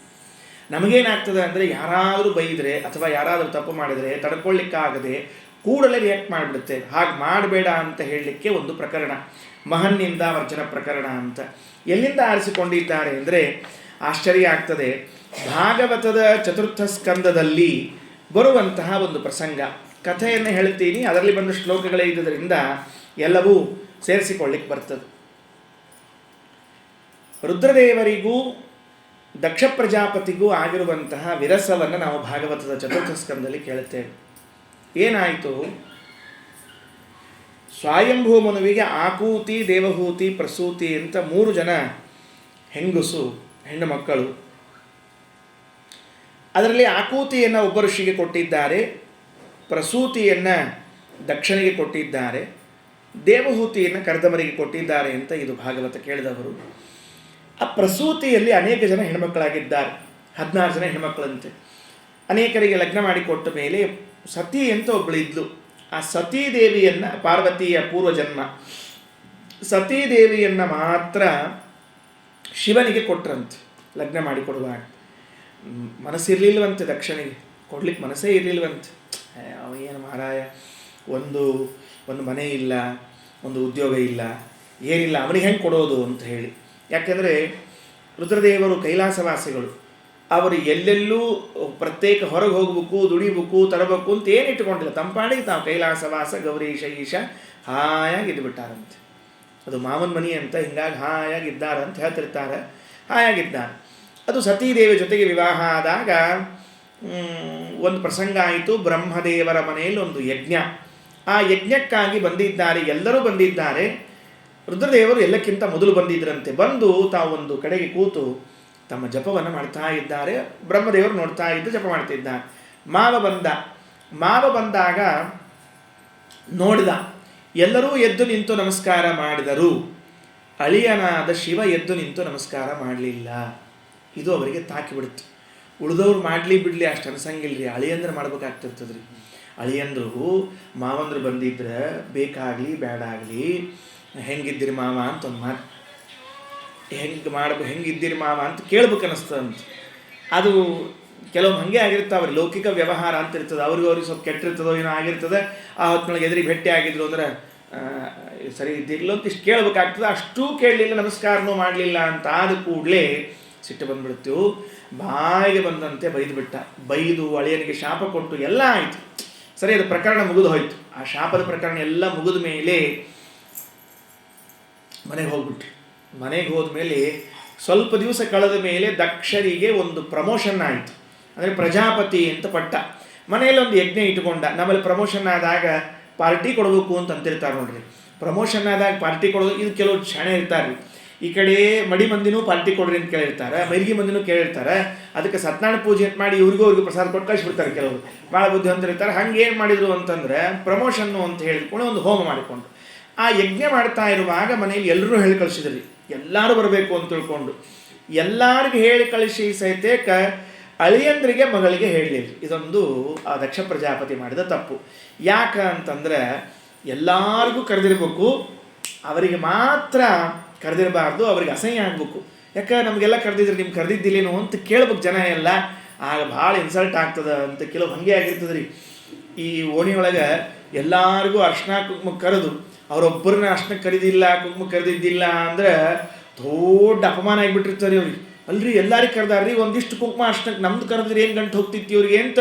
ನಮಗೇನಾಗ್ತದೆ ಅಂದರೆ, ಯಾರಾದರೂ ಬೈದರೆ ಅಥವಾ ಯಾರಾದರೂ ತಪ್ಪು ಮಾಡಿದರೆ ತಡ್ಕೊಳ್ಳಿಕ್ಕಾಗದೆ ಕೂಡಲೇ ರಿಯಾಕ್ಟ್ ಮಾಡಿಬಿಡುತ್ತೆ. ಹಾಗೆ ಮಾಡಬೇಡ ಅಂತ ಹೇಳಲಿಕ್ಕೆ ಒಂದು ಪ್ರಕರಣ, ಮಹನ್ನಿಂದ ವರ್ಜನ ಪ್ರಕರಣ ಅಂತ. ಎಲ್ಲಿಂದ ಆರಿಸಿಕೊಂಡಿದ್ದಾರೆ ಅಂದರೆ ಆಶ್ಚರ್ಯ ಆಗ್ತದೆ. ಭಾಗವತದ ಚತುರ್ಥ ಸ್ಕಂದದಲ್ಲಿ ಬರುವಂತಹ ಒಂದು ಪ್ರಸಂಗ, ಕಥೆಯನ್ನು ಹೇಳ್ತೀನಿ, ಅದರಲ್ಲಿ ಬಂದ ಶ್ಲೋಕಗಳೇ ಇದ್ದುದರಿಂದ ಎಲ್ಲವೂ ಸೇರಿಸಿಕೊಳ್ಳಿಕ್ಕೆ ಬರ್ತದೆ. ರುದ್ರದೇವರಿಗೂ ದಕ್ಷ ಪ್ರಜಾಪತಿಗೂ ಆಗಿರುವಂತಹ ವಿರಸವನ್ನು ನಾವು ಭಾಗವತದ ಚತುರ್ಥ ಸ್ಕಂದದಲ್ಲಿ ಕೇಳುತ್ತೇವೆ. ಏನಾಯಿತು? ಸ್ವಯಂಭೂ ಮನುವಿಗೆ ಆಕೂತಿ, ದೇವಹೂತಿ, ಪ್ರಸೂತಿ ಅಂತ 3 ಜನ ಹೆಣ್ಣು ಮಕ್ಕಳು. ಅದರಲ್ಲಿ ಆಕೂತಿಯನ್ನು ಒಬ್ಬ ಋಷಿಗೆ ಕೊಟ್ಟಿದ್ದಾರೆ, ಪ್ರಸೂತಿಯನ್ನು ದಕ್ಷನಿಗೆ ಕೊಟ್ಟಿದ್ದಾರೆ, ದೇವಹೂತಿಯನ್ನು ಕರೆದವರಿಗೆ ಕೊಟ್ಟಿದ್ದಾರೆ ಅಂತ ಇದು ಭಾಗವತ ಕೇಳಿದವರು. ಆ ಪ್ರಸೂತಿಯಲ್ಲಿ ಅನೇಕ ಜನ ಹೆಣ್ಮಕ್ಕಳಾಗಿದ್ದಾರೆ, 16 ಜನ ಹೆಣ್ಮಕ್ಕಳಂತೆ. ಅನೇಕರಿಗೆ ಲಗ್ನ ಮಾಡಿಕೊಟ್ಟ ಮೇಲೆ ಸತಿ ಅಂತ ಒಬ್ಬಳು ಇದ್ಲು. ಆ ಸತೀದೇವಿಯನ್ನು, ಪಾರ್ವತಿಯ ಪೂರ್ವಜನ್ಮ ಸತೀದೇವಿಯನ್ನು ಮಾತ್ರ ಶಿವನಿಗೆ ಕೊಟ್ರಂತೆ ಲಗ್ನ ಮಾಡಿಕೊಡುವಾಗ. ಮನಸ್ಸಿರಲಿಲ್ವಂತೆ ದಕ್ಷನಿಗೆ, ಕೊಡ್ಲಿಕ್ಕೆ ಮನಸ್ಸೇ ಇರಲಿಲ್ವಂತೆ. ಏನು ಮಹಾರಾಯ, ಒಂದು ಮನೆ ಇಲ್ಲ, ಒಂದು ಉದ್ಯೋಗ ಇಲ್ಲ, ಏನಿಲ್ಲ, ಅವನಿಗೆ ಹೆಂಗೆ ಕೊಡೋದು ಅಂತ ಹೇಳಿ. ಯಾಕೆಂದರೆ ರುದ್ರದೇವರು ಕೈಲಾಸವಾಸಿಗಳು, ಅವರು ಎಲ್ಲೆಲ್ಲೂ ಪ್ರತ್ಯೇಕ ಹೊರಗೆ ಹೋಗ್ಬೇಕು, ದುಡಿಬೇಕು, ತರಬೇಕು ಅಂತ ಏನು ಇಟ್ಟುಕೊಂಡಿಲ್ಲ. ತಂಪಾಡಿಗೆ ತಾವು ಕೈಲಾಸವಾಸ ಗೌರೀಶ ಈಶ ಹಾಯಾಗಿದ್ದು ಬಿಟ್ಟಾರಂತೆ. ಅದು ಮಾವನ ಮನಿ ಅಂತ, ಹಿಂಗಾಗಿ ಹಾಯಾಗಿದ್ದಾರೆ ಅಂತ ಹೇಳ್ತಿರ್ತಾರೆ. ಹಾಯಾಗಿದ್ದಾರೆ. ಅದು ಸತೀದೇವಿ ಜೊತೆಗೆ ವಿವಾಹ ಆದಾಗ ಒಂದು ಪ್ರಸಂಗ ಆಯಿತು. ಬ್ರಹ್ಮದೇವರ ಮನೆಯಲ್ಲಿ ಒಂದು ಯಜ್ಞ, ಆ ಯಜ್ಞಕ್ಕಾಗಿ ಬಂದಿದ್ದಾರೆ, ಎಲ್ಲರೂ ಬಂದಿದ್ದಾರೆ. ರುದ್ರದೇವರು ಎಲ್ಲಕ್ಕಿಂತ ಮೊದಲು ಬಂದಿದ್ದರಂತೆ. ಬಂದು ತಾವು ಒಂದು ಕಡೆಗೆ ಕೂತು ತಮ್ಮ ಜಪವನ್ನು ಮಾಡ್ತಾ ಇದ್ದಾರೆ. ಬ್ರಹ್ಮದೇವರು ನೋಡ್ತಾ ಇದ್ದು ಜಪ ಮಾಡ್ತಿದ್ದಾರೆ. ಮಾವ ಬಂದಾಗ ನೋಡಿದ, ಎಲ್ಲರೂ ಎದ್ದು ನಿಂತು ನಮಸ್ಕಾರ ಮಾಡಿದರು. ಅಳಿಯನಾದ ಶಿವ ಎದ್ದು ನಿಂತು ನಮಸ್ಕಾರ ಮಾಡಲಿಲ್ಲ. ಇದು ಅವರಿಗೆ ತಾಕಿಬಿಡ್ತು. ಉಳಿದವ್ರು ಮಾಡಲಿ ಬಿಡಲಿ ಅಷ್ಟು ಅನ್ಸಂಗಿಲ್ರಿ, ಅಳಿಯಂದ್ರೆ ಮಾಡ್ಬೇಕಾಗ್ತಿರ್ತದ್ರಿ. ಅಳಿಯಂದ್ರು ಮಾವಂದ್ರು ಬಂದಿದ್ರೆ ಬೇಕಾಗಲಿ ಬೇಡಾಗಲಿ ಹೆಂಗಿದ್ದೀರಿ ಮಾವ ಅಂತ ಒಂದು ಮಾತು, ಹೆಂಗಿದ್ದೀರಿ ಮಾವ ಅಂತ ಕೇಳ್ಬೇಕು ಅನ್ನಿಸ್ತದಂತ. ಅದು ಕೆಲವೊಮ್ಮೆ ಹಾಗೆ ಆಗಿರ್ತಾವ್ರಿ, ಲೌಕಿಕ ವ್ಯವಹಾರ ಅಂತ ಇರ್ತದೆ. ಅವ್ರಿಗೆ ಸ್ವಲ್ಪ ಕೆಟ್ಟಿರ್ತದೋ ಏನೋ ಆಗಿರ್ತದೆ. ಆ ಹೊತ್ತಿನೊಳಗೆ ಎದುರಿಗೆ ಭೇಟಿ ಆಗಿದ್ರು ಅಂದ್ರೆ ಸರಿ ಇದ್ದಿರಲಿಲ್ಲ ಅಂತ ಇಷ್ಟು ಕೇಳಬೇಕಾಗ್ತದೆ. ಅಷ್ಟೂ ಕೇಳಲಿಲ್ಲ, ನಮಸ್ಕಾರನೂ ಮಾಡಲಿಲ್ಲ ಅಂತ ಆದ ಕೂಡಲೇ ಸಿಟ್ಟು ಬಂದುಬಿಡ್ತೀವಿ. ಬಾಯಿಗೆ ಬಂದಂತೆ ಬೈದು ಅಳಿಯನಿಗೆ ಶಾಪ ಕೊಟ್ಟು ಎಲ್ಲ ಆಯಿತು. ಸರಿ, ಅದು ಪ್ರಕರಣ ಮುಗಿದು ಹೋಯಿತು. ಆ ಶಾಪದ ಪ್ರಕರಣ ಎಲ್ಲ ಮುಗಿದ ಮೇಲೆ ಮನೆಗೆ ಹೋಗ್ಬಿಟ್ರು. ಮನೆಗೆ ಹೋದ ಮೇಲೆ ಸ್ವಲ್ಪ ದಿವಸ ಕಳೆದ ಮೇಲೆ ದಕ್ಷರಿಗೆ ಒಂದು ಪ್ರಮೋಷನ್ ಆಯಿತು. ಅಂದರೆ ಪ್ರಜಾಪತಿ ಅಂತ ಪಟ್ಟ. ಮನೆಯಲ್ಲಿ ಒಂದು ಯಜ್ಞ ಇಟ್ಕೊಂಡ. ನಮ್ಮಲ್ಲಿ ಪ್ರಮೋಷನ್ ಆದಾಗ ಪಾರ್ಟಿ ಕೊಡಬೇಕು ಅಂತ ಅಂತಿರ್ತಾರೆ ನೋಡ್ರಿ. ಪ್ರಮೋಷನ್ ಆದಾಗ ಪಾರ್ಟಿ ಕೊಡೋದು, ಇದು ಕೆಲವು ಶಾಣೆ ಇರ್ತಾರೆ ರೀ. ಈ ಕಡೆ ಮಡಿ ಮಂದಿನೂ ಪಾರ್ಟಿ ಕೊಡ್ರಿ ಅಂತ ಕೇಳಿರ್ತಾರೆ, ಮೈರಿಗೆ ಮಂದಿನೂ ಕೇಳಿರ್ತಾರೆ. ಅದಕ್ಕೆ ಸತ್ಯನಾರಾಯಣ ಪೂಜೆ ಅಂತ ಮಾಡಿ ಅವ್ರಿಗೂ ಪ್ರಸಾದ ಕೊಟ್ಟು ಕಳಿಸ್ಬಿಡ್ತಾರೆ. ಕೆಲವರು ಭಾಳ ಬುದ್ಧಿವಂತರಿರ್ತಾರೆ. ಹಂಗೆ ಏನು ಮಾಡಿದರು ಅಂತಂದರೆ ಪ್ರಮೋಷನ್ನು ಅಂತ ಹೇಳಿಕೊಂಡು ಒಂದು ಹೋಮ ಮಾಡಿಕೊಂಡು ಆ ಯಜ್ಞ ಮಾಡ್ತಾ ಇರುವಾಗ ಮನೆಯಲ್ಲಿ ಎಲ್ಲರೂ ಹೇಳಿ ಕಳಿಸಿದ್ರಿ. ಎಲ್ಲರೂ ಬರಬೇಕು ಅಂತ ತಿಳ್ಕೊಂಡು ಎಲ್ಲರಿಗೂ ಹೇಳಿ ಕಳಿಸಿ ಸಹಿತ ಅಳಿಯಂದ್ರಿಗೆ ಮಗಳಿಗೆ ಹೇಳಲಿಲ್ಲ. ಇದೊಂದು ಆ ದಕ್ಷ ಪ್ರಜಾಪತಿ ಮಾಡಿದ ತಪ್ಪು. ಯಾಕೆ ಅಂತಂದರೆ ಎಲ್ಲರಿಗೂ ಕರೆದಿರ್ಬೇಕು, ಅವರಿಗೆ ಮಾತ್ರ ಕರೆದಿರಬಾರ್ದು, ಅವ್ರಿಗೆ ಅಸಹ್ಯ ಆಗಬೇಕು. ಯಾಕೆ ನಮಗೆಲ್ಲ ಕರೆದಿದ್ರು, ನಿಮ್ಗೆ ಕರೆದಿದ್ದಿಲ್ಲೇನೋ ಅಂತ ಕೇಳ್ಬೇಕು ಜನ ಎಲ್ಲ. ಆಗ ಭಾಳ ಇನ್ಸಲ್ಟ್ ಆಗ್ತದೆ ಅಂತ ಕೆಲವು ಹಾಗೆ ಆಗಿರ್ತದೆ ರೀ. ಈ ಓಣಿಯೊಳಗೆ ಎಲ್ಲರಿಗೂ ಅರ್ಶಿನ ಕುಂಕುಮ ಕರೆದು ಅವರೊಬ್ಬರನ್ನ ಅರ್ಶಿನ ಕರೆದಿಲ್ಲ, ಕುಂಕುಮ ಕರೆದಿದ್ದಿಲ್ಲ ಅಂದ್ರೆ ದೊಡ್ಡ ಅಪಮಾನ ಆಗಿಬಿಟ್ಟಿರ್ತಾರೆ ಅವ್ರಿಗೆ. ಅಲ್ರಿ ಎಲ್ಲರಿಗೆ ಕರೆದಾರ್ರಿ, ಒಂದಿಷ್ಟು ಕುಂಕುಮ ಅರ್ಶನಕ್ಕೆ ನಮ್ದು ಕರೆದ್ರೆ ಏನು ಗಂಟು ಹೋಗ್ತಿತ್ತು ಇವ್ರಿಗೆ ಅಂತ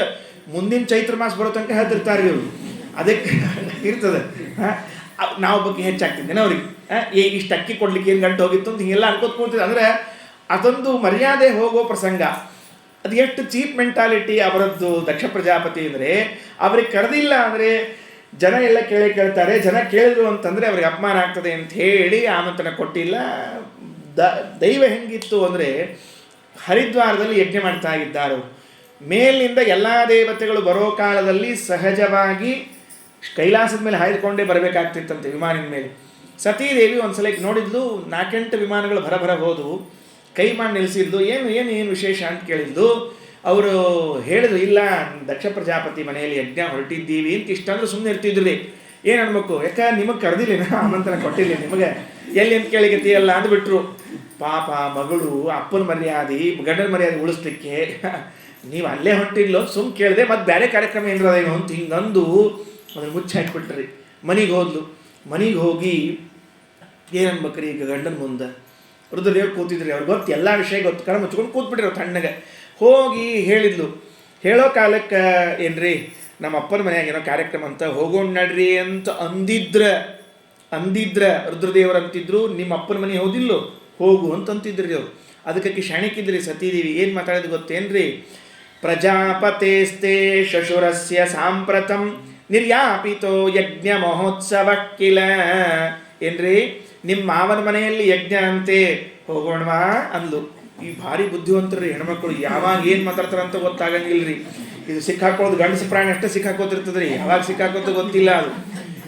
ಮುಂದಿನ ಚೈತ್ರ ಮಾಸ ಬರೋ ತನಕ ಹೇಳ್ತಿರ್ತಾರೆ ಇವರು. ಅದಕ್ಕೆ ಇರ್ತದೆ. ನಾವು ಬಗ್ಗೆ ಹೆಚ್ಚಾಗ್ತಿದ್ದೇನೆ ಅವ್ರಿಗೆ, ಇಷ್ಟು ಅಕ್ಕಿ ಕೊಡ್ಲಿಕ್ಕೆ ಏನು ಗಂಟು ಹೋಗಿತ್ತು ಅಂತ ಹಿಂಗೆಲ್ಲ ಅನ್ಕೋತ ಕೂಡ್ತಿದ್ದೆ. ಅಂದರೆ ಅದೊಂದು ಮರ್ಯಾದೆ ಹೋಗೋ ಪ್ರಸಂಗ. ಅದು ಎಷ್ಟು ಚೀಪ್ ಮೆಂಟಾಲಿಟಿ ಅವರದ್ದು ದಕ್ಷ ಪ್ರಜಾಪತಿ ಅಂದರೆ. ಅವ್ರಿಗೆ ಕರೆದಿಲ್ಲ ಅಂದರೆ ಜನ ಎಲ್ಲ ಕೇಳ್ತಾರೆ, ಜನ ಕೇಳಿದ್ರು ಅಂತಂದರೆ ಅವ್ರಿಗೆ ಅಪಮಾನ ಆಗ್ತದೆ ಅಂತ ಹೇಳಿ ಆಮಂತ್ರಣ ಕೊಟ್ಟಿಲ್ಲ. ದೈವ ಹೆಂಗಿತ್ತು ಅಂದರೆ ಹರಿದ್ವಾರದಲ್ಲಿ ಯಜ್ಞ ಮಾಡ್ತಾ ಇದ್ದಾರೆ. ಮೇಲಿನಿಂದ ಎಲ್ಲ ದೇವತೆಗಳು ಬರೋ ಕಾಲದಲ್ಲಿ ಸಹಜವಾಗಿ ಕೈಲಾಸದ ಮೇಲೆ ಹಾಯ್ದುಕೊಂಡೇ ಬರಬೇಕಾಗ್ತಿತ್ತಂತೆ ವಿಮಾನದ ಮೇಲೆ. ಸತೀದೇವಿ ಒಂದ್ಸಲ ನೋಡಿದ್ಲು, 4-8 ವಿಮಾನಗಳು ಭರ ಹೋದವು. ಕೈ ಮಾಡಿ ನಿಲ್ಲಿಸಿದ್ದು, ಏನು ವಿಶೇಷ ಅಂತ ಕೇಳಿದ್ದು. ಅವರು ಹೇಳಿದ್ರು, ಇಲ್ಲ ದಕ್ಷ ಪ್ರಜಾಪತಿ ಮನೆಯಲ್ಲಿ ಯಜ್ಞ ಹೊರಟಿದ್ದೀವಿ ಅಂತ. ಇಷ್ಟಂದ್ರೆ ಸುಮ್ಮನೆ ಇರ್ತಿದ್ರಿ, ಏನು ಅನ್ಬೇಕು, ಯಾಕೆ ನಿಮಗೆ ಕರೆದಿಲ್ಲ, ಆಮಂತ್ರಣ ಕೊಟ್ಟಿಲ್ಲ ನಿಮಗೆ, ಎಲ್ಲಿ ಅಂತ ಕೇಳಿಗತಿಯಲ್ಲ ಅಂದ್ಬಿಟ್ರು. ಪಾಪ ಮಗಳು ಅಪ್ಪನ ಮರ್ಯಾದೆ ಗಂಡನ ಮರ್ಯಾದೆ ಉಳಿಸ್ಲಿಕ್ಕೆ ನೀವು ಅಲ್ಲೇ ಹೊಂಟಿಲ್ಲೋ ಸುಮ್ಮನೆ ಕೇಳಿದೆ, ಮತ್ತು ಬೇರೆ ಕಾರ್ಯಕ್ರಮ ಏನಾರೇನೋ ಅಂತ ಹಿಂಗಂದು ಅದನ್ನು ಮುಚ್ಚಿ ಹಾಕಿಬಿಟ್ರಿ. ಮನೆಗೆ ಹೋಗಿ ಏನನ್ಬೇಕ್ರಿ ಈಗ ಗಂಡನ ಮುಂದೆ ರುದ್ರದೇವ್ರು ಕೂತಿದ್ರಿ. ಅವ್ರಿಗೆ ಗೊತ್ತು, ಎಲ್ಲ ವಿಷಯ ಗೊತ್ತು, ಕಣ ಮುಚ್ಕೊಂಡು ಕೂತ್ಬಿಟ್ಟಿರೋ ತಣ್ಣಗೆ. ಹೋಗಿ ಹೇಳಿದ್ಲು. ಹೇಳೋ ಕಾಲಕ್ಕೆ ಏನ್ರಿ ನಮ್ಮ ಅಪ್ಪನ ಮನೆಯಾಗ ಏನೋ ಕಾರ್ಯಕ್ರಮ ಅಂತ ಹೋಗೋಣ ನಡ್ರಿ ಅಂತ ಅಂದಿದ್ರ ರುದ್ರದೇವರು ಅಂತಿದ್ರು, ನಿಮ್ಮ ಅಪ್ಪನ ಮನೆ ಹೋದಿಲ್ಲೋ ಹೋಗು ಅಂತಂತಿದ್ರಿ ಅವರು. ಅದಕ್ಕೆ ಶಾಣಿಕಿದ್ರಿ ಸತೀದೇವಿ. ಏನು ಮಾತಾಡೋದು ಗೊತ್ತೇನ್ರಿ, ಪ್ರಜಾಪತೇಸ್ತೆ ಶಶುರಸ್ಯ ಸಾಂಪ್ರತಂ ನಿರ್ಯಾಪಿತೋ ಯಜ್ಞ ಮಹೋತ್ಸವ ಕಿಲ. ಏನ್ರಿ ನಿಮ್ಮ ಮಾವನ ಮನೆಯಲ್ಲಿ ಯಜ್ಞ ಅಂತೆ, ಹೋಗೋಣವಾ ಅಂದ್ಲು. ಈ ಭಾರಿ ಬುದ್ಧಿವಂತರು ಹೆಣ್ಮಕ್ಳು, ಯಾವಾಗ ಏನು ಮಾತಾಡ್ತಾರೆ ಅಂತ ಗೊತ್ತಾಗಂಗಿಲ್ರಿ. ಇದು ಸಿಕ್ಕಾಕೊಳ್ಳೋದು ಗಂಡಸ ಪ್ರಾಣಿ ಅಷ್ಟೇ ಸಿಕ್ಕಾಕೋತಿರ್ತದ್ರಿ, ಯಾವಾಗ ಸಿಕ್ಕಾಕೋತ ಗೊತ್ತಿಲ್ಲ. ಅದು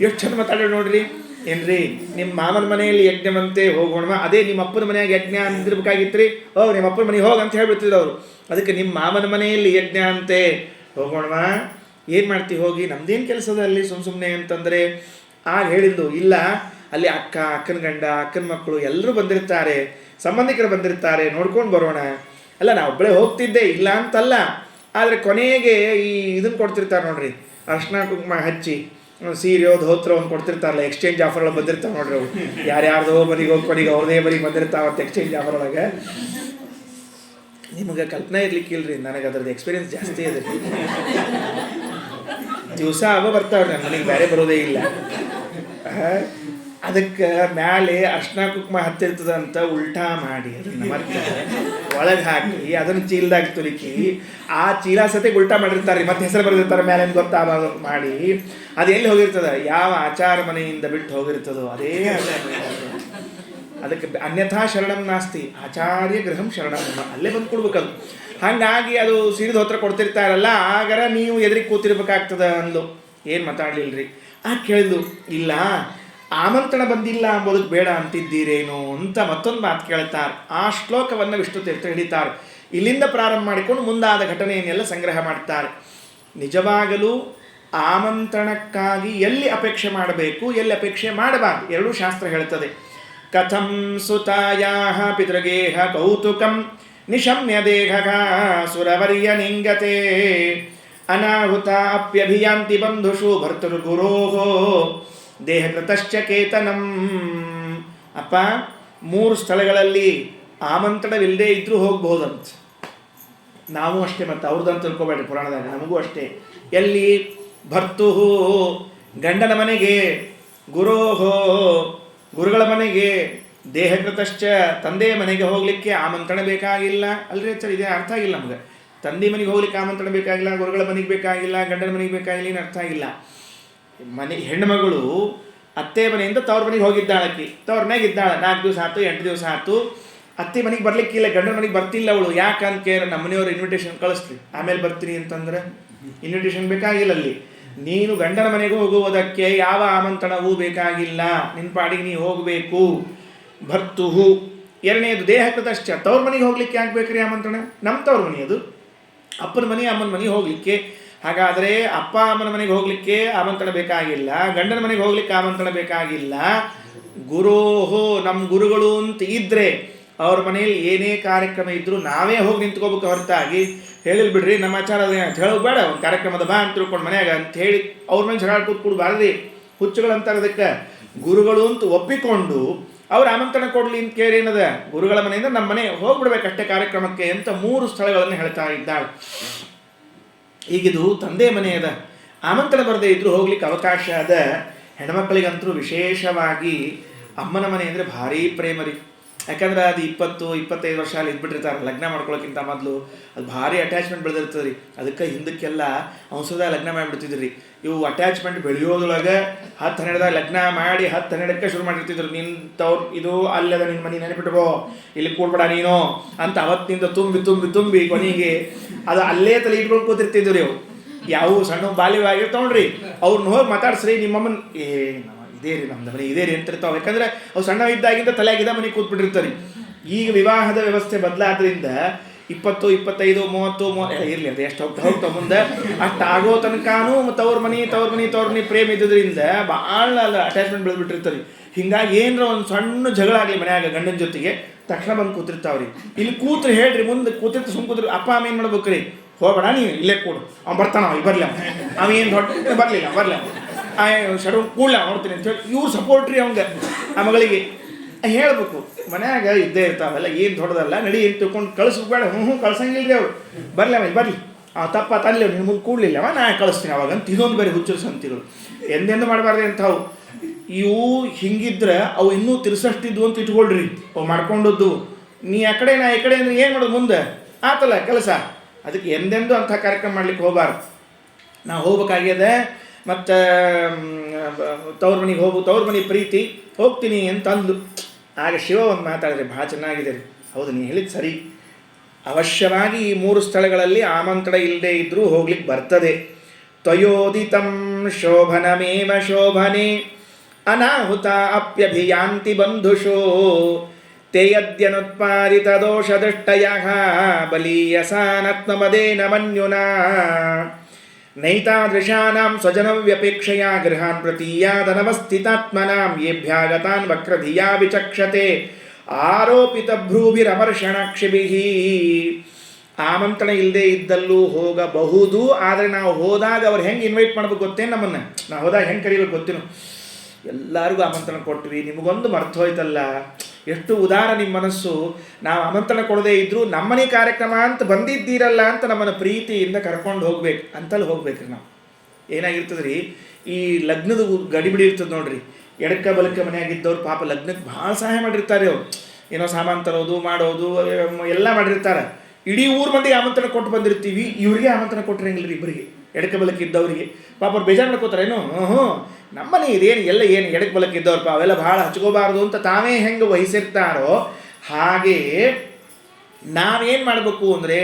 ಎಷ್ಟು ಚಂದ ಮಾತಾಡೋದು ನೋಡ್ರಿ. ಏನ್ರಿ ನಿಮ್ಮ ಮಾಮನ ಮನೆಯಲ್ಲಿ ಯಜ್ಞವಂತೆ ಹೋಗೋಣ, ಅದೇ ನಿಮ್ಮ ಅಪ್ಪನ ಮನೆಯಾಗ ಯಜ್ಞ ಅಂದಿರ್ಬೇಕಾಗಿತ್ತು. ನಿಮ್ಮ ಅಪ್ಪನ ಮನೆಗೆ ಹೋಗಿ ಅಂತ ಹೇಳ್ಬಿಡ್ತಿದ್ರು ಅವರು. ಅದಕ್ಕೆ ನಿಮ್ಮ ಮಾಮನ ಮನೆಯಲ್ಲಿ ಯಜ್ಞ ಅಂತೆ ಹೋಗೋಣ, ಏನು ಮಾಡ್ತೀವಿ ಹೋಗಿ, ನಮ್ದೇನು ಕೆಲಸದ ಅಲ್ಲಿ ಸುಮ್ಮನೆ ಅಂತಂದರೆ ಆಗ ಹೇಳಿದ್ದು, ಇಲ್ಲ ಅಲ್ಲಿ ಅಕ್ಕ, ಅಕ್ಕನ ಗಂಡ, ಅಕ್ಕನ ಮಕ್ಕಳು ಎಲ್ಲರೂ ಬಂದಿರ್ತಾರೆ, ಸಂಬಂಧಿಕರು ಬಂದಿರ್ತಾರೆ, ನೋಡ್ಕೊಂಡು ಬರೋಣ. ಅಲ್ಲ ನಾವು ಒಬ್ಬಳೇ ಹೋಗ್ತಿದ್ದೆ, ಇಲ್ಲ ಅಂತಲ್ಲ, ಆದರೆ ಕೊನೆಗೆ ಈ ಇದನ್ನು ಕೊಡ್ತಿರ್ತಾರೆ ನೋಡ್ರಿ, ಅರ್ಶಿನ ಕುಂಕುಮ ಹಚ್ಚಿ ಸೀರೆಯೋ ಧೋತ್ರ ಒಂದು ಕೊಡ್ತಿರ್ತಾರಲ್ಲ, ಎಕ್ಸ್ಚೇಂಜ್ ಆಫರ್ಗಳು ಬಂದಿರ್ತಾವೆ ನೋಡ್ರಿ. ಅವು ಯಾರ್ಯಾರ್ದೋ ಬರಿಗೆ ಹೋಗಿ ಕೊನೆಗೆ ಅವ್ರದೇ ಬರಿಗೆ ಬಂದಿರ್ತಾವತ್ತು ಎಕ್ಸ್ಚೇಂಜ್ ಆಫರ್ ಒಳಗೆ. ನಿಮಗೆ ಕಲ್ಪನೆ ಇರ್ಲಿಕ್ಕಿಲ್ರಿ, ನನಗೆ ಅದ್ರದ್ದು ಎಕ್ಸ್ಪೀರಿಯನ್ಸ್ ಜಾಸ್ತಿ ಇದೆ. ದಿವಸ ಅವ ಬರ್ತಾವ್ರಿ ನನ್ನ ಮನೆಗೆ, ಬೇರೆ ಬರೋದೇ ಇಲ್ಲ. ಅದಕ್ಕೆ ಮ್ಯಾಲೆ ಅರ್ಶಿನ ಕುಂಕುಮ ಹತ್ತಿರ್ತದಂತ ಉಲ್ಟಾ ಮಾಡಿ ಅದನ್ನು ಮತ್ತೆ ಒಳಗೆ ಹಾಕಿ ಅದನ್ನು ಚೀಲದಾಗ ತುರುಕಿ ಆ ಚೀಲ ಸತಿಗೆ ಉಲ್ಟಾ ಮಾಡಿರ್ತಾರೆ, ಮತ್ತೆ ಹೆಸರು ಬರೆದಿರ್ತಾರೆ ಮೇಲೆ ಗೊತ್ತಾಗ ಮಾಡಿ. ಅದು ಎಲ್ಲಿ ಹೋಗಿರ್ತದೆ, ಯಾವ ಆಚಾರ ಮನೆಯಿಂದ ಬಿಟ್ಟು ಹೋಗಿರ್ತದೋ ಅದೇ ಅದಕ್ಕೆ ಅನ್ಯಥಾ ಶರಣಂ ನಾಸ್ತಿ ಆಚಾರ್ಯ ಗೃಹಂ ಶರಣಂ, ಅಲ್ಲೇ ಬಂದು ಕೊಡ್ಬೇಕದು. ಹಾಗಾಗಿ ಅದು ಸೀರಿದ ಹೊತ್ರ ಕೊಡ್ತಿರ್ತಾರಲ್ಲ, ಆಗರ ನೀವು ಎದುರಿಗೆ ಕೂತಿರ್ಬೇಕಾಗ್ತದೆ ಅಂದ್ಲು. ಏನು ಮಾತಾಡಲಿಲ್ಲರಿ. ಕೇಳಿದ್ಲು, ಇಲ್ಲ ಆಮಂತ್ರಣ ಬಂದಿಲ್ಲ ಅಂಬೋದಕ್ಕೆ ಬೇಡ ಅಂತಿದ್ದೀರೇನು ಅಂತ ಮತ್ತೊಂದು ಮಾತು ಕೇಳ್ತಾರೆ. ಆ ಶ್ಲೋಕವನ್ನು ವಿಷ್ಣು ತೀರ್ಥ ಹಿಡಿತಾರೆ. ಇಲ್ಲಿಂದ ಪ್ರಾರಂಭ ಮಾಡಿಕೊಂಡು ಮುಂದಾದ ಘಟನೆಯನ್ನೆಲ್ಲ ಸಂಗ್ರಹ ಮಾಡ್ತಾರೆ. ನಿಜವಾಗಲೂ ಆಮಂತ್ರಣಕ್ಕಾಗಿ ಎಲ್ಲಿ ಅಪೇಕ್ಷೆ ಮಾಡಬೇಕು, ಎಲ್ಲಿ ಅಪೇಕ್ಷೆ ಮಾಡಬಾರ್ದು, ಎರಡೂ ಶಾಸ್ತ್ರ ಹೇಳ್ತದೆ. ಕಥಂ ಸುತಾಯಾಹ ಪಿತೃಗೇಹ ಕೌತುಕಂ ನಿಶಮ್ಯ ದೇಹಗ ಸುರವರ್ಯ ನಿಂಗತೆ ಅನಾಹುತ ಅಪ್ಯಭಿಯಾಂತಿ ಬಂಧುಷು ಭರ್ತೃಗುರೋಹೋ ದೇಹಕೃತಶ್ಚ ಕೇತನಂ. ಅಪ್ಪ, 3 ಸ್ಥಳಗಳಲ್ಲಿ ಆಮಂತ್ರಣವಿಲ್ಲದೆ ಇದ್ರೂ ಹೋಗ್ಬಹುದಂತ. ನಾವು ಅಷ್ಟೇ, ಮತ್ತು ಅವ್ರದ್ದಂತ ತಿಳ್ಕೊಬೇಡ್ರಿ, ಪುರಾಣದಾಗ ನಮಗೂ ಅಷ್ಟೇ. ಎಲ್ಲಿ? ಭರ್ತು ಗಂಡನ ಮನೆಗೆ, ಗುರೋಹೋ ಗುರುಗಳ ಮನೆಗೆ, ದೇಹಕೃತಶ್ಚ ತಂದೆಯ ಮನೆಗೆ ಹೋಗಲಿಕ್ಕೆ ಆಮಂತ್ರಣ ಬೇಕಾಗಿಲ್ಲ. ಅಲ್ರಿ ಸರ್, ಇದೇ ಅರ್ಥ ಆಗಿಲ್ಲ ನಮಗೆ. ತಂದೆ ಮನೆಗೆ ಹೋಗ್ಲಿಕ್ಕೆ ಆಮಂತ್ರಣ ಬೇಕಾಗಿಲ್ಲ, ಗುರುಗಳ ಮನೆಗೆ ಬೇಕಾಗಿಲ್ಲ, ಗಂಡನ ಮನೆಗೆ ಬೇಕಾಗಿಲ್ಲ, ಏನು ಅರ್ಥ ಆಗಿಲ್ಲ. ಹೆಣ್ಣುಮಗಳು ಅತ್ತೆ ಮನೆಯಿಂದ ತವ್ರ ಮನೆಗೆ ಹೋಗಿದ್ದಾಳಕ್ಕಿ, ತವ್ರ ಮನೆಗೆ ಇದ್ದಾಳೆ 4 ದಿವಸ ಆಯ್ತು, 8 ದಿವಸ ಆಯ್ತು. ಅತ್ತೆ ಮನೆಗೆ ಬರ್ಲಿಕ್ಕಿಲ್ಲ, ಗಂಡನ ಮನೆಗೆ ಬರ್ತಿಲ್ಲ ಅವಳು. ಯಾಕಂತ ಕೇಳ, ನಮ್ಮ ಮನೆಯವ್ರು ಇನ್ವಿಟೇಷನ್ ಕಳಿಸ್ತೀವಿ, ಆಮೇಲೆ ಬರ್ತೀನಿ ಅಂತಂದ್ರೆ ಇನ್ವಿಟೇಷನ್ ಬೇಕಾಗಿಲ್ಲ. ಅಲ್ಲಿ ನೀನು ಗಂಡನ ಮನೆಗೆ ಹೋಗುವುದಕ್ಕೆ ಯಾವ ಆಮಂತ್ರಣವೂ ಬೇಕಾಗಿಲ್ಲ, ನಿನ್ನ ಪಾಡಿಗೆ ನೀ ಹೋಗಬೇಕು. ಭರ್ತುಹು. ಎರಡನೇದು ದೇಹಕೃತಶ್ಚ, ತವ್ರ ಮನೆಗೆ ಹೋಗ್ಲಿಕ್ಕೆ ಯಾಕೆ ಬೇಕ್ರಿ ಆಮಂತ್ರಣ? ನಮ್ಮ ತವ್ರ ಮನೆ ಅದು, ಅಪ್ಪನ ಮನೆ ಅಮ್ಮನ ಮನೆಗೆ ಹೋಗ್ಲಿಕ್ಕೆ. ಹಾಗಾದರೆ ಅಪ್ಪ ಅಮ್ಮನ ಮನೆಗೆ ಹೋಗಲಿಕ್ಕೆ ಆಮಂತ್ರಣ ಬೇಕಾಗಿಲ್ಲ, ಗಂಡನ ಮನೆಗೆ ಹೋಗ್ಲಿಕ್ಕೆ ಆಮಂತ್ರಣ ಬೇಕಾಗಿಲ್ಲ. ಗುರೋಹೋ, ನಮ್ಮ ಗುರುಗಳು ಅಂತ ಇದ್ದರೆ ಅವ್ರ ಮನೆಯಲ್ಲಿ ಏನೇ ಕಾರ್ಯಕ್ರಮ ಇದ್ದರೂ ನಾವೇ ಹೋಗಿ ನಿಂತ್ಕೋಬೇಕು ಹೊರತಾಗಿ ಹೇಳಿಲ್ ಬಿಡ್ರಿ ನಮ್ಮ ಆಚಾರ ಅಂತ ಹೇಳೋದು ಬೇಡ. ಒಂದು ಕಾರ್ಯಕ್ರಮದ ಬಾ ಅಂತ ತಿಳ್ಕೊಂಡು ಮನೆಯಾಗ ಅಂತ ಹೇಳಿ ಅವ್ರ ಮನೆ ಜಗಳ ಕೂತ್ಕೊಡ್ಬಾರ್ರಿ. ಹುಚ್ಚುಗಳಂತಾರೆ ಅದಕ್ಕೆ. ಗುರುಗಳು ಅಂತ ಒಪ್ಪಿಕೊಂಡು ಅವ್ರು ಆಮಂತ್ರಣ ಕೊಡಲಿ ಅಂತ ಕೇಳಿ ಏನದ, ಗುರುಗಳ ಮನೆಯಿಂದ ನಮ್ಮ ಮನೆ ಹೋಗ್ಬಿಡ್ಬೇಕಷ್ಟೇ ಕಾರ್ಯಕ್ರಮಕ್ಕೆ ಅಂತ 3 ಸ್ಥಳಗಳನ್ನು ಹೇಳ್ತಾ ಇದ್ದಾಳೆ. ಈಗಿದು ತಂದೆ ಮನೆ ಅದ, ಆಮಂತ್ರಣ ಬರದೇ ಇದ್ರೂ ಹೋಗ್ಲಿಕ್ಕೆ ಅವಕಾಶ ಅದ. ಹೆಣ್ಮಕ್ಳಿಗಂತರೂ ವಿಶೇಷವಾಗಿ ಅಮ್ಮನ ಮನೆ ಅಂದರೆ ಭಾರೀ ಪ್ರೇಮ ರೀ. ಯಾಕಂದ್ರೆ ಅದು 20-25 ವರ್ಷ ಅಲ್ಲಿ ಇದ್ಬಿಟ್ಟಿರ್ತಾರೆ ಲಗ್ನ ಮಾಡ್ಕೊಳ್ಳೋಕ್ಕಿಂತ ಮೊದಲು. ಅದು ಭಾರಿ ಅಟ್ಯಾಚ್ಮೆಂಟ್ ಬೆಳೆದಿರ್ತದೆ ರೀ. ಅದಕ್ಕೆ ಹಿಂದಕ್ಕೆಲ್ಲ ಔಷಧ ಲಗ್ನ ಮಾಡಿಬಿಡ್ತಿದ್ರಿ. ಇವು ಅಟ್ಯಾಚ್ಮೆಂಟ್ ಬೆಳೆಯೋದ್ರೊಳಗೆ 10-12 ಲಗ್ನ ಮಾಡಿ 10-12ಕ್ಕೆ ಶುರು ಮಾಡಿರ್ತಿದ್ರು. ನಿಂತವ್ರು ಇದು ಅಲ್ಲದ ನಿನ್ನ ಮನೆ ನೆನಪಿಟ್ಕೋ, ಇಲ್ಲಿ ಕೂಡ್ಬೇಡ ನೀನು ಅಂತ ಅವತ್ತಿನಿಂದ ತುಂಬಿ ಕೊನೆಗೆ ಅದು ಅಲ್ಲೇ ತಲೆ ಇಟ್ಕೊಂಡು ಕೂತಿರ್ತಿದ್ರು. ಇವು ಯಾವ ಸಣ್ಣ ಬಾಲ್ಯವಾಗಿರ್ತಾವ್ರಿ, ಅವ್ರನ್ನ ಹೋಗಿ ಮಾತಾಡ್ಸ್ರಿ, ನಿಮ್ಮಮ್ಮನ ಇದೇ ರೀ ನಮ್ದು ಮನೆ ಇದೇ ರೀ ಅಂತಿರ್ತಾವೆ. ಯಾಕಂದ್ರೆ ಅವು ಸಣ್ಣ ಇದ್ದಾಗಿಂದ ತಲೆಯಾಗಿದ್ದ ಮನೆಗೆ ಕೂತ್ಬಿಟ್ಟಿರ್ತಾರೆ. ಈಗ ವಿವಾಹದ ವ್ಯವಸ್ಥೆ ಬದಲಾದ್ರಿಂದ 20, 25, 30 ಇರಲಿ, ಅದು ಎಷ್ಟು ಹೋಗ್ತಾ ಮುಂದೆ ಅಷ್ಟು ಆಗೋ ತನಕನೂ ತವ್ರ ಮನೆ ಪ್ರೇಮ ಇದ್ದಿದ್ದರಿಂದ ಭಾಳ ಅಟ್ಯಾಚ್ಮೆಂಟ್ ಬೆಳೆದ್ಬಿಟ್ಟಿರ್ತಾರೆ. ಹಿಂಗಾಗಿ ಏನರ ಒಂದು ಸಣ್ಣ ಜಗಳ ಆಗಲಿ ಮನ್ಯಾಗ ಗಂಡನ ಜೊತೆಗೆ, ತಕ್ಷಣ ಬಂದು ಕೂತಿರ್ತಾವ್ರಿ. ಇಲ್ಲಿ ಕೂತ್ರಿ ಹೇಳ್ರಿ, ಮುಂದೆ ಕೂತಿರ್ತ ಸುಮ್ ಕೂತ್ರಿ. ಅಪ್ಪ ಅಮ್ಮ ಏನು ಮಾಡ್ಬೇಕ್ರಿ, ಹೋಗ್ಬೇಡ ನೀನು ಇಲ್ಲೇ ಕೂಡು, ಅವ್ನು ಬರ್ತಾನ, ಬರ್ಲಿ ಅವ ಏನು ದೊಡ್ಡ ಬರಲಿಲ್ಲ ಶಡ ಕೂಡಲ ನೋಡ್ತೀನಿ ಅಂತ ಹೇಳಿ ಇವ್ರು ಸಪೋರ್ಟ್ ರೀ ಅವಂಗೆ. ಆ ಮಗಳಿಗೆ ಹೇಳ್ಬೇಕು, ಮನ್ಯಾಗ ಇದ್ದೇ ಇರ್ತಾವಲ್ಲ, ಏನು ದೊಡ್ಡದಲ್ಲ, ನಡಿ ಏನು ತಿಳ್ಕೊಂಡು ಕಳಿಸ್ಬೇಡ. ಕಳ್ಸಂಗಿಲ್ಲ ರೀ ಅವ್ರು. ಬರಲಿ ತಪ್ಪ ತಲ್ಲಿ ನಿನ್ನ ಮುಂದೆ ಕೂಡಲಿಲ್ಲ, ನಾ ಕಳಿಸ್ತೀನಿ ಅವಾಗ ಅಂತ. ಇದೊಂದು ಬೇರೆ ಹುಚ್ಚರ ಸಂತಿಗಳು ಎಂದೆಂದು ಮಾಡಬಾರ್ದು ಅಂಥವು. ಇವು ಹಿಂಗಿದ್ರೆ ಅವು ಇನ್ನೂ ತಿರ್ಸಷ್ಟಿದ್ವು ಅಂತ ಇಟ್ಕೊಳ್ರಿ. ಅವು ಮಾಡ್ಕೊಂಡದ್ದು ನೀ ಆ ಕಡೆ ನಾ ಈ ಕಡೆ ಅಂದ್ರೆ ಏನು ಮಾಡೋದು ಮುಂದೆ ಆತಲ್ಲ ಕೆಲಸ. ಅದಕ್ಕೆ ಎಂದೆಂದು ಅಂಥ ಕಾರ್ಯಕ್ರಮ ಮಾಡ್ಲಿಕ್ಕೆ ಹೋಗಬಾರ್ದು. ನಾವು ಹೋಗ್ಬೇಕಾಗ್ಯದ. ಮತ್ತು ತವ್ರ ಮನೆ ಪ್ರೀತಿ ಹೋಗ್ತೀನಿ ಅಂತ ಅಂದು. ಆಗ ಶಿವ ಒಂದು ಮಾತಾಡಿದ್ರೆ ಭಾಳ ಚೆನ್ನಾಗಿದೆ ರೀ. ಹೌದು, ನೀ ಹೇಳಿದ್ದು ಸರಿ. ಅವಶ್ಯವಾಗಿ ಈ 3 ಸ್ಥಳಗಳಲ್ಲಿ ಆಮಂತ್ರಣ ಇಲ್ಲದೆ ಇದ್ದರೂ ಹೋಗ್ಲಿಕ್ಕೆ ಬರ್ತದೆ. ತ್ವಯೋದಿತಂ ಶೋಭನಮೇವ ಶೋಭನೆ ಅನಾಹುತ ಅಪ್ಯಭಿಯಾಂತಿ ಬಂಧುಷೋ ತೇಯದ್ಯನುತ್ಪಾದಿತ ದೋಷದೃಷ್ಟಯ ಬಲೀಯಸಾನತ್ಮದೇನ ಮನ್ಯುನಾ ನೈತಾದೃಶಾನಾಂ ಸ್ವಜನವ್ಯಪೇಕ್ಷೆಯ ಗೃಹಾನ್ ಪ್ರತೀಯಾದನವಸ್ಥಿತಾತ್ಮನಾಂ ಯೇಭ್ಯಾಗತಾನ್ ವಕ್ರಧಿಯಾ ವಿಚಕ್ಷತೆ ಆರೋಪಿತ ಭ್ರೂಭಿರಮರ್ಷಣಾಕ್ಷಿಭಿಃ. ಆಮಂತ್ರಣ ಇಲ್ಲದೆ ಇದ್ದಲ್ಲೂ ಹೋಗಬಹುದು, ಆದರೆ ನಾವು ಹೋದಾಗ ಅವ್ರು ಹೆಂಗೆ ಇನ್ವೈಟ್ ಮಾಡ್ಬೇಕು ಗೊತ್ತೇನು, ನಮ್ಮನ್ನು ನಾವು ಹೋದಾಗ ಹೆಂಗೆ ಕರೀಬೇಕು ಗೊತ್ತೇನು, ಎಲ್ಲರಿಗೂ ಆಮಂತ್ರಣ ಕೊಟ್ವಿ, ನಿಮಗೊಂದು ಮರ್ತೋಯ್ತಲ್ಲ, ಎಷ್ಟು ಉದಾರ ನಿಮ್ಮ ಮನಸ್ಸು, ನಾವು ಆಮಂತ್ರಣ ಕೊಡದೇ ಇದ್ದರೂ ನಮ್ಮನೆ ಕಾರ್ಯಕ್ರಮ ಅಂತ ಬಂದಿದ್ದೀರಲ್ಲ ಅಂತ ನಮ್ಮನ್ನು ಪ್ರೀತಿಯಿಂದ ಕರ್ಕೊಂಡು ಹೋಗ್ಬೇಕು ಅಂತಲ್ಲಿ ಹೋಗ್ಬೇಕ್ರಿ ನಾವು. ಏನಾಗಿರ್ತದೆ ರೀ, ಈ ಲಗ್ನದ ಗಡಿಬಿಡಿ ಇರ್ತದೆ ನೋಡ್ರಿ, ಎಡಕ್ಕ ಬಲಕ್ಕ ಮನೆಯಾಗಿದ್ದವ್ರು ಪಾಪ ಲಗ್ನಕ್ಕೆ ಭಾಳ ಸಹಾಯ ಮಾಡಿರ್ತಾರೆ. ಅವ್ರು ಏನೋ ಸಾಮಾನು ತರೋದು ಮಾಡೋದು ಎಲ್ಲ ಮಾಡಿರ್ತಾರೆ. ಇಡೀ ಊರು ಮಂದಿಗೆ ಆಮಂತ್ರಣ ಕೊಟ್ಟು ಬಂದಿರ್ತೀವಿ, ಇವ್ರಿಗೆ ಆಮಂತ್ರಣ ಕೊಟ್ಟರೆ ಇಬ್ಬರಿಗೆ ಎಡಕ್ಕೆ ಬಲಕ್ಕೆ ಇದ್ದವರಿಗೆ ಪಾಪ ಅವ್ರು ಬೇಜಾರು ಮಾಡ್ಕೋತಾರೇನು, ನಮ್ಮನೆ ಇದೇನು ಎಲ್ಲ ಏನು ಎಡಕ್ಕೆ ಬಲಕ್ಕೆ ಇದ್ದವ್ರಪ್ಪ ಅವೆಲ್ಲ ಭಾಳ ಹಚ್ಕೋಬಾರ್ದು ಅಂತ ತಾವೇ ಹೆಂಗೆ ವಹಿಸಿರ್ತಾರೋ ಹಾಗೇ ನಾವೇನು ಮಾಡಬೇಕು ಅಂದರೆ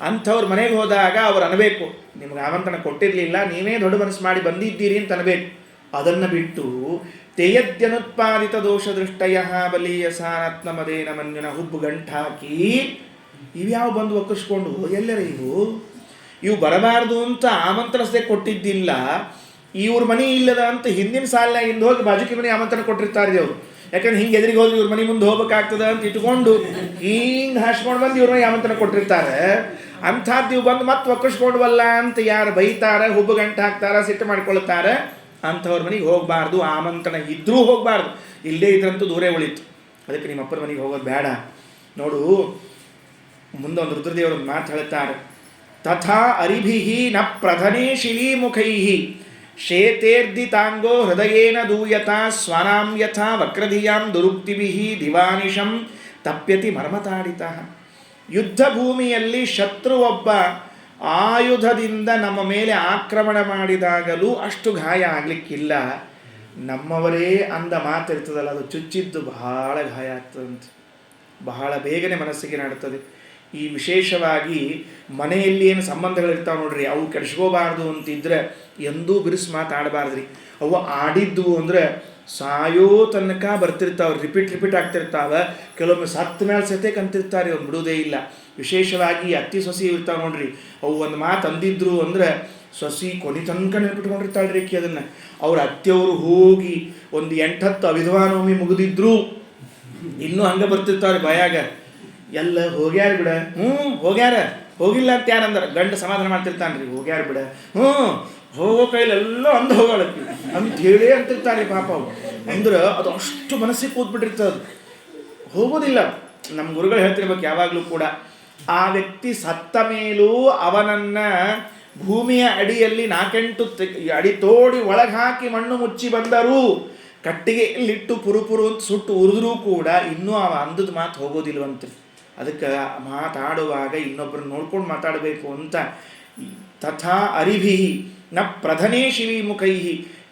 ಅಂಥವ್ರ ಮನೆಗೆ ಹೋದಾಗ ಅವ್ರು ಅನ್ಬೇಕು, ನಿಮ್ಗೆ ಆಮಂತ್ರಣ ಕೊಟ್ಟಿರಲಿಲ್ಲ, ನೀವೇ ದೊಡ್ಡ ಮನಸ್ಸು ಮಾಡಿ ಬಂದಿದ್ದೀರಿ ಅಂತ ಅನ್ಬೇಕು. ಅದನ್ನು ಬಿಟ್ಟು ತೇಯದ್ಯನುತ್ಪಾದಿತ ದೋಷ ದೃಷ್ಟಯ ಬಲೀಯಸಾನತ್ಮದೇನ ಮನ್ಯುನ ಹುಬ್ಬು ಗಂಟಾಕಿ ಇವ್ಯಾವ ಬಂದು ಒಕ್ಕರ್ಸ್ಕೊಂಡು ಎಲ್ಲರ ಇವು ಬರಬಾರ್ದು ಅಂತ ಆಮಂತ್ರಿಸದೆ ಕೊಟ್ಟಿದ್ದಿಲ್ಲ, ಇವ್ರ ಮನೆ ಇಲ್ಲದ ಅಂತ ಹಿಂದಿನ ಸಾಲಿನಾಗಿಂದ ಹೋಗಿ ಬಾಜುಕಿ ಮನೆ ಆಮಂತ್ರಣ ಕೊಟ್ಟಿರ್ತಾರೆ ಅವರು. ಯಾಕಂದ್ರೆ ಹಿಂಗೆ ಎದುರಿಗೆ ಹೋದ್ರೆ ಇವ್ರ ಮನೆ ಮುಂದೆ ಹೋಗ್ಬೇಕಾಗ್ತದೆ ಅಂತ ಇಟ್ಕೊಂಡು ಹಿಂಗೆ ಹಾಸ್ಕೊಂಡು ಬಂದು ಇವ್ರ ಮನೆ ಆಮಂತ್ರಣ ಕೊಟ್ಟಿರ್ತಾರೆ. ಅಂಥದ್ದು ಇವು ಬಂದು ಮತ್ತೆ ಒಕ್ಕರ್ಸ್ಕೊಂಡ್ವಲ್ಲ ಅಂತ ಯಾರು ಬೈತಾರೆ, ಹುಬ್ಬು ಗಂಟು ಹಾಕ್ತಾರೆ, ಸಿಟ್ಟು ಮಾಡ್ಕೊಳ್ತಾರೆ, ಅಂಥವ್ರ ಮನೆಗೆ ಹೋಗಬಾರ್ದು. ಆಮಂತ್ರಣ ಇದ್ರೂ ಹೋಗಬಾರ್ದು, ಇಲ್ಲದೇ ಇದ್ರಂತೂ ದೂರೇ ಉಳಿತು. ಅದಕ್ಕೆ ನಿಮ್ಮ ಅಪ್ಪನ ಮನೆಗೆ ಹೋಗೋದು ಬೇಡ. ನೋಡು, ಮುಂದೊಂದು ರುದ್ರದೇವರು ಮಾತು ಹೇಳ್ತಾರೆ, ತಥಾ ಅರಿಭಿಃ ನ ಪ್ರಧನೇ ಶಿಲೀಮುಖೈಃ ಶೇತೇರ್ದಿತಾಂಗೋ ಹೃದಯೇನ ದೂಯತಾ ಸ್ವನಾಂ ಯಥಾ ವಕ್ರಧಿಯಾಂ ದುರುಕ್ತಿಭಿಃ ದಿವಾನಿಶಂ ತಪ್ಯತಿ ಮರ್ಮತಾಡಿತಃ. ಯುದ್ಧ ಭೂಮಿಯಲ್ಲಿ ಶತ್ರು ಒಬ್ಬ ಆಯುಧದಿಂದ ನಮ್ಮ ಮೇಲೆ ಆಕ್ರಮಣ ಮಾಡಿದಾಗಲೂ ಅಷ್ಟು ಗಾಯ ಆಗಲಿಕ್ಕಿಲ್ಲ, ನಮ್ಮವರೇ ಅಂದ ಮಾತಿರ್ತದಲ್ಲ ಅದು ಚುಚ್ಚಿದ್ದು ಬಹಳ ಗಾಯ ಆಗ್ತದಂತೆ, ಬಹಳ ಬೇಗನೆ ಮನಸ್ಸಿಗೆ ನಾಡುತ್ತದೆ. ಈ ವಿಶೇಷವಾಗಿ ಮನೆಯಲ್ಲಿ ಏನು ಸಂಬಂಧಗಳಿರ್ತಾವೆ ನೋಡ್ರಿ, ಅವು ಕೆಡಿಸ್ಕೋಬಾರ್ದು ಅಂತಿದ್ರೆ ಎಂದೂ ಬಿರುಸು ಮಾತಾಡಬಾರ್ದ್ರಿ. ಅವು ಆಡಿದ್ವು ಅಂದರೆ ಸಾಯೋ ತನಕ ಬರ್ತಿರ್ತಾವೆ, ರಿಪೀಟ್ ಆಗ್ತಿರ್ತಾವೆ. ಕೆಲವೊಮ್ಮೆ ಸತ್ತ ಮೇಲೆ ಸತೆ ಕಂತಿರ್ತಾರೆ, ಅವ್ರು ಬಿಡೋದೇ ಇಲ್ಲ. ವಿಶೇಷವಾಗಿ ಅತ್ತಿ ಸೊಸಿ ಇರ್ತಾವೆ ನೋಡ್ರಿ, ಅವು ಒಂದು ಮಾತು ಅಂದಿದ್ರು ಅಂದರೆ ಸೊಸಿ ಕೊನೆ ತನಕ ನೆನಪಿಟ್ಕೊಂಡಿರ್ತಾಳೆ ರೀ. ಅದನ್ನು ಅವ್ರ ಅತ್ತೆಯವರು ಹೋಗಿ ಒಂದು 8-10 ಅವಿಧವಾನವಮಿ ಮುಗಿದಿದ್ರು ಇನ್ನೂ ಹಂಗೆ ಬರ್ತಿರ್ತಾರೆ ಬಾಯಾಗ, ಎಲ್ಲ ಹೋಗ್ಯಾರ ಬಿಡ, ಹೋಗ್ಯಾರ, ಹೋಗಿಲ್ಲ ಅಂತ ಯಾರಂದ್ರೆ ಗಂಡ ಸಮಾಧಾನ ಮಾಡ್ತಿರ್ತಾನೆ ರೀ, ಹೋಗ್ಯಾರ ಬಿಡ, ಹೋಗೋ ಕೈಲೆಲ್ಲ ಅಂದು ಹೋಗೋಳಕ್ಕೆ ಅಂತ ಹೇಳೇ ಅಂತಿರ್ತಾರೆ ಪಾಪ. ಅವು ಅಂದ್ರೆ ಅದು ಅಷ್ಟು ಮನಸ್ಸಿಗೆ ಕೂತ್ಬಿಟ್ಟಿರ್ತದೆ, ಹೋಗೋದಿಲ್ಲ. ನಮ್ಮ ಗುರುಗಳು ಹೇಳ್ತಿರ್ಬೇಕು ಯಾವಾಗಲೂ ಕೂಡ, ಆ ವ್ಯಕ್ತಿ ಸತ್ತ ಮೇಲೂ ಅವನನ್ನು ಭೂಮಿಯ ಅಡಿಯಲ್ಲಿ 4-8 ಅಡಿ ತೋಡಿ ಒಳಗೆ ಹಾಕಿ ಮಣ್ಣು ಮುಚ್ಚಿ ಬಂದರೂ ಕಟ್ಟಿಗೆಯಲ್ಲಿಟ್ಟು ಪುರು ಅಂತ ಸುಟ್ಟು ಉರಿದ್ರೂ ಕೂಡ ಇನ್ನೂ ಅವ ಅಂದದ ಮಾತು ಹೋಗೋದಿಲ್ವಂತ್ರಿ. ಅದಕ್ಕೆ ಮಾತಾಡುವಾಗ ಇನ್ನೊಬ್ಬರನ್ನ ನೋಡ್ಕೊಂಡು ಮಾತಾಡಬೇಕು ಅಂತ. ತಥಾ ಅರಿಭಿಃ ನ ಪ್ರಧನೇ ಶಿಲೀಮುಖೈಃ.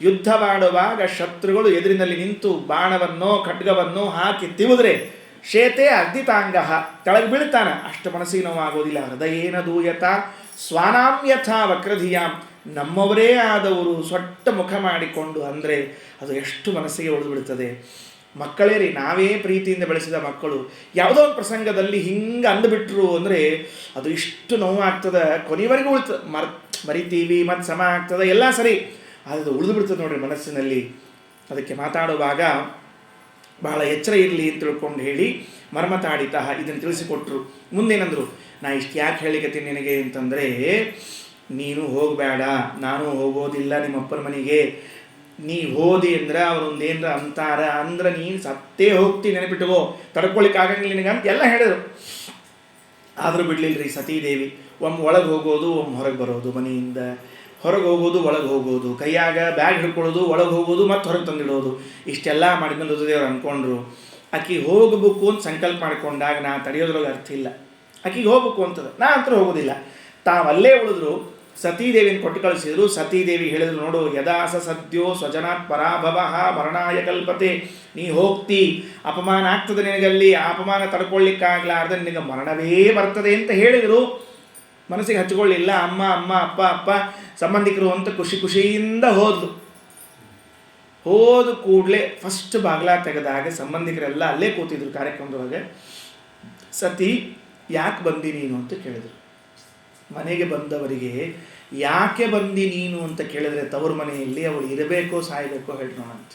ಯುದ್ಧವಾಡುವಾಗ ಶತ್ರುಗಳು ಎದುರಿನಲ್ಲಿ ನಿಂತು ಬಾಣವನ್ನೋ ಖಡ್ಗವನ್ನೋ ಹಾಕಿ ತಿವಿದ್ರೆ ಶೇತೆ ಅರ್ಧಿತಾಂಗ ಕೆಳಗೆ ಬೀಳ್ತಾನೆ, ಅಷ್ಟು ಮನಸ್ಸಿಗೆ ನೋವಾಗೋದಿಲ್ಲ. ಹೃದಯೇನ ದೂಯತ ಸ್ವಾನಾಂ ಯಥಾ ವಕ್ರಧಿಯಾಂ. ನಮ್ಮವರೇ ಆದವರು ಸೊಟ್ಟ ಮುಖ ಮಾಡಿಕೊಂಡು ಅಂದರೆ ಅದು ಎಷ್ಟು ಮನಸ್ಸಿಗೆ ಉಳಿದು ಬಿಡ್ತದೆ. ಮಕ್ಕಳೇ ರೀ, ನಾವೇ ಪ್ರೀತಿಯಿಂದ ಬೆಳೆಸಿದ ಮಕ್ಕಳು ಯಾವುದೋ ಒಂದು ಪ್ರಸಂಗದಲ್ಲಿ ಹಿಂಗೆ ಅಂದುಬಿಟ್ರು ಅಂದರೆ ಅದು ಇಷ್ಟು ನೋವಾಗ್ತದೆ, ಕೊನೆವರೆಗೂ ಉಳಿತದೆ. ಮರಿತೀವಿ, ಮತ್ತು ಸಮ ಆಗ್ತದೆ, ಎಲ್ಲ ಸರಿ, ಅದು ಉಳಿದು ಬಿಡ್ತದೆ ನೋಡ್ರಿ ಮನಸ್ಸಿನಲ್ಲಿ. ಅದಕ್ಕೆ ಮಾತಾಡುವಾಗ ಬಹಳ ಎಚ್ಚರ ಇರಲಿ ಅಂತ ತಿಳ್ಕೊಂಡು ಹೇಳಿ ಮರ್ಮತಾಡಿತಃ ಇದನ್ನು ತಿಳಿಸಿಕೊಟ್ರು. ಮುಂದೇನಂದರು, ನಾ ಇಷ್ಟು ಯಾಕೆ ಹೇಳಿಕತ್ತೀನಿ ನಿನಗೆ ಅಂತಂದರೆ, ನೀನು ಹೋಗಬೇಡ, ನಾನು ಹೋಗೋದಿಲ್ಲ ನಿಮ್ಮಪ್ಪನ ಮನೆಗೆ. ನೀ ಹೋದಿ ಅಂದ್ರೆ ಅವರೊಂದೇನ್ರ ಅಂತಾರ ಅಂದ್ರೆ ನೀನು ಸತ್ತೇ ಹೋಗ್ತೀನಿ, ನೆನಪಿಟ್ಟುಕೋ, ತಡ್ಕೊಳಿಕ್ಕೆ ಆಗಂಗಿಲ್ಲ ನಿನಗೆ ಅಂತ ಎಲ್ಲ ಹೇಳಿದ್ರು. ಆದರೂ ಬಿಡಲಿಲ್ಲರಿ ಸತೀದೇವಿ. ಒಮ್ಮೆ ಒಳಗೆ ಹೋಗೋದು, ಒಮ್ಮೆ ಹೊರಗೆ ಬರೋದು, ಮನೆಯಿಂದ ಹೊರಗೆ ಹೋಗೋದು, ಒಳಗೆ ಹೋಗೋದು, ಕೈಯಾಗ ಬ್ಯಾಗ್ ಹಿಡ್ಕೊಳ್ಳೋದು, ಒಳಗೆ ಹೋಗೋದು, ಮತ್ತು ಹೊರಗೆ ತಂದಿಡೋದು. ಇಷ್ಟೆಲ್ಲ ಮಾಡಿದ್ಮೇಲೆ ರುದ್ರದೇವರು ಅಂದ್ಕೊಂಡ್ರು, ಆಕೆ ಹೋಗಬೇಕು ಅಂತ ಸಂಕಲ್ಪ ಮಾಡಿಕೊಂಡಾಗ ನಾ ತಡೆಯೋದ್ರೊಳಗೆ ಅರ್ಥ ಇಲ್ಲ. ಆಕೆಗೆ ಹೋಗ್ಬೇಕು ಅಂತದ, ನಾ ಅಂತೂ ಹೋಗೋದಿಲ್ಲ. ತಾವಲ್ಲೇ ಉಳಿದ್ರು. ಸತೀದೇವಿಯನ್ನು ಕೊಟ್ಟು ಕಳಿಸಿದ್ರು. ಸತೀದೇವಿ ಹೇಳಿದ್ರು, ನೋಡು, ಯದಾಸ ಸದ್ಯೋ ಸ್ವಜನಾತ್ ಪರಾಭವ ಮರಣಾಯ ಕಲ್ಪತೆ. ನೀ ಹೋಗ್ತಿ, ಅಪಮಾನ ಆಗ್ತದೆ ನಿನಗಲ್ಲಿ, ಆ ಅಪಮಾನ ತಡ್ಕೊಳ್ಳಿಕ್ಕಾಗಲಾರ್ದೆ ನಿನಗೆ ಮರಣವೇ ಬರ್ತದೆ ಅಂತ ಹೇಳಿದರು. ಮನಸ್ಸಿಗೆ ಹಚ್ಕೊಳ್ಳಿಲ್ಲ. ಅಮ್ಮ ಅಪ್ಪ ಸಂಬಂಧಿಕರು ಅಂತ ಖುಷಿಯಿಂದ ಹೋದ ಕೂಡಲೇ ಫಸ್ಟ್ ಬಾಗ್ಲ ತೆಗೆದಾಗ ಸಂಬಂಧಿಕರೆಲ್ಲ ಅಲ್ಲೇ ಕೂತಿದ್ರು ಕಾರ್ಯಕ್ರಮದೊಳಗೆ. ಸತಿ ಯಾಕೆ ಬಂದಿ ನೀನು ಅಂತ ಕೇಳಿದರು. ಮನೆಗೆ ಬಂದವರಿಗೆ ಯಾಕೆ ಬಂದಿ ನೀನು ಅಂತ ಕೇಳಿದ್ರೆ ತವರು ಮನೆಯಲ್ಲಿ ಅವಳು ಇರಬೇಕೋ ಸಾಯಬೇಕೋ ಹೇಳ್ರೋಣ ಅಂತ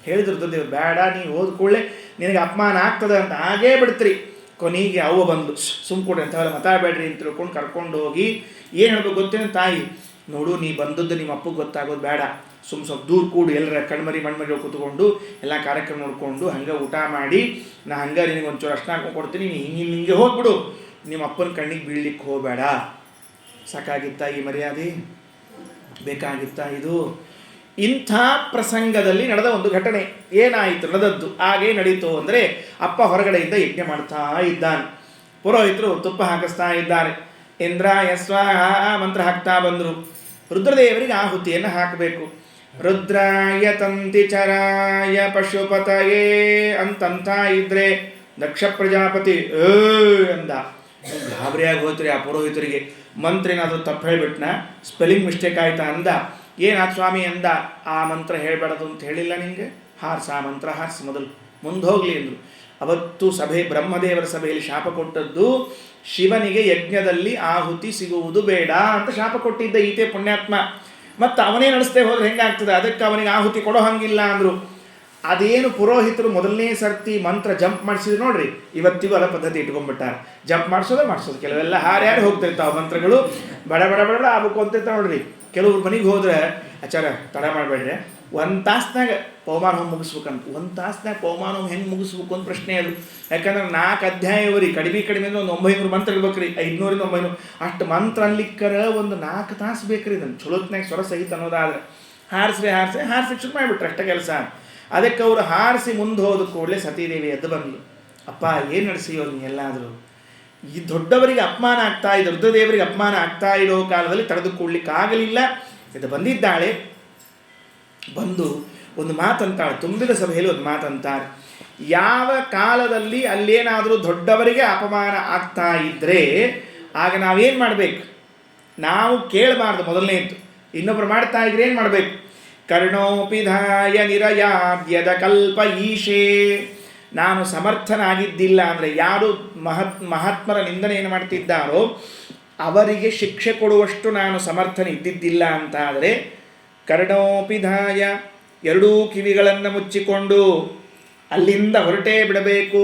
ಹೇಳಿದ್ರು. ದೇವ್ರು ಬೇಡ, ನೀನು ಹೋದ ಕೂಡಲೇ ನಿನಗೆ ಅಪಮಾನ ಆಗ್ತದೆ ಅಂತ ಹಾಗೇ ಬಿಡ್ತೀರಿ. ಕೊನೆಗೆ ಅವ್ವ ಬಂದು ಸುಮ್ಕೊಡ್ರಿ ಅಂಥವೆಲ್ಲ ಮಾತಾಡಬೇಡ್ರಿ ಅಂತ ತಿಳ್ಕೊಂಡು ಕರ್ಕೊಂಡು ಹೋಗಿ ಏನು ಹೇಳ್ಬೇಕು ಗೊತ್ತೇನು, ತಾಯಿ ನೋಡು ನೀ ಬಂದದ್ದು ನಿಮ್ಮ ಅಪ್ಪಗೆ ಗೊತ್ತಾಗೋದು ಬೇಡ, ಸ್ವಲ್ಪ ದೂರ ಕೂಡು, ಎಲ್ಲರ ಕಣ್ಮರಿ ಮಣ್ಮರಿ ಕೂತ್ಕೊಂಡು ಎಲ್ಲ ಕಾರ್ಯಕ್ರಮ ನೋಡಿಕೊಂಡು ಹಂಗೆ ಊಟ ಮಾಡಿ ನಾ ಹಂಗೆ ನಿನಗೆ ಒಂಚೂರು ಅರ್ಶನ ಹಾಕೊಂಡು ಕೊಡ್ತೀನಿ, ನೀನು ಹಿಂಗೆ ಹೋಗ್ಬಿಡು, ನಿಮ್ಮ ಅಪ್ಪನ ಕಣ್ಣಿಗೆ ಬೀಳ್ಲಿಕ್ಕೆ ಹೋಗಬೇಡ. ಸಾಕಾಗಿತ್ತ ಈ ಮರ್ಯಾದೆ? ಬೇಕಾಗಿತ್ತಾ ಇದು? ಇಂಥ ಪ್ರಸಂಗದಲ್ಲಿ ನಡೆದ ಒಂದು ಘಟನೆ. ಏನಾಯಿತು ನಡೆದದ್ದು? ಹಾಗೇ ನಡೀತು ಅಂದರೆ ಅಪ್ಪ ಹೊರಗಡೆಯಿಂದ ಯಜ್ಞ ಮಾಡ್ತಾ ಇದ್ದಾನೆ, ಪುರೋಹಿತರು ತುಪ್ಪ ಹಾಕಿಸ್ತಾ ಇದ್ದಾರೆ, ಇಂದ್ರಾಯ ಸ್ವಾಹ ಮಂತ್ರ ಹಾಕ್ತಾ ಬಂದರು. ರುದ್ರದೇವರಿಗೆ ಆಹುತಿಯನ್ನು ಹಾಕಬೇಕು. ರುದ್ರಾಯ ತಂತಿಚರಾಯ ಪಶುಪತಯೇ ಅಂತಂತ ಇದ್ರೆ ದಕ್ಷ ಪ್ರಜಾಪತಿ ಅಂದ. ಗಾಬರಿಯಾಗಿ ಹೋಯ್ತ್ರಿ ಆ ಪುರೋಹಿತರಿಗೆ. ಮಂತ್ರ ಏನಾದರೂ ತಪ್ಪು ಹೇಳಿಬಿಟ್ನ, ಸ್ಪೆಲ್ಲಿಂಗ್ ಮಿಸ್ಟೇಕ್ ಆಯ್ತಾ ಅಂದ. ಏನಾದ ಸ್ವಾಮಿ ಅಂದ. ಆ ಮಂತ್ರ ಹೇಳಬೇಡದು ಅಂತ ಹೇಳಿಲ್ಲ ನಿಮಗೆ, ಹಾರ್ಸ ಆ ಮಂತ್ರ ಹಾರ್ಸಿ ಮೊದಲು ಮುಂದೆ ಹೋಗಲಿ ಅಂದರು. ಅವತ್ತು ಸಭೆ ಬ್ರಹ್ಮದೇವರ ಸಭೆಯಲ್ಲಿ ಶಾಪ ಕೊಟ್ಟದ್ದು ಶಿವನಿಗೆ ಯಜ್ಞದಲ್ಲಿ ಆಹುತಿ ಸಿಗುವುದು ಬೇಡ ಅಂತ ಶಾಪ ಕೊಟ್ಟಿದ್ದ ಈತೆ ಪುಣ್ಯಾತ್ಮ. ಮತ್ತು ಅವನೇ ನಡೆಸ್ದೇ ಹೋದ್ರೆ ಹೆಂಗಾಗ್ತದೆ, ಅದಕ್ಕೆ ಅವನಿಗೆ ಆಹುತಿ ಕೊಡೋ ಹಂಗಿಲ್ಲ ಅಂದರು. ಅದೇನು ಪುರೋಹಿತರು ಮೊದಲನೇ ಸರ್ತಿ ಮಂತ್ರ ಜಂಪ್ ಮಾಡಿಸಿದ್ರು ನೋಡ್ರಿ, ಇವತ್ತಿಗೂ ಅಲ್ಲ ಪದ್ಧತಿ ಇಟ್ಕೊಂಡ್ಬಿಟ್ಟಾರೆ. ಜಂಪ್ ಮಾಡಿಸೋದು ಕೆಲವೆಲ್ಲ ಹಾರ್ಯಾರು ಹೋಗ್ತಿರ್ತಾವೆ ಮಂತ್ರಗಳು, ಬಡ ಬಡ ಬಡ ಬಡ ಆಗ್ಬೇಕು ಅಂತಿರ್ತಾವೆ ನೋಡ್ರಿ. ಕೆಲವ್ರು ಮನೆಗೆ ಹೋದ್ರೆ ಆಚಾರ ತಡ ಮಾಡಬೇಡ್ರಿ, ಒಂದು ತಾಸ್ನಾಗ ಪವಮಾನ ಹೋಮ್ ಮುಗಿಸ್ಬೇಕಂತ. ಒಂದು ತಾಸ್ನಾಗ ಪವಮಾನ ಹೋಮ್ ಹೆಂಗೆ ಮುಗಿಸ್ಬೇಕು ಅಂತ ಪ್ರಶ್ನೆ ಅದು. ಯಾಕಂದ್ರೆ 4 ಅಧ್ಯಾಯವರಿ ಕಡಿಮೆ ಅಂದ್ರೆ ಒಂದು 900 ಮಂತ್ರ ಇರ್ಬೇಕ್ರಿ, 500 900 ಅಷ್ಟು ಮಂತ್ರ ಅನ್ಲಿಕ್ಕರ ಒಂದು 4 ತಾಸು ಬೇಕ್ರಿ. ಇದನ್ನು ಚಲೋತ್ನಾಗ ಸ್ವರ ಸಹಿತ ಅನ್ನೋದಾದ್ರೆ ಹಾರಿಸಿ ಶುರು ಮಾಡಿಬಿಟ್ರೆ ಅಷ್ಟೇ ಕೆಲಸ. ಅದಕ್ಕೆ ಅವರು ಹಾರಿಸಿ ಮುಂದೆ ಹೋದ ಕೂಡಲೇ ಸತೀದೇವಿ ಎದ್ದು ಬಂದ್ಲು. ಅಪ್ಪ ಏನು ನಡೆಸಿಯೋ ನೀನೆಲ್ಲಾದರೂ? ಈ ದೊಡ್ಡವರಿಗೆ ಅಪಮಾನ ಆಗ್ತಾ ಇದೆ, ರುದ್ರದೇವರಿಗೆ ಅಪಮಾನ ಆಗ್ತಾ ಇರೋ ಕಾಲದಲ್ಲಿ ತಡೆದುಕೊಳ್ಳಿಕ್ಕಾಗಲಿಲ್ಲ. ಇದು ಬಂದಿದ್ದಾಳೆ, ಬಂದು ಒಂದು ಮಾತಂತಾಳೆ, ತುಂಬಿದ ಸಭೆಯಲ್ಲಿ ಒಂದು ಮಾತಂತಾರೆ. ಯಾವ ಕಾಲದಲ್ಲಿ ಅಲ್ಲೇನಾದರೂ ದೊಡ್ಡವರಿಗೆ ಅಪಮಾನ ಆಗ್ತಾ ಇದ್ದರೆ ಆಗ ನಾವೇನು ಮಾಡಬೇಕು? ನಾವು ಕೇಳಬಾರ್ದು ಮೊದಲನೇದ್ದು. ಇನ್ನೊಬ್ರು ಮಾಡ್ತಾ ಇದ್ರೆ ಏನು ಮಾಡಬೇಕು? ಕರ್ಣೋಪಿಧಾಯ ನಿರಯಾದ್ಯದ ಕಲ್ಪ ಈಶೇ. ನಾನು ಸಮರ್ಥನಾಗಿದ್ದಿಲ್ಲ ಅಂದರೆ, ಯಾರು ಮಹಾತ್ಮರ ನಿಂದನೆಯನ್ನು ಮಾಡ್ತಿದ್ದಾರೋ ಅವರಿಗೆ ಶಿಕ್ಷೆ ಕೊಡುವಷ್ಟು ನಾನು ಸಮರ್ಥನೆ ಇದ್ದಿದ್ದಿಲ್ಲ ಅಂತ ಆದರೆ, ಕರ್ಣೋಪಿಧಾಯ ಎರಡೂ ಕಿವಿಗಳನ್ನು ಮುಚ್ಚಿಕೊಂಡು ಅಲ್ಲಿಂದ ಹೊರಟೇ ಬಿಡಬೇಕು.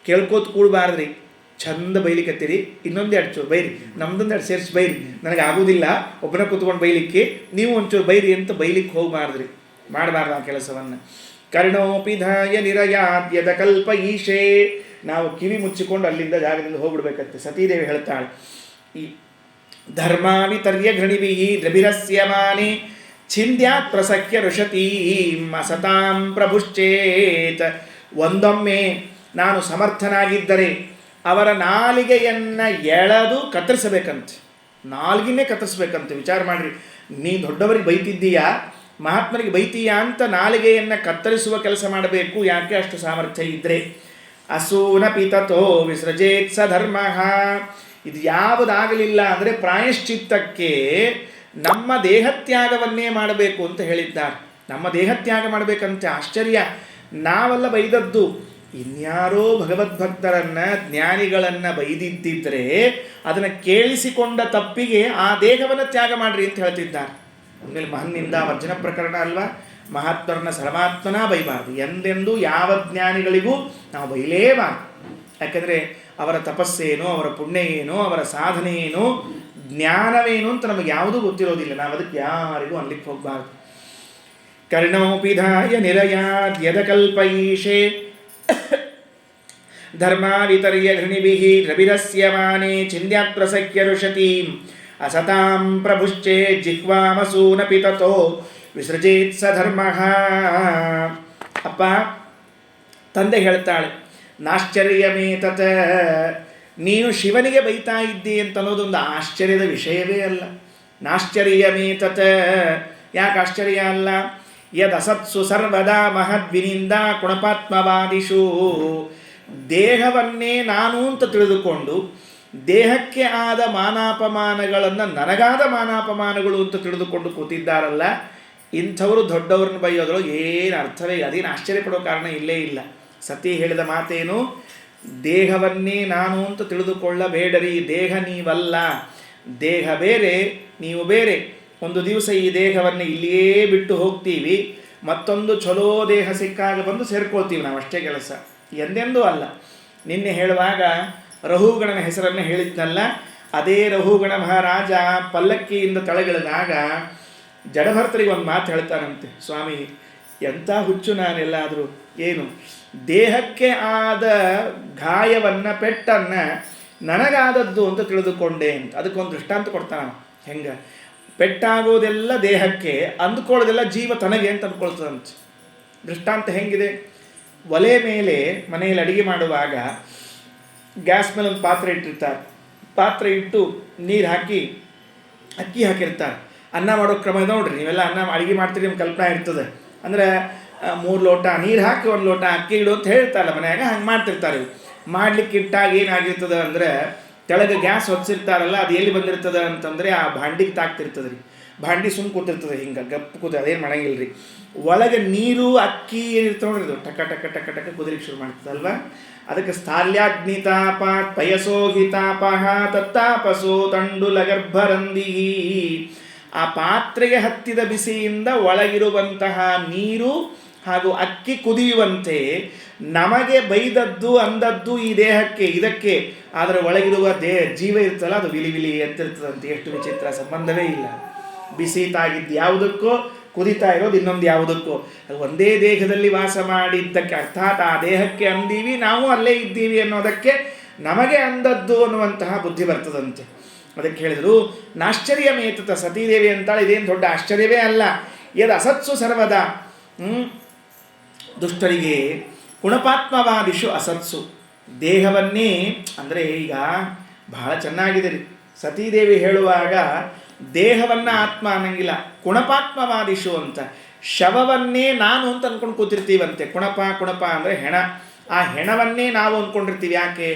ಕೇಳ್ಕೋತ ಕೂಡಬಾರ್ದ್ರಿ, ಚಂದ ಬೈಲಿಕ್ಕತ್ತೀರಿ, ಇನ್ನೊಂದು 2 ಚೂರು ಬೈರಿ, ನಮ್ದೊಂದು 2 ಸೇರಿಸಿ ಬೈರಿ, ನನಗೆ ಆಗೋದಿಲ್ಲ ಒಬ್ಬನ ಕೂತ್ಕೊಂಡು ಬೈಲಿಕ್ಕೆ, ನೀವು ಒಂಚೂರು ಬೈರಿ ಅಂತ ಬೈಲಿಕ್ಕೆ ಹೋಗಬಾರ್ದ್ರಿ, ಮಾಡಬಾರ್ದು ಆ ಕೆಲಸವನ್ನು. ಕರ್ಣೋಪಿಧಾಯ ನಿರಯಾದ್ಯದ ಕಲ್ಪ ಈಶೇ. ನಾವು ಕಿವಿ ಮುಚ್ಚಿಕೊಂಡು ಅಲ್ಲಿಂದ ಜಾಗದಿಂದ ಹೋಗ್ಬಿಡ್ಬೇಕಂತೆ. ಸತೀದೇವಿ ಹೇಳ್ತಾಳೆ, ಈ ಧರ್ಮಾವಿತರ್ಯ ಘೃಣಿಭಿಃ ದ್ರಭಿರಸ್ಯಮಾನೆ ಛಿಂದ್ಯಾತ್ ಪ್ರಸಖ್ಯ ಋಷತೀಂ ಅಸತಾಂ ಪ್ರಭುಶ್ಚೇತ್. ಒಂದೊಮ್ಮೆ ನಾನು ಸಮರ್ಥನಾಗಿದ್ದರೆ ಅವರ ನಾಲಿಗೆಯನ್ನು ಎಳೆದು ಕತ್ತರಿಸಬೇಕಂತೆ, ನಾಲ್ಗಿನೇ ಕತ್ತರಿಸ್ಬೇಕಂತೆ. ವಿಚಾರ ಮಾಡಿರಿ, ನೀ ದೊಡ್ಡವರಿಗೆ ಬೈತಿದ್ದೀಯಾ, ಮಹಾತ್ಮರಿಗೆ ಬೈತೀಯಾ ಅಂತ ನಾಲಿಗೆಯನ್ನು ಕತ್ತರಿಸುವ ಕೆಲಸ ಮಾಡಬೇಕು. ಯಾಕೆ? ಅಷ್ಟು ಸಾಮರ್ಥ್ಯ ಇದ್ದರೆ. ಅಸೂನ ಪಿತತೋ ವಿಸೃಜೇತ್ ಸ ಧರ್ಮ. ಇದು ಯಾವುದಾಗಲಿಲ್ಲ ಅಂದರೆ ಪ್ರಾಯಶ್ಚಿತ್ತಕ್ಕೆ ನಮ್ಮ ದೇಹತ್ಯಾಗವನ್ನೇ ಮಾಡಬೇಕು ಅಂತ ಹೇಳಿದ್ದಾರೆ. ನಮ್ಮ ದೇಹತ್ಯಾಗ ಮಾಡಬೇಕಂತೆ. ಆಶ್ಚರ್ಯ, ನಾವೆಲ್ಲ ಬೈದದ್ದು ಇನ್ಯಾರೋ ಭಗವದ್ಭಕ್ತರನ್ನು ಜ್ಞಾನಿಗಳನ್ನು ಬೈದಿದ್ದಿದ್ರೆ ಅದನ್ನು ಕೇಳಿಸಿಕೊಂಡ ತಪ್ಪಿಗೆ ಆ ದೇಹವನ್ನು ತ್ಯಾಗ ಮಾಡಿರಿ ಅಂತ ಹೇಳ್ತಿದ್ದಾರೆ. ಆಮೇಲೆ ಮಹನ್ನಿಂದ ವರ್ಜನ ಪ್ರಕರಣ ಅಲ್ವಾ, ಮಹಾತ್ಮರನ್ನ ಸರ್ವಾತ್ಮನ ಬೈಬಾರ್ದು. ಎಂದೆಂದೂ ಯಾವ ಜ್ಞಾನಿಗಳಿಗೂ ನಾವು ಬೈಲೇಬಾರ್ದು. ಯಾಕೆಂದರೆ ಅವರ ತಪಸ್ಸೇನು, ಅವರ ಪುಣ್ಯ ಏನು, ಅವರ ಸಾಧನೆ ಏನು, ಜ್ಞಾನವೇನು ಅಂತ ನಮಗೆ ಯಾವುದೂ ಗೊತ್ತಿರೋದಿಲ್ಲ. ನಾವು ಅದಕ್ಕೆ ಯಾರಿಗೂ ಅನ್ಲಿಕ್ಕೆ ಹೋಗಬಾರ್ದು. ಕರ್ಣೋಪಿಧಾಯ ನಿರಯಾದ್ಯದ ಕಲ್ಪೈಷೆ ಧರ್ಮಾವಿತರ್ಯ ಘೃಣಿಭಿಃ ರವಿರಸ್ಯಮಾನೆ ಛಿಂದ್ಯಾತ್ ಪ್ರಸಖ್ಯ ಋಷತೀಂ ಅಸತಾಂ ಪ್ರಭುಶ್ಚೇ ಜಿಹ್ವಾಮಸೂನ ಪಿತತೋ ವಿಸೃಜೇತ್ ಸ ಧರ್ಮ. ಅಪ್ಪ, ತಂದೆ ಹೇಳ್ತಾಳೆ, ನಾಶ್ಚರ್ಯಮೇತತ. ನೀನು ಶಿವನಿಗೆ ಬೈತಾ ಇದ್ದಿ ಅಂತ ಅನ್ನೋದೊಂದು ಆಶ್ಚರ್ಯದ ವಿಷಯವೇ ಅಲ್ಲ. ನಾಶ್ಚರ್ಯಮೇತತ, ಯಾಕೆ ಆಶ್ಚರ್ಯ ಅಲ್ಲ? ಯದಸತ್ಸು ಸರ್ವದಾ ಮಹದ್ವಿನಿಂದ ಕುಣಪಾತ್ಮವಾದಿಷು. ದೇಹವನ್ನೇ ನಾನು ಅಂತ ತಿಳಿದುಕೊಂಡು ದೇಹಕ್ಕೆ ಆದ ಮಾನಾಪಮಾನಗಳನ್ನು ನನಗಾದ ಮಾನಾಪಮಾನಗಳು ಅಂತ ತಿಳಿದುಕೊಂಡು ಕೂತಿದ್ದಾರಲ್ಲ, ಇಂಥವರು ದೊಡ್ಡವ್ರನ್ನ ಬೈಯೋದ್ರು ಏನು ಅರ್ಥವೇ ಇಲ್ಲ, ಅದೇನು ಆಶ್ಚರ್ಯಪಡೋ ಕಾರಣ ಇಲ್ಲೇ ಇಲ್ಲ. ಸತಿ ಹೇಳಿದ ಮಾತೇನು? ದೇಹವನ್ನೇ ನಾನು ಅಂತ ತಿಳಿದುಕೊಳ್ಳಬೇಡರಿ, ದೇಹ ನೀವಲ್ಲ, ದೇಹ ಬೇರೆ ನೀವು ಬೇರೆ. ಒಂದು ದಿವಸ ಈ ದೇಹವನ್ನು ಇಲ್ಲಿಯೇ ಬಿಟ್ಟು ಹೋಗ್ತೀವಿ, ಮತ್ತೊಂದು ಚಲೋ ದೇಹ ಸಿಕ್ಕಾಗ ಬಂದು ಸೇರ್ಕೊಳ್ತೀವಿ ನಾವು, ಅಷ್ಟೇ ಕೆಲಸ, ಎಂದೆಂದೂ ಅಲ್ಲ. ನಿನ್ನೆ ಹೇಳುವಾಗ ರಹುಗಣನ ಹೆಸರನ್ನು ಹೇಳಿದ್ನಲ್ಲ, ಅದೇ ರಹುಗಣ ಮಹಾರಾಜ ಪಲ್ಲಕ್ಕಿಯಿಂದ ಕೆಳಗಿಳಿದಾಗ ಜಡಭರ್ತರಿಗೆ ಒಂದು ಮಾತು ಹೇಳ್ತಾನಂತೆ, ಸ್ವಾಮಿ ಎಂಥ ಹುಚ್ಚು ನಾನೆಲ್ಲಾದರೂ, ಏನು ದೇಹಕ್ಕೆ ಆದ ಗಾಯವನ್ನು ಪೆಟ್ಟನ್ನು ನನಗಾದದ್ದು ಅಂತ ತಿಳಿದುಕೊಂಡೆ ಅಂತ. ಅದಕ್ಕೊಂದು ದೃಷ್ಟಾಂತ ಕೊಡ್ತಾನ. ಹೆಂಗೆ ಪೆಟ್ಟಾಗೋದೆಲ್ಲ ದೇಹಕ್ಕೆ, ಅಂದ್ಕೊಳ್ಳೋದೆಲ್ಲ ಜೀವ ತನಗೆ ಅಂತ ಅಂದ್ಕೊಳ್ತದಂತೆ. ದೃಷ್ಟಾಂತ ಹೆಂಗಿದೆ? ಒಲೆ ಮೇಲೆ ಮನೆಯಲ್ಲಿ ಅಡುಗೆ ಮಾಡುವಾಗ ಗ್ಯಾಸ್ ಮೇಲೆ ಒಂದು ಪಾತ್ರೆ ಇಟ್ಟಿರ್ತಾರೆ, ಪಾತ್ರೆ ಇಟ್ಟು ನೀರು ಹಾಕಿ ಅಕ್ಕಿ ಹಾಕಿರ್ತಾರೆ. ಅನ್ನ ಮಾಡೋ ಕ್ರಮ ನೋಡ್ರಿ, ನೀವೆಲ್ಲ ಅನ್ನ ಅಡುಗೆ ಮಾಡ್ತೀರಿ, ನಿಮ್ಮ ಕಲ್ಪನೆ ಇರ್ತದೆ. ಅಂದರೆ 3 ಲೋಟ ನೀರು ಹಾಕಿ 1 ಲೋಟ ಅಕ್ಕಿ ಇಡು ಅಂತ ಹೇಳ್ತಾರಲ್ಲ ಮನ್ಯಾಗ, ಹಂಗೆ ಮಾಡ್ತಿರ್ತಾರೆ. ಮಾಡ್ಲಿಕ್ಕೆ ಇಟ್ಟಾಗ ಏನಾಗಿರ್ತದೆ ಅಂದರೆ, ಕೆಳಗೆ ಗ್ಯಾಸ್ ಹೊಚ್ಚಿರ್ತಾರಲ್ಲ, ಅದು ಎಲ್ಲಿ ಬಂದಿರ್ತದೆ ಅಂತಂದರೆ ಆ ಭಾಂಡಿಗೆ ತಾಕ್ತಿರ್ತದೆ ರೀ. ಭಾಂಡಿ ಸುಮ್ಮ ಕೂತಿರ್ತದೆ, ಹಿಂಗೆ ಗಪ್ಪು ಕೂತ, ಅದೇನು ಮಾಡಂಗಿಲ್ಲ ರೀ. ಒಳಗೆ ನೀರು ಅಕ್ಕಿ ಏನಿರ್ತವೆ ನೋಡ್ರಿ, ಅದು ಟಕ ಟಕ ಟಕ ಟಕ ಕುದಿಲಿಕ್ಕೆ ಶುರು ಮಾಡ್ತದಲ್ವ. ಅದಕ್ಕೆ ಸ್ಥಾಲ್ಯಾಗ್ನಿತಾಪ ಪಯಸೋಹಿತಾಪಹ ತತ್ತಾಪಸೋ ತಂಡುಲಗರ್ಭರಂದಿ. ಆ ಪಾತ್ರೆಗೆ ಹತ್ತಿದ ಬಿಸಿಯಿಂದ ಒಳಗಿರುವಂತಹ ನೀರು ಹಾಗೂ ಅಕ್ಕಿ ಕುದಿಯುವಂತೆ ನಮಗೆ ಬೈದದ್ದು ಅಂದದ್ದು ಈ ದೇಹಕ್ಕೆ, ಇದಕ್ಕೆ. ಆದರೆ ಒಳಗಿರುವ ಜೀವ ಇರ್ತಲ್ಲ, ಅದು ವಿಲಿ ವಿಲಿ ಎತ್ತಿರ್ತದಂತೆ. ಎಷ್ಟು ವಿಚಿತ್ರ, ಸಂಬಂಧವೇ ಇಲ್ಲ. ಬಿಸಿ ತಾಗಿದ್ದು ಯಾವುದಕ್ಕೋ, ಕುದಿತಾ ಇರೋದು ಇನ್ನೊಂದು ಯಾವುದಕ್ಕೋ. ಅದು ಒಂದೇ ದೇಹದಲ್ಲಿ ವಾಸ ಮಾಡಿದ್ದಕ್ಕೆ, ಅರ್ಥಾತ್ ಆ ದೇಹಕ್ಕೆ ಅಂದೀವಿ, ನಾವು ಅಲ್ಲೇ ಇದ್ದೀವಿ ಅನ್ನೋದಕ್ಕೆ ನಮಗೆ ಅಂದದ್ದು ಅನ್ನುವಂತಹ ಬುದ್ಧಿ ಬರ್ತದಂತೆ. ಅದಕ್ಕೆ ಹೇಳಿದರು, ನಾಶ್ಚರ್ಯಮೇತತ ಸತೀದೇವಿ ಅಂತಾಳೆ, ಇದೇನು ದೊಡ್ಡ ಆಶ್ಚರ್ಯವೇ ಅಲ್ಲ. ಯದ್ ಅಸತ್ಸು ಸರ್ವದ. ದುಷ್ಟರಿಗೆ ಗುಣಪಾತ್ಮವಾದಿಷು ಅಸತ್ಸು. ದೇಹವನ್ನೇ ಅಂದರೆ ಈಗ ಬಹಳ ಚೆನ್ನಾಗಿದೆ ರೀ, ಸತೀದೇವಿ ಹೇಳುವಾಗ ದೇಹವನ್ನು ಆತ್ಮ ಅನ್ನಂಗಿಲ್ಲ, ಕುಣಪಾತ್ಮವಾದಿಷು ಅಂತ. ಶವವನ್ನೇ ನಾನು ಅಂತ ಅಂದ್ಕೊಂಡು ಕೂತಿರ್ತೀವಂತೆ. ಕುಣಪ ಅಂದರೆ ಹೆಣ. ಆ ಹೆಣವನ್ನೇ ನಾವು ಅಂದ್ಕೊಂಡಿರ್ತೀವಿ. ಯಾಕೆ?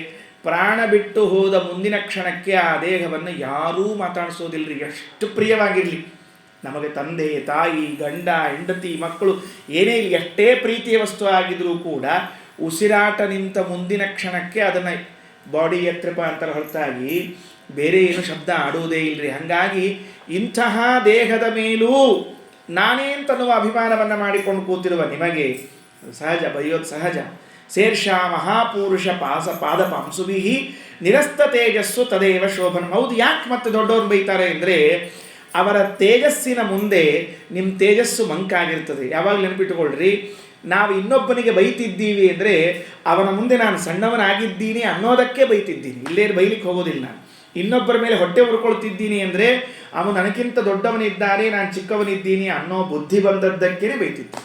ಪ್ರಾಣ ಬಿಟ್ಟು ಹೋದ ಮುಂದಿನ ಕ್ಷಣಕ್ಕೆ ಆ ದೇಹವನ್ನು ಯಾರೂ ಮಾತಾಡಿಸೋದಿಲ್ಲರಿ, ಎಷ್ಟು ಪ್ರಿಯವಾಗಿರಲಿ. ನಮಗೆ ತಂದೆ ತಾಯಿ ಗಂಡ ಹೆಂಡತಿ ಮಕ್ಕಳು ಏನೇ ಇಲ್ಲಿ ಎಷ್ಟೇ ಪ್ರೀತಿಯ ವಸ್ತು ಆಗಿದ್ರೂ ಕೂಡ ಉಸಿರಾಟ ನಿಂತ ಮುಂದಿನ ಕ್ಷಣಕ್ಕೆ ಅದನ್ನು ಬಾಡಿ ಎತ್ರಪ ಅಂತಾರೆ ಹೊರತಾಗಿ ಬೇರೆ ಏನು ಶಬ್ದ ಆಡುವುದೇ ಇಲ್ಲರಿ. ಹಾಗಾಗಿ ಇಂತಹ ದೇಹದ ಮೇಲೂ ನಾನೇ ಅಂತನ್ನುವ ಅಭಿಮಾನವನ್ನು ಮಾಡಿಕೊಂಡು ಕೂತಿರುವ ನಿಮಗೆ ಸಹಜ, ಬರೆಯೋದು ಸಹಜ. ಶೇರ್ಷ ಮಹಾಪುರುಷ ಪಾದ ಪಾಂಸುಭಿ ನಿರಸ್ತ ತೇಜಸ್ಸು ತದೇವ ಶೋಭನ. ಹೌದು, ಯಾಕೆ ಮತ್ತೆ ದೊಡ್ಡವ್ರು ಬೈತಾರೆ ಅಂದರೆ, ಅವರ ತೇಜಸ್ಸಿನ ಮುಂದೆ ನಿಮ್ಮ ತೇಜಸ್ಸು ಮಂಕಾಗಿರ್ತದೆ. ಯಾವಾಗ ನೆನಪಿಟ್ಟುಕೊಳ್ಳ್ರಿ, ನಾವು ಇನ್ನೊಬ್ಬನಿಗೆ ಬೈತಿದ್ದೀವಿ ಅಂದರೆ ಅವನ ಮುಂದೆ ನಾನು ಸಣ್ಣವನಾಗಿದ್ದೀನಿ ಅನ್ನೋದಕ್ಕೆ ಬೈತಿದ್ದೀನಿ, ಇಲ್ಲೇ ಬೈಲಿಕ್ಕೆ ಹೋಗೋದಿಲ್ಲ. ಇನ್ನೊಬ್ಬರ ಮೇಲೆ ಹೊಟ್ಟೆ ಉರ್ಕೊಳ್ತಿದ್ದೀನಿ ಅಂದರೆ ಅವನು ನನಗಿಂತ ದೊಡ್ಡವನಿದ್ದಾನೆ, ನಾನು ಚಿಕ್ಕವನಿದ್ದೀನಿ ಅನ್ನೋ ಬುದ್ಧಿ ಬಂದದ್ದಕ್ಕೇ ಬೈತಿದ್ದೆ.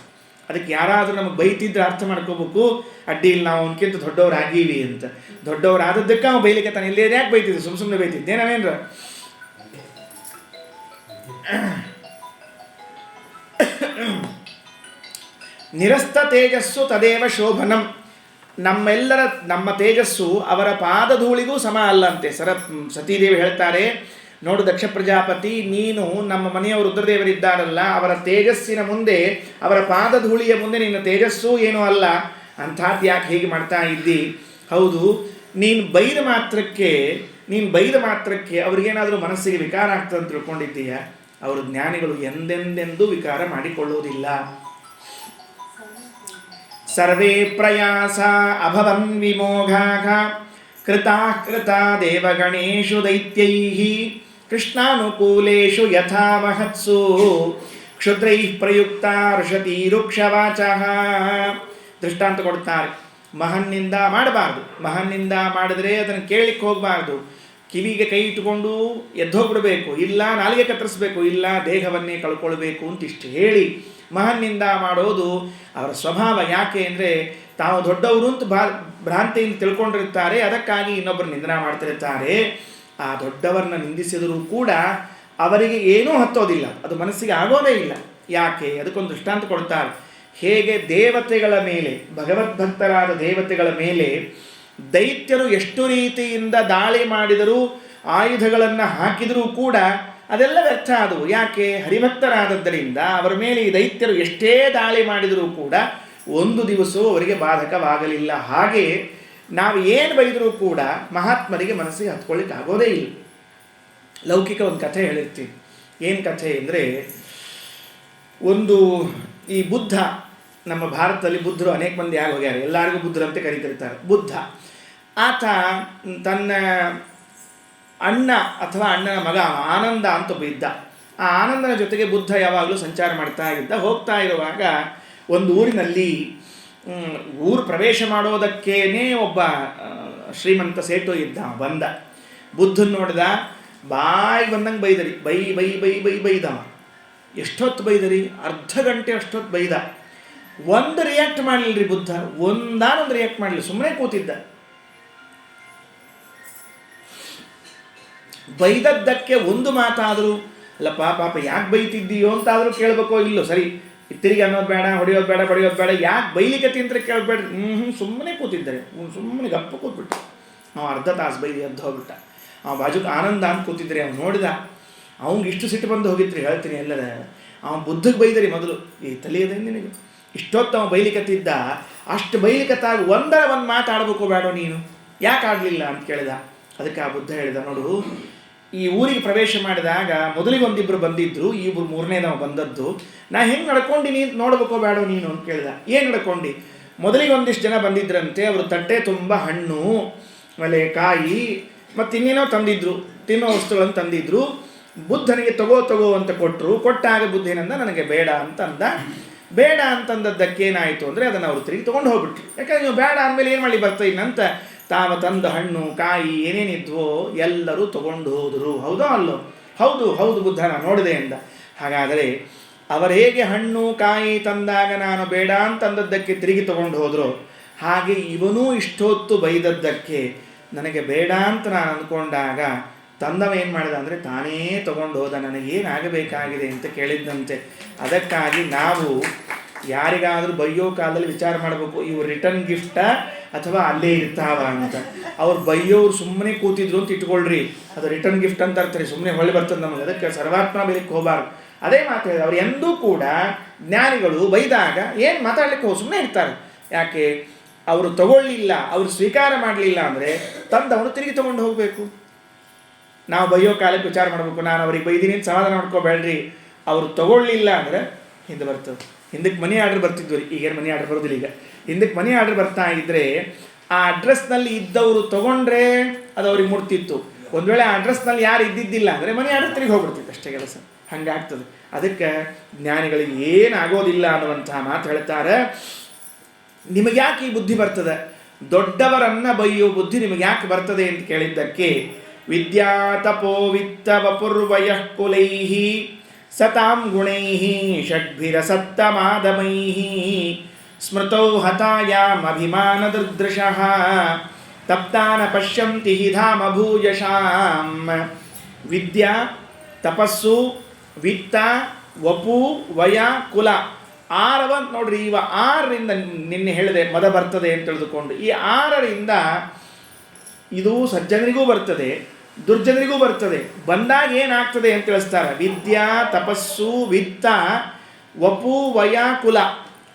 ಅದಕ್ಕೆ ಯಾರಾದರೂ ನಮಗೆ ಬೈತಿದ್ರೆ ಅರ್ಥ ಮಾಡ್ಕೋಬೇಕು, ಅಡ್ಡಿ ಇಲ್ಲ, ನಾವು ಅವನಕ್ಕಿಂತ ದೊಡ್ಡವರಾಗೀವಿ ಅಂತ. ದೊಡ್ಡವರಾದದ್ದಕ್ಕೆ ಅವನು ಬೈಲಿಕ್ಕೆ ತಾನು, ಇಲ್ಲೇ ಯಾಕೆ ಬೈತಿದ್ದೆ, ಸುಮ್ಮನೆ ಬೈತಿದ್ದೆ ನಾವೇನ್ರ. ನಿರಸ್ತ ತೇಜಸ್ಸು ತದೇವ ಶೋಭನಂ. ನಮ್ಮ ತೇಜಸ್ಸು ಅವರ ಪಾದಧೂಳಿಗೂ ಸಮ ಅಲ್ಲಂತೆ. ಸತೀದೇವಿ ಹೇಳ್ತಾರೆ, ನೋಡು ದಕ್ಷ ಪ್ರಜಾಪತಿ, ನೀನು ನಮ್ಮ ಮನೆಯವರು ರುದ್ರದೇವರಿದ್ದಾರಲ್ಲ, ಅವರ ತೇಜಸ್ಸಿನ ಮುಂದೆ, ಅವರ ಪಾದಧೂಳಿಯ ಮುಂದೆ ನಿನ್ನ ತೇಜಸ್ಸು ಏನೂ ಅಲ್ಲ. ಅಂಥದ್ದು ಯಾಕೆ ಹೀಗೆ ಮಾಡ್ತಾ ಇದ್ದಿ? ಹೌದು, ನೀನು ಬೈದ ಮಾತ್ರಕ್ಕೆ ಅವ್ರಿಗೇನಾದರೂ ಮನಸ್ಸಿಗೆ ವಿಕಾರ ಆಗ್ತದೆ ಅಂತ ತಿಳ್ಕೊಂಡಿದ್ದೀಯ? ಅವರು ಜ್ಞಾನಿಗಳು ಎಂದೆಂದೆಂದೂ ವಿಕಾರ ಮಾಡಿಕೊಳ್ಳುವುದಿಲ್ಲ. ಸರ್ವೇ ಪ್ರಯಾಸ ಅಭವನ್ ವಿಮೋಘಾಃ ಕೃತಾ ದೇವಗಣೇಶು ದೈತ್ಯೈಃ ಕೃಷ್ಣಾನುಕೂಲೇಷು ಯಥಾ ಮಹತ್ಸು ಕ್ಷುದ್ರೈಃ ಪ್ರಯುಕ್ತ ಋಷತಿ ರುಕ್ಷವಾಚಃ. ದೃಷ್ಟಾಂತ ಕೊಡ್ತಾರೆ. ಮಹನ್ನಿಂದ ಮಾಡಬಾರ್ದು. ಮಹನ್ನಿಂದ ಮಾಡಿದ್ರೆ ಅದನ್ನು ಕೇಳಲಿಕ್ಕೆ ಹೋಗಬಾರ್ದು. ಕಿವಿಗೆ ಕೈ ಇಟ್ಟುಕೊಂಡು ಎದ್ದೋಗ್ಬಿಡಬೇಕು, ಇಲ್ಲ ನಾಲಿಗೆ ಕತ್ತರಿಸಬೇಕು, ಇಲ್ಲ ದೇಹವನ್ನೇ ಕಳ್ಕೊಳ್ಬೇಕು ಅಂತ ಇಷ್ಟು ಹೇಳಿ ಮಹನ್ನಿಂದ ಮಾಡೋದು ಅವರ ಸ್ವಭಾವ. ಯಾಕೆ ಅಂದರೆ ತಾವು ದೊಡ್ಡವರು ಅಂತ ಭ್ರಾಂತಿಯಿಂದ ತಿಳ್ಕೊಂಡಿರ್ತಾರೆ, ಅದಕ್ಕಾಗಿ ಇನ್ನೊಬ್ಬರು ನಿಂದನೆ ಮಾಡ್ತಿರ್ತಾರೆ. ಆ ದೊಡ್ಡವರನ್ನ ನಿಂದಿಸಿದರೂ ಕೂಡ ಅವರಿಗೆ ಏನೂ ಹತ್ತೋದಿಲ್ಲ, ಅದು ಮನಸ್ಸಿಗೆ ಆಗೋದೇ ಇಲ್ಲ. ಯಾಕೆ? ಅದಕ್ಕೊಂದು ದೃಷ್ಟಾಂತ ಕೊಡ್ತಾರೆ. ಹೇಗೆ ದೇವತೆಗಳ ಮೇಲೆ, ಭಗವದ್ಭಕ್ತರಾದ ದೇವತೆಗಳ ಮೇಲೆ ದೈತ್ಯರು ಎಷ್ಟು ರೀತಿಯಿಂದ ದಾಳಿ ಮಾಡಿದರೂ, ಆಯುಧಗಳನ್ನು ಹಾಕಿದರೂ ಕೂಡ ಅದೆಲ್ಲ ವ್ಯರ್ಥ ಆದವು. ಯಾಕೆ? ಹರಿಭಕ್ತರಾದದ್ದರಿಂದ ಅವರ ಮೇಲೆ ಈ ದೈತ್ಯರು ಎಷ್ಟೇ ದಾಳಿ ಮಾಡಿದರೂ ಕೂಡ ಒಂದು ದಿವಸವೂ ಅವರಿಗೆ ಬಾಧಕವಾಗಲಿಲ್ಲ. ಹಾಗೆ ನಾವು ಏನು ಬೈದರೂ ಕೂಡ ಮಹಾತ್ಮರಿಗೆ ಮನಸ್ಸಿಗೆ ಹತ್ಕೊಳ್ಳಿಕ್ಕೆ ಆಗೋದೇ ಇಲ್ಲ. ಲೌಕಿಕ ಒಂದು ಕಥೆ ಹೇಳಿರ್ತೀನಿ. ಏನು ಕಥೆ ಅಂದರೆ, ಈ ಬುದ್ಧ, ನಮ್ಮ ಭಾರತದಲ್ಲಿ ಬುದ್ಧರು ಅನೇಕ ಮಂದಿ ಯಾರು ಹೋಗ್ಯಾರೆ, ಎಲ್ಲರಿಗೂ ಬುದ್ಧರಂತೆ ಕರೀತಿರ್ತಾರೆ. ಬುದ್ಧ ಆತ ತನ್ನ ಅಣ್ಣ ಅಥವಾ ಅಣ್ಣನ ಮಗ ಆನಂದ ಅಂತ ಒಬ್ಬ ಇದ್ದ. ಆ ಆನಂದನ ಜೊತೆಗೆ ಬುದ್ಧ ಯಾವಾಗಲೂ ಸಂಚಾರ ಮಾಡ್ತಾ ಇದ್ದ. ಹೋಗ್ತಾ ಇರುವಾಗ ಒಂದು ಊರಿನಲ್ಲಿ ಊರು ಪ್ರವೇಶ ಮಾಡೋದಕ್ಕೇನೆ ಒಬ್ಬ ಶ್ರೀಮಂತ ಸೇಟು ಇದ್ದ. ಬಂದ, ಬುದ್ಧನ ನೋಡಿದ, ಬಾಯಿ ಬಂದಂಗೆ ಬೈದರಿ, ಬೈ ಬೈ ಬೈ ಬೈ ಬೈದವ. ಎಷ್ಟೊತ್ತು ಬೈದರಿ? ಅರ್ಧ ಗಂಟೆ ಅಷ್ಟೊತ್ತು ಬೈದ. ಒಂದು ರಿಯಾಕ್ಟ್ ಮಾಡಲಿಲ್ಲ ಬುದ್ಧ, ಒಂದಾನೊಂದು ರಿಯಾಕ್ಟ್ ಮಾಡಲಿಲ್ಲ, ಸುಮ್ಮನೆ ಕೂತಿದ್ದ. ಬೈದದ್ದಕ್ಕೆ ಒಂದು ಮಾತಾದರೂ, ಅಲ್ಲ ಪಾಪ ಯಾಕೆ ಬೈತಿದ್ದೀಯೋ ಅಂತಾದರೂ ಕೇಳಬೇಕೋ ಇಲ್ಲೋ, ಸರಿ ತಿರುಗಿ ಅನ್ನೋದು ಬೇಡ, ಹೊಡೆಯೋದು ಬೇಡ, ಬಡಿಯೋದು ಬೇಡ, ಯಾಕೆ ಬೈಲಿಕ್ಕೆ ಅಂತ ಕೇಳಬೇಡ್ರಿ. ಸುಮ್ಮನೆ ಕೂತಿದ್ದಾರೆ, ಸುಮ್ಮನೆ ಗಪ್ಪ ಕೂತ್ಬಿಟ್ಟು. ನಾವು ಅರ್ಧ ತಾಸು ಬೈದು ಎದ್ದು ಹೋಗ್ಬಿಟ್ಟ. ಬಾಜುಕ್ ಆನಂದ ಅಂತ ಕೂತಿದ್ರಿ. ಅವ್ನು ನೋಡಿದ, ಅವ್ನಿಗೆ ಇಷ್ಟು ಸಿಟ್ಟು ಬಂದು ಹೋಗಿತ್ರಿ, ಹೇಳ್ತೀನಿ ಎಲ್ಲದ. ಅವನು ಬುದ್ಧಗೆ ಬೈದರಿ ಮೊದಲು, ಈ ತಲೆಯದ ನಿನಗೆ ಇಷ್ಟೊತ್ತು ಅವನು ಬೈಲಿಕತ್ತಿದ್ದ. ಅಷ್ಟು ಬೈಲಿಕತ್ತಾಗ ಒಂದರ ಒಂದು ಮಾತಾಡಬೇಕು ಬೇಡ ನೀನು, ಯಾಕೆ ಆಡಲಿಲ್ಲ ಅಂತ ಕೇಳಿದ. ಅದಕ್ಕೆ ಆ ಬುದ್ಧ ಹೇಳಿದ, ನೋಡು, ಈ ಊರಿಗೆ ಪ್ರವೇಶ ಮಾಡಿದಾಗ ಮೊದಲಿಗೆ ಒಂದಿಬ್ಬರು ಬಂದಿದ್ರು, ಈ ಇಬ್ಬರು ಮೂರನೇ ನಾವು ಬಂದದ್ದು. ನಾ ಹೆಂಗೆ ನಡ್ಕೊಂಡಿನಿ ನೋಡ್ಬೇಕೋ ಬೇಡ ನೀನು ಅಂತ ಕೇಳಿದ. ಏನು ನಡ್ಕೊಂಡು? ಮೊದಲಿಗೆ ಒಂದಿಷ್ಟು ಜನ ಬಂದಿದ್ರಂತೆ, ಅವರು ತಟ್ಟೆ ತುಂಬ ಹಣ್ಣು, ಆಮೇಲೆ ಕಾಯಿ ಮತ್ತು ಇನ್ನೇನೋ ತಂದಿದ್ರು, ತಿನ್ನೋ ವಸ್ತುಗಳನ್ನು ತಂದಿದ್ರು. ಬುದ್ಧನಿಗೆ ತಗೋ ಅಂತ ಕೊಟ್ಟರು. ಕೊಟ್ಟಾಗ ಬುದ್ಧ ಏನಂದ, ನನಗೆ ಬೇಡ ಅಂತಂದ. ಬೇಡ ಅಂತಂದದ್ದಕ್ಕೇನಾಯಿತು ಅಂದರೆ ಅದನ್ನು ಅವರು ತಿರುಗಿ ತೊಗೊಂಡು ಹೋಗ್ಬಿಟ್ರು. ಯಾಕಂದ್ರೆ ನೀವು ಬೇಡ ಅಂದಮೇಲೆ ಏನು ಮಾಡಿ ಬರ್ತಾ ಇನ್ನಂತ ತಾವ ತಂದ ಹಣ್ಣು ಕಾಯಿ ಏನೇನಿದ್ವೋ ಎಲ್ಲರೂ ತಗೊಂಡು ಹೋದರು. ಹೌದೋ ಅಲ್ಲೋ? ಹೌದು ಬುದ್ಧ, ನಾನು ನೋಡಿದೆ ಎಂದ. ಹಾಗಾದರೆ ಅವರು ಹೇಗೆ ಹಣ್ಣು ಕಾಯಿ ತಂದಾಗ ನಾನು ಬೇಡ ಅಂತಂದದ್ದಕ್ಕೆ ತಿರುಗಿ ತಗೊಂಡು ಹೋದರು, ಹಾಗೆ ಇವನೂ ಇಷ್ಟೊತ್ತು ಬೈದದ್ದಕ್ಕೆ ನನಗೆ ಬೇಡ ಅಂತ ನಾನು ಅಂದ್ಕೊಂಡಾಗ ತಂದವ ಏನು ಮಾಡಿದ ಅಂದರೆ ತಾನೇ ತಗೊಂಡು ಹೋದ. ನನಗೇನಾಗಬೇಕಾಗಿದೆ ಅಂತ ಕೇಳಿದ್ದಂತೆ. ಅದಕ್ಕಾಗಿ ನಾವು ಯಾರಿಗಾದರೂ ಬೈಯೋ ಕಾಲದಲ್ಲಿ ವಿಚಾರ ಮಾಡಬೇಕು, ಇವ್ರು ರಿಟರ್ನ್ ಗಿಫ್ಟಾ ಅಥವಾ ಅಲ್ಲೇ ಇರ್ತಾವ ಅಂತ. ಅವ್ರು ಬೈಯೋರು ಸುಮ್ಮನೆ ಕೂತಿದ್ರು ಅಂತ ಇಟ್ಕೊಳ್ರಿ, ಅದು ರಿಟರ್ನ್ ಗಿಫ್ಟ್ ಅಂತ ಇರ್ತಾರೆ, ಸುಮ್ಮನೆ ಹೊಳ್ಳಿ ಬರ್ತದೆ ನಮಗೆ. ಅದಕ್ಕೆ ಸರ್ವಾತ್ಮ ಬೈಲಿಕ್ಕೆ ಹೋಗಬಾರ್ದು. ಅದೇ ಮಾತು ಹೇಳಿದೆ, ಅವ್ರು ಎಂದೂ ಕೂಡ ಜ್ಞಾನಿಗಳು ಬೈದಾಗ ಏನು ಮಾತಾಡ್ಲಿಕ್ಕೆ ಸುಮ್ಮನೆ ಇರ್ತಾರೆ. ಯಾಕೆ? ಅವರು ತಗೊಳ್ಳಿಲ್ಲ, ಅವರು ಸ್ವೀಕಾರ ಮಾಡಲಿಲ್ಲ ಅಂದರೆ ತಂದವನು ತಿರುಗಿ ತಗೊಂಡು ಹೋಗಬೇಕು. ನಾವು ಬೈಯೋ ಕಾಲಕ್ಕೆ ವಿಚಾರ ಮಾಡಬೇಕು, ನಾನು ಅವ್ರಿಗೆ ಬೈದೀನಿ ಅಂತ ಸಮಾಧಾನ ಮಾಡ್ಕೋಬೇಡ್ರಿ. ಅವರು ತಗೊಳ್ಳಿಲ್ಲ ಅಂದರೆ ಹಿಂದೆ ಬರ್ತದೆ. ಹಿಂದಕ್ಕೆ ಮನಿ ಆರ್ಡರ್ ಬರ್ತಿದ್ವು ರೀ, ಈಗೇನು ಮನಿ ಆರ್ಡರ್ ಬರೋದಿಲ್ಲ. ಈಗ ಹಿಂದಕ್ಕೆ ಮನಿ ಆರ್ಡರ್ ಬರ್ತಾ ಇದ್ದರೆ ಆ ಅಡ್ರೆಸ್ನಲ್ಲಿ ಇದ್ದವರು ತಗೊಂಡ್ರೆ ಅದು ಅವ್ರಿಗೆ ಮುಟ್ತಿತ್ತು. ಒಂದು ವೇಳೆ ಆ ಅಡ್ರೆಸ್ನಲ್ಲಿ ಯಾರು ಇದ್ದಿದ್ದಿಲ್ಲ ಅಂದರೆ ಮನಿ ಆರ್ಡರ್ ತಿರುಗಿ ಹೋಗ್ಬಿಡ್ತಿತ್ತು, ಅಷ್ಟೇ ಕೆಲಸ. ಹಂಗಾಗ್ತದೆ. ಅದಕ್ಕೆ ಜ್ಞಾನಿಗಳಿಗೆ ಏನಾಗೋದಿಲ್ಲ ಅನ್ನುವಂತಹ ಮಾತು ಹೇಳ್ತಾರೆ. ನಿಮಗೆ ಯಾಕೆ ಈ ಬುದ್ಧಿ ಬರ್ತದೆ? ದೊಡ್ಡವರನ್ನ ಬೈಯೋ ಬುದ್ಧಿ ನಿಮಗೆ ಯಾಕೆ ಬರ್ತದೆ ಅಂತ ಕೇಳಿದ್ದಕ್ಕೆ, ವಿದ್ಯಾ ತಪೋ ವಿತ್ತ ವಪುರ್ವಯಃ ಕುಲೈಹಿ ಸತಾಂ ಗುಣೈಹಿ ಷಡ್ಭಿರಸತ್ತಮಾದಮೈಹಿ ಸ್ಮೃತೌ ಹತಾಯಾಮಭಿಮಾನದೃದೃಶಃ ತಪ್ತಾನ ಪಶ್ಯಂತಿ ಹಿ ಧಾಮ ಭೂಯಶಾಂ. ವಿದ್ಯಾ, ತಪಸ್ಸು, ವಿತ್ತ, ವಪು, ವಯ, ಕುಲ, 6 ನೋಡ್ರಿ. ಇವ 6ರಿಂದ ನಿನ್ನೆ ಹೇಳಿದೆ ಮದ ಬರ್ತದೆ ಅಂತ ತಿಳಿದುಕೊಂಡು, ಈ 6ರಿಂದ ಇದು ಸಜ್ಜನರಿಗೂ ಬರ್ತದೆ, ದುರ್ಜನರಿಗೂ ಬರ್ತದೆ. ಬಂದಾಗ ಏನಾಗ್ತದೆ ಅಂತ ತಿಳಿಸ್ತಾರೆ. ವಿದ್ಯಾ, ತಪಸ್ಸು, ವಿತ್ತ, ವಪು, ವಯ, ಕುಲ.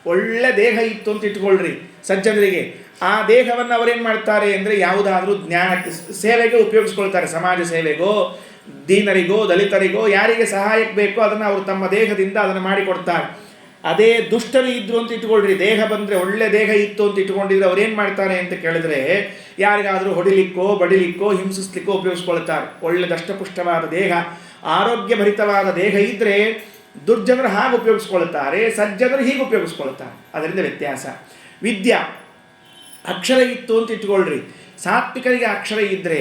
ಒಳ್ಳೆ ದೇಹ ಇತ್ತು ಅಂತ ಇಟ್ಕೊಳ್ರಿ ಸಜ್ಜನರಿಗೆ. ಆ ದೇಹವನ್ನು ಅವರೇನು ಮಾಡ್ತಾರೆ ಅಂದರೆ ಯಾವುದಾದ್ರೂ ಜ್ಞಾನಕ್ಕೆ ಸೇವೆಗೆ ಉಪಯೋಗಿಸ್ಕೊಳ್ತಾರೆ. ಸಮಾಜ ಸೇವೆಗೋ, ದೀನರಿಗೋ, ದಲಿತರಿಗೋ, ಯಾರಿಗೆ ಸಹಾಯಕ್ಕೆ ಬೇಕೋ ಅದನ್ನು ಅವರು ತಮ್ಮ ದೇಹದಿಂದ ಅದನ್ನು ಮಾಡಿಕೊಡ್ತಾರೆ. ಅದೇ ದುಷ್ಟರು ಇದ್ರು ಅಂತ ಇಟ್ಕೊಳ್ರಿ, ದೇಹ ಬಂದರೆ ಒಳ್ಳೆ ದೇಹ ಇತ್ತು ಅಂತ ಇಟ್ಕೊಂಡಿದ್ರೆ ಅವ್ರೇನು ಮಾಡ್ತಾರೆ ಅಂತ ಕೇಳಿದ್ರೆ ಯಾರಿಗಾದರೂ ಹೊಡಿಲಿಕ್ಕೋ ಬಡಿಲಿಕ್ಕೋ ಹಿಂಸಿಸ್ಲಿಕ್ಕೋ ಉಪಯೋಗಿಸ್ಕೊಳ್ತಾರೆ. ಒಳ್ಳೆ ದಷ್ಟಪುಷ್ಟವಾದ ದೇಹ, ಆರೋಗ್ಯಭರಿತವಾದ ದೇಹ ಇದ್ದರೆ ದುರ್ಜನರು ಹಾಗೆ ಉಪಯೋಗಿಸ್ಕೊಳ್ತಾರೆ, ಸಜ್ಜನರು ಹೀಗೆ ಉಪಯೋಗಿಸ್ಕೊಳ್ತಾರೆ. ಅದರಿಂದ ವ್ಯತ್ಯಾಸ. ವಿದ್ಯಾ, ಅಕ್ಷರ ಇತ್ತು ಅಂತ ಇಟ್ಕೊಳ್ರಿ. ಸಾತ್ವಿಕರಿಗೆ ಅಕ್ಷರ ಇದ್ದರೆ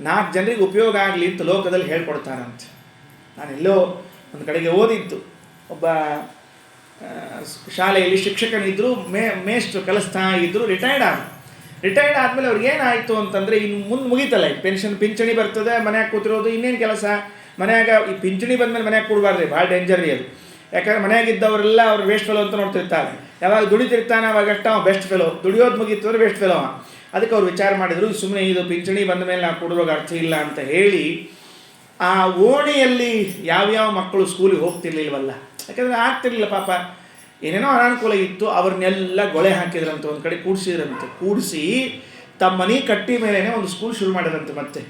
4 ಜನರಿಗೆ ಉಪಯೋಗ ಆಗಲಿ ಅಂತ ಲೋಕದಲ್ಲಿ ಹೇಳ್ಕೊಡ್ತಾರಂತೆ. ನಾನೆಲ್ಲೋ ಒಂದು ಕಡೆಗೆ ಓದಿದ್ದು, ಒಬ್ಬ ಶಾಲೆಯಲ್ಲಿ ಶಿಕ್ಷಕನಿದ್ದರು, ಮೇಷ್ಟ್ರು ಕಲಿಸ್ತಾ ಇದ್ದರು. ರಿಟೈರ್ಡ್ ಆದಮೇಲೆ ಅವ್ರಿಗೆ ಏನಾಯಿತು ಅಂತಂದರೆ, ಇನ್ನು ಮುಂದೆ ಮುಗೀತಲ್ಲ, ಪಿಂಚಣಿ ಬರ್ತದೆ, ಮನ್ಯಾಗ ಕೂತಿರೋದು, ಇನ್ನೇನು ಕೆಲಸ. ಮನ್ಯಾಗ ಈ ಪಿಂಚಣಿ ಬಂದಮೇಲೆ ಮನ್ಯಾಗ ಕೊಡಬಾರ್ದು, ಭಾಳ ಡೇಂಜರ್ ರೀ ಅದು. ಯಾಕಂದರೆ ಮನೆಯಾಗಿದ್ದವರೆಲ್ಲ ಅವ್ರು ವೇಸ್ಟ್ ಫೆಲೋ ಅಂತ ನೋಡ್ತಿರ್ತಾರೆ. ಯಾವಾಗ ದುಡಿತಿರ್ತಾನೆ ಅವಾಗಷ್ಟ ಅವ್ನು ಬೆಸ್ಟ್ ಫೆಲೋ, ದುಡಿಯೋದು ಮುಗೀತು ಅಂದರೆ ವೇಸ್ಟ್ ಫೆಲೋ. ಅದಕ್ಕೆ ಅವ್ರು ವಿಚಾರ ಮಾಡಿದರು, ಸುಮ್ಮನೆ ಇದು ಪಿಂಚಣಿ ಬಂದ ಮೇಲೆ ನಾವು ಕೊಡುವಾಗ ಅರ್ಥ ಇಲ್ಲ ಅಂತ ಹೇಳಿ ಆ ಓಣಿಯಲ್ಲಿ ಯಾವ್ಯಾವ ಮಕ್ಕಳು ಸ್ಕೂಲಿಗೆ ಹೋಗ್ತಿರ್ಲಿಲ್ವಲ್ಲ, ಯಾಕಂದರೆ ಆಗ್ತಿರ್ಲಿಲ್ಲ ಪಾಪ, ಏನೇನೋ ಅನಾನುಕೂಲ ಇತ್ತು, ಅವ್ರನ್ನೆಲ್ಲ ಗೊಳೆ ಹಾಕಿದ್ರಂತೆ, ಒಂದು ಕಡೆ ಕೂಡಿಸಿದ್ರಂತೆ. ಕೂಡಿಸಿ ತಮ್ಮ ಮನೆ ಕಟ್ಟಿ ಮೇಲೇ ಒಂದು ಸ್ಕೂಲ್ ಶುರು ಮಾಡಿದ್ರಂತೆ. ಮತ್ತೆ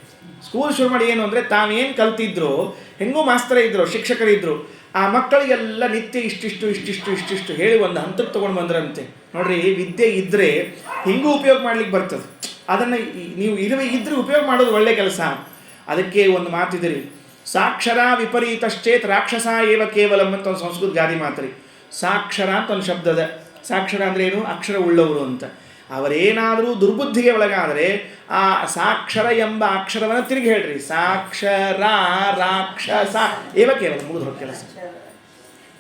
ಸ್ಕೂಲ್ ಶುರು ಮಾಡಿ ಏನು ಅಂದರೆ, ತಾವೇನು ಕಲ್ತಿದ್ರು, ಹೆಂಗೂ ಮಾಸ್ತರೇ ಇದ್ದರು, ಶಿಕ್ಷಕರಿದ್ದರು, ಆ ಮಕ್ಕಳಿಗೆಲ್ಲ ನಿತ್ಯ ಇಷ್ಟಿಷ್ಟು ಹೇಳಿ ಒಂದು ಹಂತಕ್ಕೆ ತೊಗೊಂಡು ಬಂದ್ರಂತೆ. ನೋಡ್ರಿ, ವಿದ್ಯೆ ಇದ್ದರೆ ಹಿಂಗೂ ಉಪಯೋಗ ಮಾಡ್ಲಿಕ್ಕೆ ಬರ್ತದೆ. ಅದನ್ನು ನೀವು ಇದ್ರೆ ಉಪಯೋಗ ಮಾಡೋದು ಒಳ್ಳೆ ಕೆಲಸ. ಅದಕ್ಕೆ ಒಂದು ಮಾತಿದ್ರಿ, ಸಾಕ್ಷರ ವಿಪರೀತಶ್ಚೇತ್ ರಾಕ್ಷಸ ಏವ ಕೇವಲಂ ಅಂತ ಒಂದು ಸಂಸ್ಕೃತ ಗಾದಿ ಮಾತ್ರಿ. ಸಾಕ್ಷರ ಅಂತ ಒಂದು ಶಬ್ದದ, ಸಾಕ್ಷರ ಅಂದರೆ ಏನು, ಅಕ್ಷರ ಉಳ್ಳವರು ಅಂತ. ಅವರೇನಾದರೂ ದುರ್ಬುದ್ಧಿಗೆ ಒಳಗಾದರೆ ಆ ಸಾಕ್ಷರ ಎಂಬ ಅಕ್ಷರವನ್ನು ತಿರುಗಿ ಹೇಳ್ರಿ, ಸಾಕ್ಷರ ರಾಕ್ಷಸ ಏವ ಕೇವಲ, ಮುಗಿದು ಹೊರ ಕೆಲಸ.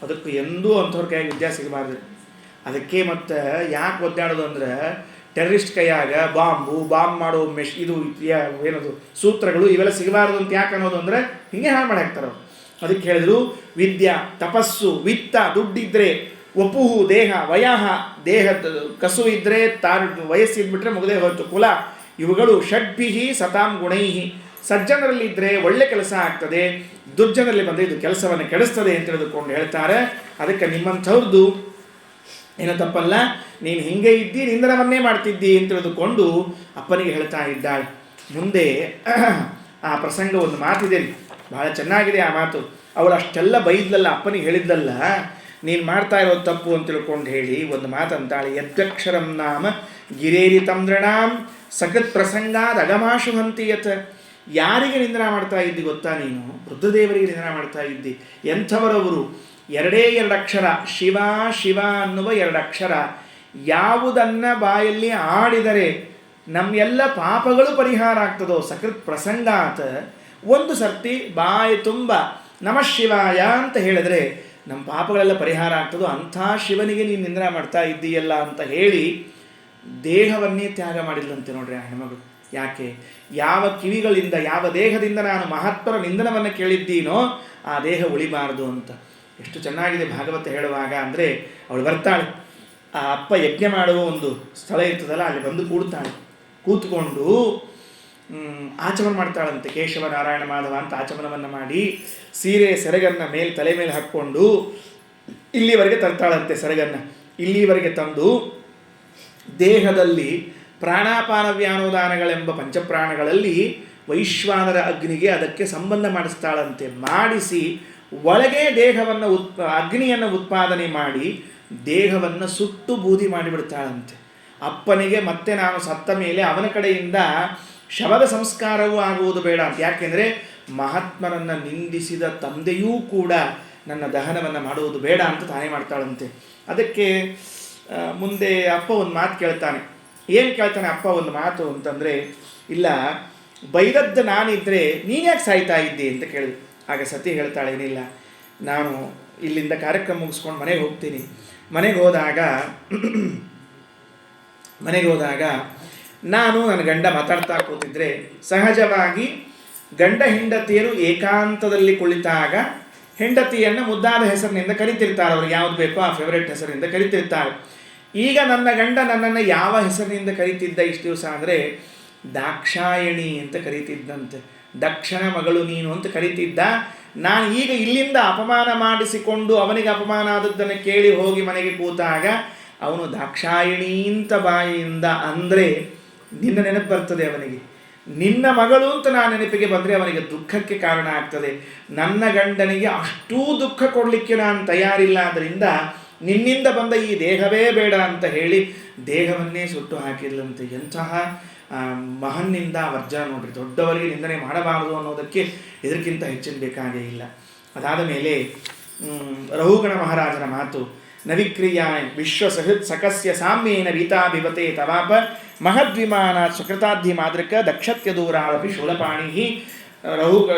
ಅದಕ್ಕೂ ಎಂದೂ ಅಂಥವ್ರ ಕೈಯಾಗಿ ವಿದ್ಯೆ ಸಿಗಬಾರ್ದು. ಅದಕ್ಕೆ ಮತ್ತು ಯಾಕೆ ಒದ್ದಾಡೋದು ಅಂದ್ರೆ, ಟೆರರಿಸ್ಟ್ ಕೈಯಾಗ ಬಾಂಬ್ ಮಾಡೋ ಇದು ಏನದು ಸೂತ್ರಗಳು ಇವೆಲ್ಲ ಸಿಗಬಾರ್ದು ಅಂತ ಯಾಕೆ ಅನ್ನೋದು ಅಂದರೆ, ಹಿಂಗೆ ಹಾಳು ಮಾಡಿ ಹಾಕ್ತಾರೆ ಅವರು. ಅದಕ್ಕೆ ಹೇಳಿದ್ರು, ವಿದ್ಯಾ ತಪಸ್ಸು ವಿತ್ತ, ದುಡ್ಡಿದ್ರೆ, ವಪುಹು ದೇಹ ವಯಃ, ದೇಹದ ಕಸು ಇದ್ದರೆ ವಯಸ್ಸಿದ್ಬಿಟ್ರೆ ಮುಗದೇ ಹೋಯ್ತು ಕುಲ, ಇವುಗಳು ಷಡ್ಭಿಹಿ ಸತಾಂ ಗುಣೈಹಿ, ಸಜ್ಜನರಲ್ಲಿದ್ದರೆ ಒಳ್ಳೆ ಕೆಲಸ ಆಗ್ತದೆ, ದುರ್ಜನರಲ್ಲಿ ಬಂದರೆ ಇದು ಕೆಲಸವನ್ನು ಕೆಡಿಸ್ತದೆ ಅಂತ ತಿಳಿದುಕೊಂಡು ಹೇಳ್ತಾರೆ. ಅದಕ್ಕೆ ನಿಮ್ಮಂಥವ್ರದ್ದು ಏನೋ ತಪ್ಪಲ್ಲ, ನೀನು ಹಿಂಗೆ ಇದ್ದಿ, ನಿಂದನವನ್ನೇ ಮಾಡ್ತಿದ್ದಿ ಅಂತ ತಿಳಿದುಕೊಂಡು ಅಪ್ಪನಿಗೆ ಹೇಳ್ತಾ ಇದ್ದಾಳೆ. ಮುಂದೆ ಆ ಪ್ರಸಂಗ ಒಂದು ಮಾತಿದೆ, ಬಹಳ ಚೆನ್ನಾಗಿದೆ ಆ ಮಾತು. ಅವಳು ಅಷ್ಟೆಲ್ಲ ಬೈದ್ಲಲ್ಲ, ಅಪ್ಪನಿಗೆ ಹೇಳಿದ್ಲಲ್ಲ, ನೀನು ಮಾಡ್ತಾ ಇರೋದು ತಪ್ಪು ಅಂತ ತಿಳ್ಕೊಂಡು ಹೇಳಿ ಒಂದು ಮಾತಂತಾಳೆ, ಯದ್ಯಕ್ಷರಂ ನಾಮ ಗಿರೇರಿ ತಂದ್ರಣಾಂ ಸಕೃತ್ ಪ್ರಸಂಗಾದ ಅಗಮಾಶು ಹಂತಿಯತ್. ಯಾರಿಗೆ ನಿಂದನ ಮಾಡ್ತಾ ಇದ್ದಿ ಗೊತ್ತಾ ನೀನು? ವೃದ್ಧದೇವರಿಗೆ ನಿಂದನ ಮಾಡ್ತಾ ಇದ್ದಿ. ಎಂಥವರವರು? ಎರಡೇ ಎರಡು ಅಕ್ಷರ, ಶಿವ ಶಿವ ಅನ್ನುವ ಎರಡು ಅಕ್ಷರ. ಯಾವುದನ್ನು ಬಾಯಲ್ಲಿ ಆಡಿದರೆ ನಮ್ಮೆಲ್ಲ ಪಾಪಗಳು ಪರಿಹಾರ ಆಗ್ತದೋ, ಸಕೃತ್ ಪ್ರಸಂಗಾತ್, ಒಂದು ಸರ್ತಿ ಬಾಯಿ ತುಂಬ ನಮಃ ಶಿವಾಯ ಅಂತ ಹೇಳಿದ್ರೆ ನಮ್ಮ ಪಾಪಗಳೆಲ್ಲ ಪರಿಹಾರ ಆಗ್ತದೋ, ಅಂಥ ಶಿವನಿಗೆ ನೀನು ನಿಂದನ ಮಾಡ್ತಾ ಇದ್ದೀಯಲ್ಲ ಅಂತ ಹೇಳಿ ದೇಹವನ್ನೇ ತ್ಯಾಗ ಮಾಡಿಲ್ಲಂತೆ. ನೋಡ್ರಿ ಆ ಹೆಣ್ಮಗಳು. ಯಾಕೆ? ಯಾವ ಕಿವಿಗಳಿಂದ, ಯಾವ ದೇಹದಿಂದ ನಾನು ಮಹತ್ವರ ನಿಂದನವನ್ನು ಕೇಳಿದ್ದೀನೋ ಆ ದೇಹ ಉಳಿಬಾರದು ಅಂತ. ಎಷ್ಟು ಚೆನ್ನಾಗಿದೆ ಭಾಗವತ ಹೇಳುವಾಗ ಅಂದರೆ, ಅವಳು ಬರ್ತಾಳೆ, ಆ ಅಪ್ಪ ಯಜ್ಞ ಮಾಡುವ ಒಂದು ಸ್ಥಳ ಇರ್ತದಲ್ಲ, ಅಲ್ಲಿ ಬಂದು ಕೂಡ್ತಾಳೆ. ಕೂತ್ಕೊಂಡು ಆಚಮನ ಮಾಡ್ತಾಳಂತೆ. ಕೇಶವ ನಾರಾಯಣ ಮಾಧವ ಅಂತ ಆಚಮನವನ್ನು ಮಾಡಿ ಸೀರೆ ಸೆರಗನ್ನು ತಲೆ ಮೇಲೆ ಹಾಕ್ಕೊಂಡು ಇಲ್ಲಿವರೆಗೆ ತರ್ತಾಳಂತೆ. ಸೆರಗನ್ನು ಇಲ್ಲಿವರೆಗೆ ತಂದು ದೇಹದಲ್ಲಿ ಪ್ರಾಣಾಪಾನ ವ್ಯಾನೋದಾನಗಳೆಂಬ ಪಂಚಪ್ರಾಣಗಳಲ್ಲಿ ವೈಶ್ವಾನರ ಅಗ್ನಿಗೆ ಅದಕ್ಕೆ ಸಂಬಂಧ ಮಾಡಿಸ್ತಾಳಂತೆ. ಮಾಡಿಸಿ ಒಳಗೆ ದೇಹವನ್ನು ಅಗ್ನಿಯನ್ನು ಉತ್ಪಾದನೆ ಮಾಡಿ ದೇಹವನ್ನು ಸುಟ್ಟು ಬೂದಿ ಮಾಡಿಬಿಡ್ತಾಳಂತೆ. ಅಪ್ಪನಿಗೆ ಮತ್ತೆ ನಾನು ಸತ್ತ ಮೇಲೆ ಅವನ ಕಡೆಯಿಂದ ಶವದ ಸಂಸ್ಕಾರವೂ ಆಗುವುದು ಬೇಡ ಅಂತ. ಯಾಕೆಂದರೆ ಮಹಾತ್ಮನನ್ನು ನಿಂದಿಸಿದ ತಂದೆಯೂ ಕೂಡ ನನ್ನ ದಹನವನ್ನು ಮಾಡುವುದು ಬೇಡ ಅಂತ ತಾನೇ ಮಾಡ್ತಾಳಂತೆ. ಅದಕ್ಕೆ ಮುಂದೆ ಅಪ್ಪ ಒಂದು ಮಾತು ಕೇಳ್ತಾನೆ. ಏನು ಕೇಳ್ತಾನೆ ಅಪ್ಪ ಒಂದು ಮಾತು ಅಂತಂದರೆ, ಇಲ್ಲ ಬೈದದ್ದು ನಾನಿದ್ದರೆ ನೀನ್ಯಾಕೆ ಸಾಯ್ತಾ ಇದ್ದಿ ಅಂತ ಕೇಳಿದ್ರು. ಆಗ ಸತಿ ಹೇಳ್ತಾಳೆ, ಏನಿಲ್ಲ, ನಾನು ಇಲ್ಲಿಂದ ಕಾರ್ಯಕ್ರಮ ಮುಗಿಸ್ಕೊಂಡು ಮನೆಗೆ ಹೋಗ್ತೀನಿ. ಮನೆಗೆ ಹೋದಾಗ ನಾನು ನನ್ನ ಗಂಡ ಮಾತಾಡ್ತಾ ಕೂತಿದ್ರೆ ಸಹಜವಾಗಿ ಗಂಡ ಹೆಂಡತಿಯರು ಏಕಾಂತದಲ್ಲಿ ಕುಳಿತಾಗ ಹೆಂಡತಿಯನ್ನು ಮುದ್ದಾದ ಹೆಸರಿನಿಂದ ಕರಿತಿರ್ತಾರೆ. ಅವ್ರಿಗೆ ಯಾವುದು ಬೇಕೋ ಆ ಫೇವ್ರೇಟ್ ಹೆಸರಿನಿಂದ ಕರಿತಿರ್ತಾರೆ. ಈಗ ನನ್ನ ಗಂಡ ನನ್ನನ್ನು ಯಾವ ಹೆಸರಿನಿಂದ ಕರಿತಿದ್ದ ಇಷ್ಟು ದಿವಸ ಅಂದರೆ ದಾಕ್ಷಾಯಣಿ ಅಂತ ಕರಿತಿದ್ದಂತೆ. ದಕ್ಷನ ಮಗಳು ನೀನು ಅಂತ ಕರಿತಿದ್ದ. ನಾನು ಈಗ ಇಲ್ಲಿಂದ ಅಪಮಾನ ಮಾಡಿಸಿಕೊಂಡು ಅವನಿಗೆ ಅಪಮಾನ ಆದದ್ದನ್ನು ಕೇಳಿ ಹೋಗಿ ಮನೆಗೆ ಕೂತಾಗ ಅವನು ದಾಕ್ಷಾಯಣಿ ಅಂತ ಬಾಯಿಯಿಂದ ಅಂದರೆ ನಿನ್ನ ನೆನಪು ಬರ್ತದೆ ಅವನಿಗೆ. ನಿನ್ನ ಮಗಳು ಅಂತ ನಾನು ನೆನಪಿಗೆ ಬಂದರೆ ಅವನಿಗೆ ದುಃಖಕ್ಕೆ ಕಾರಣ ಆಗ್ತದೆ. ನನ್ನ ಗಂಡನಿಗೆ ಅಷ್ಟೂ ದುಃಖ ಕೊಡಲಿಕ್ಕೆ ನಾನು ತಯಾರಿಲ್ಲ, ಆದ್ದರಿಂದ ನಿನ್ನಿಂದ ಬಂದ ಈ ದೇಹವೇ ಬೇಡ ಅಂತ ಹೇಳಿ ದೇಹವನ್ನೇ ಸುಟ್ಟು ಹಾಕಿರ್ಲಂತೆ. ಎಂತಹ ಮಹನ್ನಿಂದ ವರ್ಜನ ನೋಡ್ರಿ. ದೊಡ್ಡವರಿಗೆ ನಿಂದನೆ ಮಾಡಬಾರದು ಅನ್ನೋದಕ್ಕೆ ಇದಕ್ಕಿಂತ ಹೆಚ್ಚಿನ ಬೇಕಾಗೇ ಇಲ್ಲ. ಅದಾದ ಮೇಲೆ ರಹುಗಣ ಮಹಾರಾಜನ ಮಾತು, ನವಿಕ್ರಿಯಾಯ ವಿಶ್ವಸಹೃತ್ ಸಕಸ್ಯ ಸಾಮ್ಯೇನ ವೀತಾಭಿವತೆ ತವಾಪ ಮಹದ್ವಿಮಾನ ಸುಕೃತಾಧಿ ಮಾದೃಕ ದಕ್ಷತ್ಯ ದೂರಾಳಪಿ ಶೂಲಪಾಣಿ.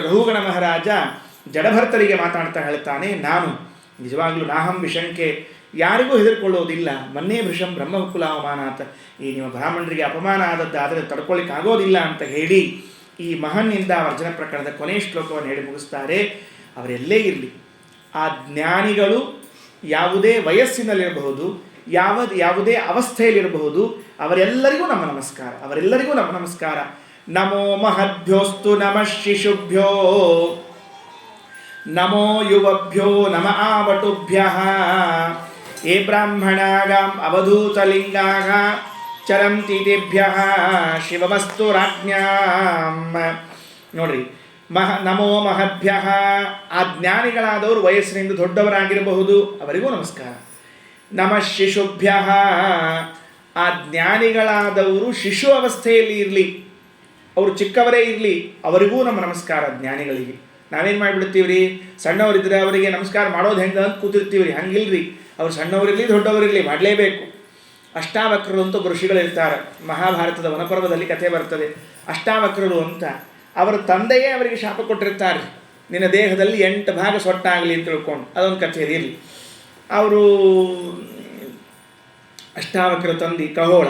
ರಹುಗಣ ಮಹಾರಾಜ ಜಡಭರ್ತರಿಗೆ ಮಾತಾಡ್ತಾ ಹೇಳ್ತಾನೆ, ನಾನು ನಿಜವಾಗ್ಲೂ ನಾಹಂ ವಿಶಂಕೆ, ಯಾರಿಗೂ ಹೆದರ್ಕೊಳ್ಳೋದಿಲ್ಲ. ಮನ್ನೇ ಭೃಶಂ ಬ್ರಹ್ಮಕುಲ ಅವಮಾನಾತ್, ಈ ನಿಮ್ಮ ಬ್ರಾಹ್ಮಣರಿಗೆ ಅಪಮಾನ ಆದದ್ದಾದರೆ ತಡ್ಕೊಳ್ಳಿಕ್ಕೆ ಆಗೋದಿಲ್ಲ ಅಂತ ಹೇಳಿ ಈ ಮಹನ್ನಿಂದ ವರ್ಜನ ಪ್ರಕರಣದ ಕೊನೆಯ ಶ್ಲೋಕವನ್ನು ಹೇಳಿ ಮುಗಿಸ್ತಾರೆ. ಅವರೆಲ್ಲೇ ಇರಲಿ, ಆ ಜ್ಞಾನಿಗಳು ಯಾವುದೇ ವಯಸ್ಸಿನಲ್ಲಿರಬಹುದು, ಯಾವುದೇ ಅವಸ್ಥೆಯಲ್ಲಿರಬಹುದು, ಅವರೆಲ್ಲರಿಗೂ ನಮ್ಮ ನಮಸ್ಕಾರ. ನಮೋ ಮಹದ್ಭ್ಯೋಸ್ತು ನಮಃ ಶಿಶುಭ್ಯೋ ನಮೋ ಯುವಭ್ಯೋ ನಮ ಆವಟುಭ್ಯಃ ಯೇ ಬ್ರಾಹ್ಮಣಾಗಾಂ ಅವಧೂತಲಿಂಗಾಃ ಚರಂತಿ ತೇಭ್ಯಃ ಶಿವಮಸ್ತು ರಾಜ್ಞಾಂ. ನೋಡ್ರಿ, ನಮೋ ಮಹದ್ಭ್ಯಃ, ಆ ಜ್ಞಾನಿಗಳಾದವರು ವಯಸ್ಸಿನಿಂದ ದೊಡ್ಡವರಾಗಿರಬಹುದು, ಅವರಿಗೂ ನಮಸ್ಕಾರ. ನಮಃ ಶಿಶುಭ್ಯಃ, ಆ ಜ್ಞಾನಿಗಳಾದವರು ಶಿಶು ಅವಸ್ಥೆಯಲ್ಲಿ ಇರಲಿ, ಅವರು ಚಿಕ್ಕವರೇ ಇರಲಿ, ಅವರಿಗೂ ನಮ್ಮ ನಮಸ್ಕಾರ. ಜ್ಞಾನಿಗಳಿಗೆ ನಾವೇನು ಮಾಡಿಬಿಡ್ತೀವಿ ರೀ, ಸಣ್ಣವರಿದ್ದರೆ ಅವರಿಗೆ ನಮಸ್ಕಾರ ಮಾಡೋದು ಹೆಂಗೆ ಅಂತ ಕೂತಿರ್ತೀವಿ ರೀ. ಹಂಗಿಲ್ರಿ, ಅವ್ರು ಸಣ್ಣವರಿರಲಿ ದೊಡ್ಡವರಿರಲಿ ಮಾಡಲೇಬೇಕು. ಅಷ್ಟಾವಕ್ರರು ಅಂತ ಋಷಿಗಳಿರ್ತಾರೆ. ಮಹಾಭಾರತದ ವನಪರ್ವದಲ್ಲಿ ಕಥೆ ಬರ್ತದೆ. ಅಷ್ಟಾವಕ್ರರು ಅಂತ ಅವರ ತಂದೆಯೇ ಅವರಿಗೆ ಶಾಪ ಕೊಟ್ಟಿರ್ತಾರೆ, ನಿನ್ನ ದೇಹದಲ್ಲಿ 8 ಭಾಗ ಸೊಟ್ಟಾಗಲಿ ಅಂತ ತಿಳ್ಕೊಂಡು. ಅದೊಂದು ಕಥೆ ಇರಲಿ. ಅವರು ಅಷ್ಟಾವಕ್ರ ತಂದೆ ಕಹೋಳ,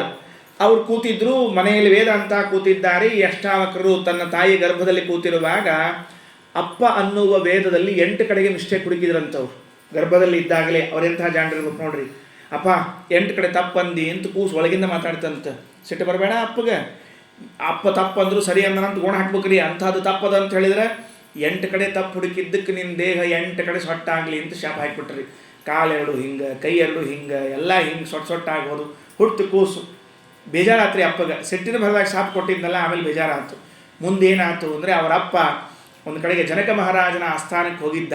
ಅವ್ರು ಕೂತಿದ್ರು ಮನೆಯಲ್ಲಿ ವೇದಾಂತ ಕೂತಿದ್ದಾರೆ. ಈ ಅಷ್ಟಾವಕ್ರರು ತನ್ನ ತಾಯಿ ಗರ್ಭದಲ್ಲಿ ಕೂತಿರುವಾಗ ಅಪ್ಪ ಅನ್ನುವ ವೇದದಲ್ಲಿ 8 ಕಡೆಗೆ ಮಿಸ್ಟೇಕ್ ಹುಡುಕಿದ್ರಂಥವ್ರು. ಗರ್ಭದಲ್ಲಿ ಇದ್ದಾಗಲೇ ಅವರೆಂತಹ ಜಾಣರಿರ್ಬೇಕು ನೋಡ್ರಿ. ಅಪ್ಪ 8 ಕಡೆ ತಪ್ಪಂದಿ ಅಂತ ಕೂಸು ಒಳಗಿಂದ ಮಾತಾಡ್ತಂತ. ಸಿಟ್ಟು ಬರಬೇಡ ಅಪ್ಪಗೆ, ಅಪ್ಪ ತಪ್ಪಂದ್ರು ಸರಿ ಅನ್ನಂತ ಗುಣ ಹಾಕ್ಬೇಕ್ರಿ, ಅಂಥದ್ದು ತಪ್ಪದ ಅಂತ ಹೇಳಿದ್ರೆ 8 ಕಡೆ ತಪ್ಪು ಹುಡುಕಿದ್ದಕ್ಕೆ ನಿನ್ನ ದೇಹ 8 ಕಡೆ ಸೊಟ್ಟಾಗಲಿ ಅಂತ ಶಾಪ ಹಾಕಿಬಿಟ್ರಿ. ಕಾಲೆರಡು ಹಿಂಗೆ, ಕೈ ಎರಡು ಹಿಂಗೆ, ಎಲ್ಲ ಹಿಂಗೆ ಸೊಟ್ಟಾಗೋದು. ಹುಟ್ಟು ಕೂಸು ಬೇಜಾರಾತ್ರಿ ಅಪ್ಪಗೆ. ಸಿಟ್ಟಿನ ಭರದಾಗ ಶಾಪ ಕೊಟ್ಟಿದ್ನಲ್ಲ, ಆಮೇಲೆ ಬೇಜಾರಾಯ್ತು. ಮುಂದೇನಾಯ್ತು ಅಂದರೆ ಅವರಪ್ಪ ಒಂದು ಕಡೆಗೆ ಜನಕ ಮಹಾರಾಜನ ಆಸ್ಥಾನಕ್ಕೆ ಹೋಗಿದ್ದ.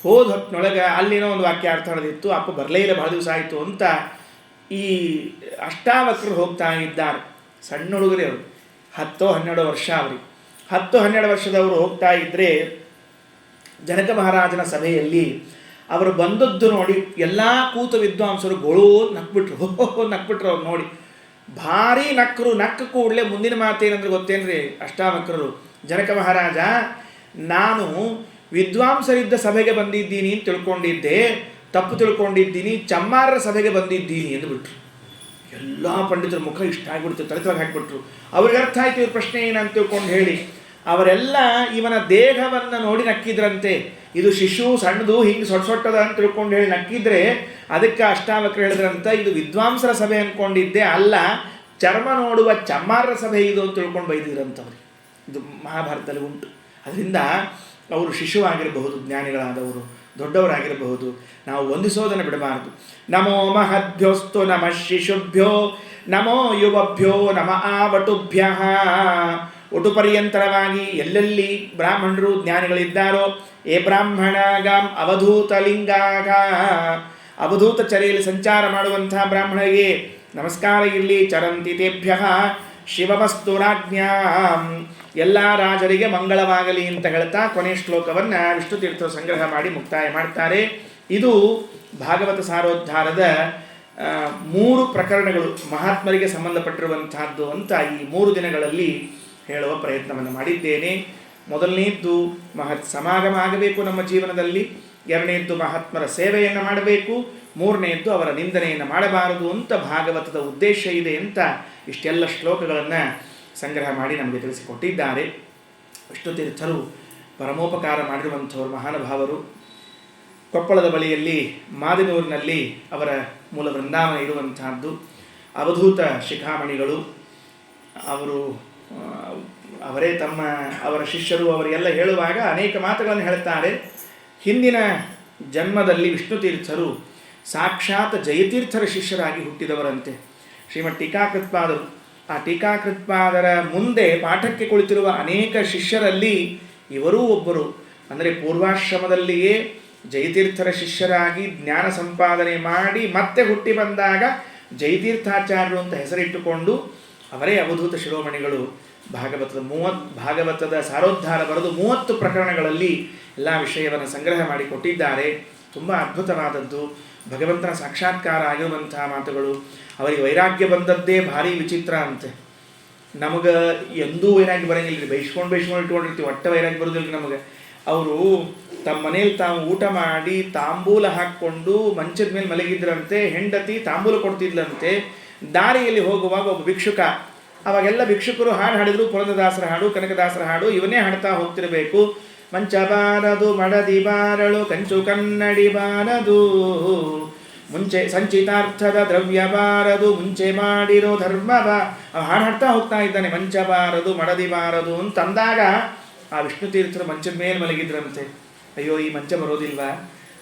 ಹೋದ ಹೊತ್ತಿನೊಳಗೆ ಅಲ್ಲಿನೋ ಒಂದು ವಾಕ್ಯ ಅರ್ಥ ಹೊಡೆದಿತ್ತು. ಅಪ್ಪ ಬರಲೇ ಇಲ್ಲ, ಭಾಳ ದಿವಸ ಆಯಿತು ಅಂತ ಈ ಅಷ್ಟಾವಕ್ರರು ಹೋಗ್ತಾ ಇದ್ದಾರೆ. ಸಣ್ಣ ಹುಡುಗರೇ ಅವರು, 10-12 ವರ್ಷ ಅವ್ರಿಗೆ. 10-12 ವರ್ಷದವರು ಹೋಗ್ತಾ ಇದ್ದರೆ ಜನಕ ಮಹಾರಾಜನ ಸಭೆಯಲ್ಲಿ ಅವರು ಬಂದದ್ದು ನೋಡಿ ಎಲ್ಲ ಕೂತ ವಿದ್ವಾಂಸರು ಗೊಳೋ ನಕ್ಬಿಟ್ರು, ಹೋ ನಕ್ಬಿಟ್ರು. ಅವ್ರು ನೋಡಿ ಭಾರಿ ನಕ್ಕರು. ನಕ್ಕ ಕೂಡಲೇ ಮುಂದಿನ ಮಾತೇನಂದ್ರೆ ಗೊತ್ತೇನ್ರಿ, ಅಷ್ಟಾವಕ್ರರು, ಜನಕ ಮಹಾರಾಜ ನಾನು ವಿದ್ವಾಂಸರಿದ್ದ ಸಭೆಗೆ ಬಂದಿದ್ದೀನಿ ಅಂತ ತಿಳ್ಕೊಂಡಿದ್ದೆ, ತಪ್ಪು ತಿಳ್ಕೊಂಡಿದ್ದೀನಿ, ಚಮ್ಮಾರರ ಸಭೆಗೆ ಬಂದಿದ್ದೀನಿ ಎಂದುಬಿಟ್ರು. ಎಲ್ಲ ಪಂಡಿತರ ಮುಖ ಇಷ್ಟ ಆಗಿಬಿಡ್ತು, ತಲೆತವಾಗಿ ಹಾಕಿಬಿಟ್ರು. ಅವ್ರಿಗೆ ಅರ್ಥ ಆಯ್ತು ಇವ್ರ ಪ್ರಶ್ನೆ ಏನಂತ ತಿಳ್ಕೊಂಡು ಹೇಳಿ. ಅವರೆಲ್ಲ ಇವನ ದೇಹವನ್ನು ನೋಡಿ ನಕ್ಕಿದ್ರಂತೆ. ಇದು ಶಿಶು ಸಣ್ಣದು ಹಿಂಗೆ ಸೊಟ್ಟದ ಅಂತ ತಿಳ್ಕೊಂಡು ಹೇಳಿ ನಕ್ಕಿದ್ರೆ ಅದಕ್ಕೆ ಅಷ್ಟಾವಕ್ರ ಹೇಳಿದ್ರಂತ, ಇದು ವಿದ್ವಾಂಸರ ಸಭೆ ಅಂದ್ಕೊಂಡಿದ್ದೆ, ಅಲ್ಲ ಚರ್ಮ ನೋಡುವ ಚಮ್ಮಾರರ ಸಭೆ ಇದು ಅಂತ ತಿಳ್ಕೊಂಡು ಬೈದಿದ್ರಂಥವ್ರಿಗೆ. ಇದು ಮಹಾಭಾರತದಲ್ಲಿ ಉಂಟು. ಅದರಿಂದ ಅವರು ಶಿಶುವಾಗಿರಬಹುದು, ಜ್ಞಾನಿಗಳಾದವರು ದೊಡ್ಡವರಾಗಿರಬಹುದು, ನಾವು ವಂದಿಸೋದನ್ನು ಬಿಡಬಾರದು. ನಮೋ ಮಹದ್ಭ್ಯೋಸ್ತು ನಮಃ ಶಿಶುಭ್ಯೋ ನಮೋ ಯುವಭ್ಯೋ ನಮ ಆವಟುಭ್ಯಃ. ಒಟು ಪರ್ಯಂತರವಾಗಿ ಎಲ್ಲೆಲ್ಲಿ ಬ್ರಾಹ್ಮಣರು ಜ್ಞಾನಿಗಳಿದ್ದಾರೋ, ಏ ಬ್ರಾಹ್ಮಣಾಗಾಂ ಅವಧೂತಲಿಂಗಾಗ, ಅವಧೂತ ಚರೆಯಲ್ಲಿ ಸಂಚಾರ ಮಾಡುವಂತಹ ಬ್ರಾಹ್ಮಣರಿಗೆ ನಮಸ್ಕಾರ ಇರಲಿ. ಚರಂತಿ ತೇಭ್ಯಃ ಶಿವಮಸ್ತು ರಾಜ್ಞಾಂ, ಎಲ್ಲ ರಾಜರಿಗೆ ಮಂಗಳವಾಗಲಿ ಅಂತ ಹೇಳ್ತಾ ಕೊನೆಯ ಶ್ಲೋಕವನ್ನು ವಿಷ್ಣು ತೀರ್ಥರು ಸಂಗ್ರಹ ಮಾಡಿ ಮುಕ್ತಾಯ ಮಾಡ್ತಾರೆ. ಇದು ಭಾಗವತ ಸಾರೋದ್ಧಾರದ 3 ಪ್ರಕರಣಗಳು ಮಹಾತ್ಮರಿಗೆ ಸಂಬಂಧಪಟ್ಟಿರುವಂತಹದ್ದು ಅಂತ ಈ 3 ದಿನಗಳಲ್ಲಿ ಹೇಳುವ ಪ್ರಯತ್ನವನ್ನು ಮಾಡಿದ್ದೇನೆ. ಮೊದಲನೇದ್ದು ಮಹತ್ ಸಮಾಗಮ ಆಗಬೇಕು ನಮ್ಮ ಜೀವನದಲ್ಲಿ, ಎರಡನೇದ್ದು ಮಹಾತ್ಮರ ಸೇವೆಯನ್ನು ಮಾಡಬೇಕು, ಮೂರನೆಯದ್ದು ಅವರ ನಿಂದನೆಯನ್ನು ಮಾಡಬಾರದು ಅಂತ ಭಾಗವತದ ಉದ್ದೇಶ ಇದೆ ಅಂತ ಇಷ್ಟೆಲ್ಲ ಶ್ಲೋಕಗಳನ್ನು ಸಂಗ್ರಹ ಮಾಡಿ ನಮಗೆ ತಿಳಿಸಿಕೊಟ್ಟಿದ್ದಾರೆ. ವಿಷ್ಣು ತೀರ್ಥರು ಪರಮೋಪಕಾರ ಮಾಡಿರುವಂಥವರು ಮಹಾನುಭಾವರು. ಕೊಪ್ಪಳದ ಬಳಿಯಲ್ಲಿ ಮಾದಿನೂರಿನಲ್ಲಿ ಅವರ ಮೂಲ ವೃಂದಾವನ ಇರುವಂತಹದ್ದು. ಅವಧೂತ ಶಿಖಾಮಣಿಗಳು. ಅವರೇ ಅವರ ಶಿಷ್ಯರು ಅವರಿಗೆಲ್ಲ ಹೇಳುವಾಗ ಅನೇಕ ಮಾತುಗಳನ್ನು ಹೇಳ್ತಾರೆ. ಹಿಂದಿನ ಜನ್ಮದಲ್ಲಿ ವಿಷ್ಣು ತೀರ್ಥರು ಸಾಕ್ಷಾತ್ ಜಯತೀರ್ಥರ ಶಿಷ್ಯರಾಗಿ ಹುಟ್ಟಿದವರಂತೆ. ಶ್ರೀಮದ್ ಟೀಕಾಕೃತ್ಪಾದರು. ಆ ಟೀಕಾಕೃತ್ಪಾದರ ಮುಂದೆ ಪಾಠಕ್ಕೆ ಕುಳಿತಿರುವ ಅನೇಕ ಶಿಷ್ಯರಲ್ಲಿ ಇವರೂ ಒಬ್ಬರು. ಅಂದರೆ ಪೂರ್ವಾಶ್ರಮದಲ್ಲಿಯೇ ಜಯತೀರ್ಥರ ಶಿಷ್ಯರಾಗಿ ಜ್ಞಾನ ಸಂಪಾದನೆ ಮಾಡಿ ಮತ್ತೆ ಹುಟ್ಟಿ ಬಂದಾಗ ಜಯತೀರ್ಥಾಚಾರ್ಯರು ಅಂತ ಹೆಸರಿಟ್ಟುಕೊಂಡು ಅವರೇ ಅವಧೂತ ಶಿರೋಮಣಿಗಳು. ಭಾಗವತದ ಸಾರೋದ್ಧಾರ ಬರೆದು 30 ಪ್ರಕರಣಗಳಲ್ಲಿ ಎಲ್ಲ ವಿಷಯವನ್ನು ಸಂಗ್ರಹ ಮಾಡಿ ಕೊಟ್ಟಿದ್ದಾರೆ. ತುಂಬ ಅದ್ಭುತವಾದದ್ದು, ಭಗವಂತನ ಸಾಕ್ಷಾತ್ಕಾರ ಆಗಿರುವಂತಹ ಮಾತುಗಳು. ಅವರಿಗೆ ವೈರಾಗ್ಯ ಬಂದದ್ದೇ ಭಾರಿ ವಿಚಿತ್ರ ಅಂತೆ. ನಮಗೆ ಎಂದೂ ವೈರಾಗ್ಯ ಬರೋಂಗಿಲ್ಲ ರೀ, ಬೈಸ್ಕೊಂಡು ಇಟ್ಕೊಂಡಿರ್ತೀವಿ, ಒಟ್ಟ ವೈರಾಗ್ಯ ಬರೋದಿಲ್ಲ ನಮಗೆ. ಅವರು ತಮ್ಮ ಮನೇಲಿ ತಾವು ಊಟ ಮಾಡಿ ತಾಂಬೂಲ ಹಾಕ್ಕೊಂಡು ಮಂಚದ ಮೇಲೆ ಮಲಗಿದ್ರಂತೆ. ಹೆಂಡತಿ ತಾಂಬೂಲ ಕೊಡ್ತಿದ್ಲಂತೆ. ದಾರಿಯಲ್ಲಿ ಹೋಗುವಾಗ ಒಬ್ಬ ಭಿಕ್ಷುಕ, ಅವಾಗೆಲ್ಲ ಭಿಕ್ಷುಕರು ಹಾಡು ಹಾಡಿದ್ರು, ಪುರಂದರದಾಸರ ಹಾಡು, ಕನಕದಾಸರ ಹಾಡು ಇವನ್ನೇ ಹಾಡ್ತಾ ಹೋಗ್ತಿರಬೇಕು. ಮಂಚ ಬಾರದು ಮಡದಿ ಬಾರಳು ಕಂಚು ಕನ್ನಡಿ ಬಾರದು, ಮುಂಚೆ ಸಂಚಿತಾರ್ಥದ ದ್ರವ್ಯ ಬಾರದು, ಮುಂಚೆ ಮಾಡಿರೋ ಧರ್ಮ ಹಾಡು ಹಾಡ್ತಾ ಹೋಗ್ತಾ ಇದ್ದಾನೆ. ಮಂಚ ಬಾರದು ಮಡದಿ ಬಾರದು ಅಂತ ಅಂದಾಗ ಆ ವಿಷ್ಣು ತೀರ್ಥರು ಮಂಚದ ಮೇಲೆ ಮಲಗಿದ್ರಂತೆ. ಅಯ್ಯೋ, ಈ ಮಂಚ ಬರೋದಿಲ್ವಾ,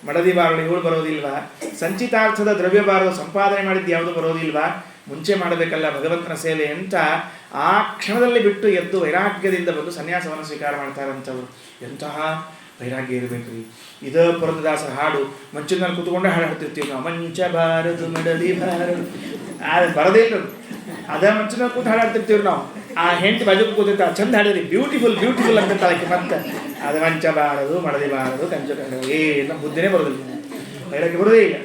ಮಡದಿ ಬಾರದು ಇವಳು ಬರೋದಿಲ್ವಾ, ಸಂಚಿತಾರ್ಥದ ದ್ರವ್ಯ ಬಾರದು ಸಂಪಾದನೆ ಮಾಡಿದ್ದು ಯಾವುದು ಬರೋದಿಲ್ವಾ, ಮುಂಚೆ ಮಾಡಬೇಕಲ್ಲ ಭಗವಂತನ ಸೇವೆ ಅಂತ ಆ ಕ್ಷಣದಲ್ಲಿ ಬಿಟ್ಟು ಎದ್ದು ವೈರಾಗ್ಯದಿಂದ ಬಂದು ಸನ್ಯಾಸವನ್ನು ಸ್ವೀಕಾರ ಮಾಡ್ತಾರಂಥವ್ರು. ಎಂತಹ ವೈರಾಗ್ಯ ಇರಬೇಕು ರೀ. ಇದ ಪುರಂದರದಾಸರ ಹಾಡು ಮಂಚದ ಮೇಲೆ ಕೂತ್ಕೊಂಡೆ ಹಾಡು ಹಾಡ್ತಿರ್ತೀವಿ ನಾವು. ಮಂಚ ಬಾರದು ಮಡದಿ ಬಾರದು, ಅದು ಬರದೇ ಇಲ್ಲ, ಅದ ಮಂಚದ ಮೇಲೆ ಕೂತು ಹಾಡಾಡ್ತಿರ್ತೀವಿ ನಾವು. ಆ ಹೆಂಡತಿ ಬಾಜು ಕೂತಿರ್ತಾಳೆ, ಚಂದ ಹಾಡಿರಿ, ಬ್ಯೂಟಿಫುಲ್ ಬ್ಯೂಟಿಫುಲ್ ಅಂತ ತಾಳಕ್ಕೆ ಮತ್ತೆ ಅದು ಮಂಚ ಬಾರದು ಮಡದಿ ಬಾರದು ಕಂಚು ಕಂಡು ನಮ್ಮ ಬುದ್ಧಿನೇ ಬರೋದಿಲ್ಲ, ವೈರಾಗ್ಯ ಬರೋದೇ ಇಲ್ಲ.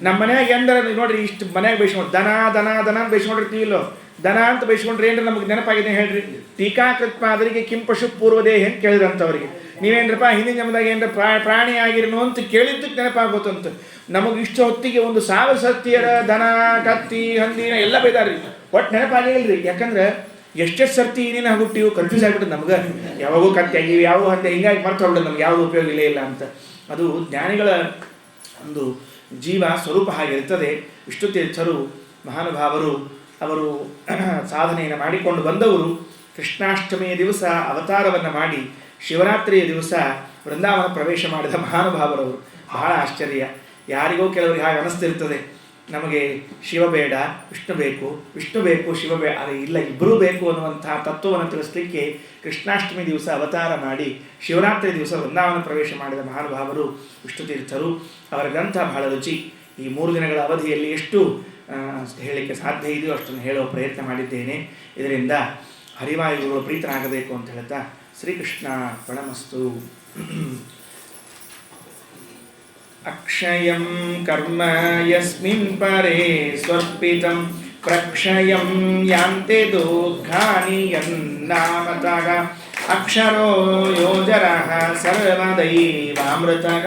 ನಮ್ಮ ಮನ್ಯಾಗ ಎಂದ್ರೆ ನೋಡ್ರಿ, ಇಷ್ಟು ಮನ್ಯಾಗ ಬೈಸ್ಕೊಂಡು ದನ ದನ ದನ ಅಂತ ಬೈಸ್ಕೊಂಡಿರ್ತೀವಿಲ್ಲೋ, ದನ ಅಂತ ಬೈಸ್ಕೊಂಡ್ರೆ ಏನ್ರಿ ನಮಗೆ ನೆನಪಾಗಿದೆ ಹೇಳ್ರಿ. ಟೀಕಾಕೃತ್ಪಾದರಿಗೆ ಕಿಂ ಪಶು ಪೂರ್ವದೇಹ ಅಂತ ಕೇಳಿದ್ರಂಥವ್ರಿಗೆ. ನೀವೇನ್ರಪ್ಪ ಹಿಂದಿನ ಜನ್ಮದಾಗ ಏನ್ರ ಪ್ರಾಣಿ ಆಗಿರನು ಅಂತ ಕೇಳಿದ್ದಕ್ಕೆ ನೆನಪಾಗೋತಂತ. ನಮಗೆ ಇಷ್ಟು ಹೊತ್ತಿಗೆ 1,000 ಸತಿಯರ ದನ ಕತ್ತಿ ಹಂದಿನ ಎಲ್ಲ ಬೈದಾರ್ರಿ, ಒಟ್ಟು ನೆನಪಾಗಿಲ್ರಿ. ಯಾಕಂದ್ರೆ ಎಷ್ಟೆಷ್ಟು ಸರ್ತಿ ಏನೇನು ಆಗ್ಬಿಟ್ಟಿವು ಕನ್ಫ್ಯೂಸ್ ಆಗ್ಬಿಟ್ಟು ನಮ್ಗೆ. ಯಾವಾಗೂ ಕತ್ತಿ ಆಗಿವಿ, ಯಾವ ಹಂದೆ, ಹಿಂಗಾಗಿ ಮರ್ತು ಹೋಗ್ಬಿಟ್ಟು ನಮ್ಗೆ ಯಾವುದು ಉಪಯೋಗ ಇಲ್ಲೇ ಇಲ್ಲ ಅಂತ. ಅದು ಜ್ಞಾನಿಗಳ ಒಂದು ಜೀವ ಸ್ವರೂಪ ಹಾಗಿರ್ತದೆ. ವಿಷ್ಣು ತೀರ್ಥರು ಮಹಾನುಭಾವರು, ಅವರು ಸಾಧನೆಯನ್ನು ಮಾಡಿಕೊಂಡು ಬಂದವರು. ಕೃಷ್ಣಾಷ್ಟಮಿಯ ದಿವಸ ಅವತಾರವನ್ನು ಮಾಡಿ ಶಿವರಾತ್ರಿಯ ದಿವಸ ವೃಂದಾವನ ಪ್ರವೇಶ ಮಾಡಿದ ಮಹಾನುಭಾವರವರು. ಬಹಳ ಆಶ್ಚರ್ಯ. ಯಾರಿಗೋ ಕೆಲವರಿಗೆ ಹಾಗೆ ಅನಿಸ್ತಿರ್ತದೆ, ನಮಗೆ ಶಿವ ಬೇಡ ವಿಷ್ಣು ಬೇಕು, ವಿಷ್ಣು ಬೇಕು ಶಿವ ಬೇಡ, ಆದರೆ ಇಲ್ಲ, ಇಬ್ಬರೂ ಬೇಕು ಅನ್ನುವಂತಹ ತತ್ವವನ್ನು ತಿಳಿಸ್ಲಿಕ್ಕೆ ಕೃಷ್ಣಾಷ್ಟಮಿ ದಿವಸ ಅವತಾರ ಮಾಡಿ ಶಿವರಾತ್ರಿ ದಿವಸ ವೃಂದಾವನ ಪ್ರವೇಶ ಮಾಡಿದ ಮಹಾನುಭಾವರು ವಿಷ್ಣು ತೀರ್ಥರು. ಅವರ ಗ್ರಂಥ ಬಹಳ ರುಚಿ. ಈ 3 ದಿನಗಳ ಅವಧಿಯಲ್ಲಿ ಎಷ್ಟು ಹೇಳಲಿಕ್ಕೆ ಸಾಧ್ಯ ಇದೆಯೋ ಅಷ್ಟನ್ನು ಹೇಳುವ ಪ್ರಯತ್ನ ಮಾಡಿದ್ದೇನೆ. ಇದರಿಂದ ಹರಿವಾಯುಗಳು ಪ್ರೀತನಾಗಬೇಕು ಅಂತ ಹೇಳ್ತಾ ಶ್ರೀಕೃಷ್ಣ ಅರ್ಪಣಮಸ್ತು. ಅಕ್ಷಯಂ ಕರ್ಮ ಯಸ್ಮಿನ್ ಪರೇ ಸ್ವರ್ಪಿತಂ ಪ್ರಕ್ಷಯಂ ಯಾಂತೆ ದುಃಖಾನಿ ಯನ್ನಾಮತಃ ಅಕ್ಷರೋ ಯೋಜರಃ ಸರ್ವದೈವಾಮೃತಃ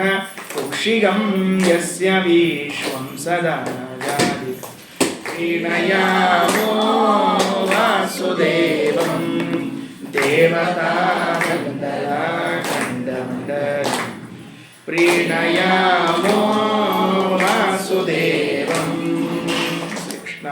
ಕುಕ್ಷಿಗಂ ಯಸ್ಯ ವಿಶ್ವಂ ಸದಾ ಜಾತಿ ಪ್ರೀಣಯಾಮೋ ವಾಸುದೇವಂ ದೇವತಾ ಖಂಡಮಂಡಲ ಪ್ರೀಣಯಾಮೋ ವಾಸುದೇವಂ. ಶ್ರೀಕೃಷ್ಣ.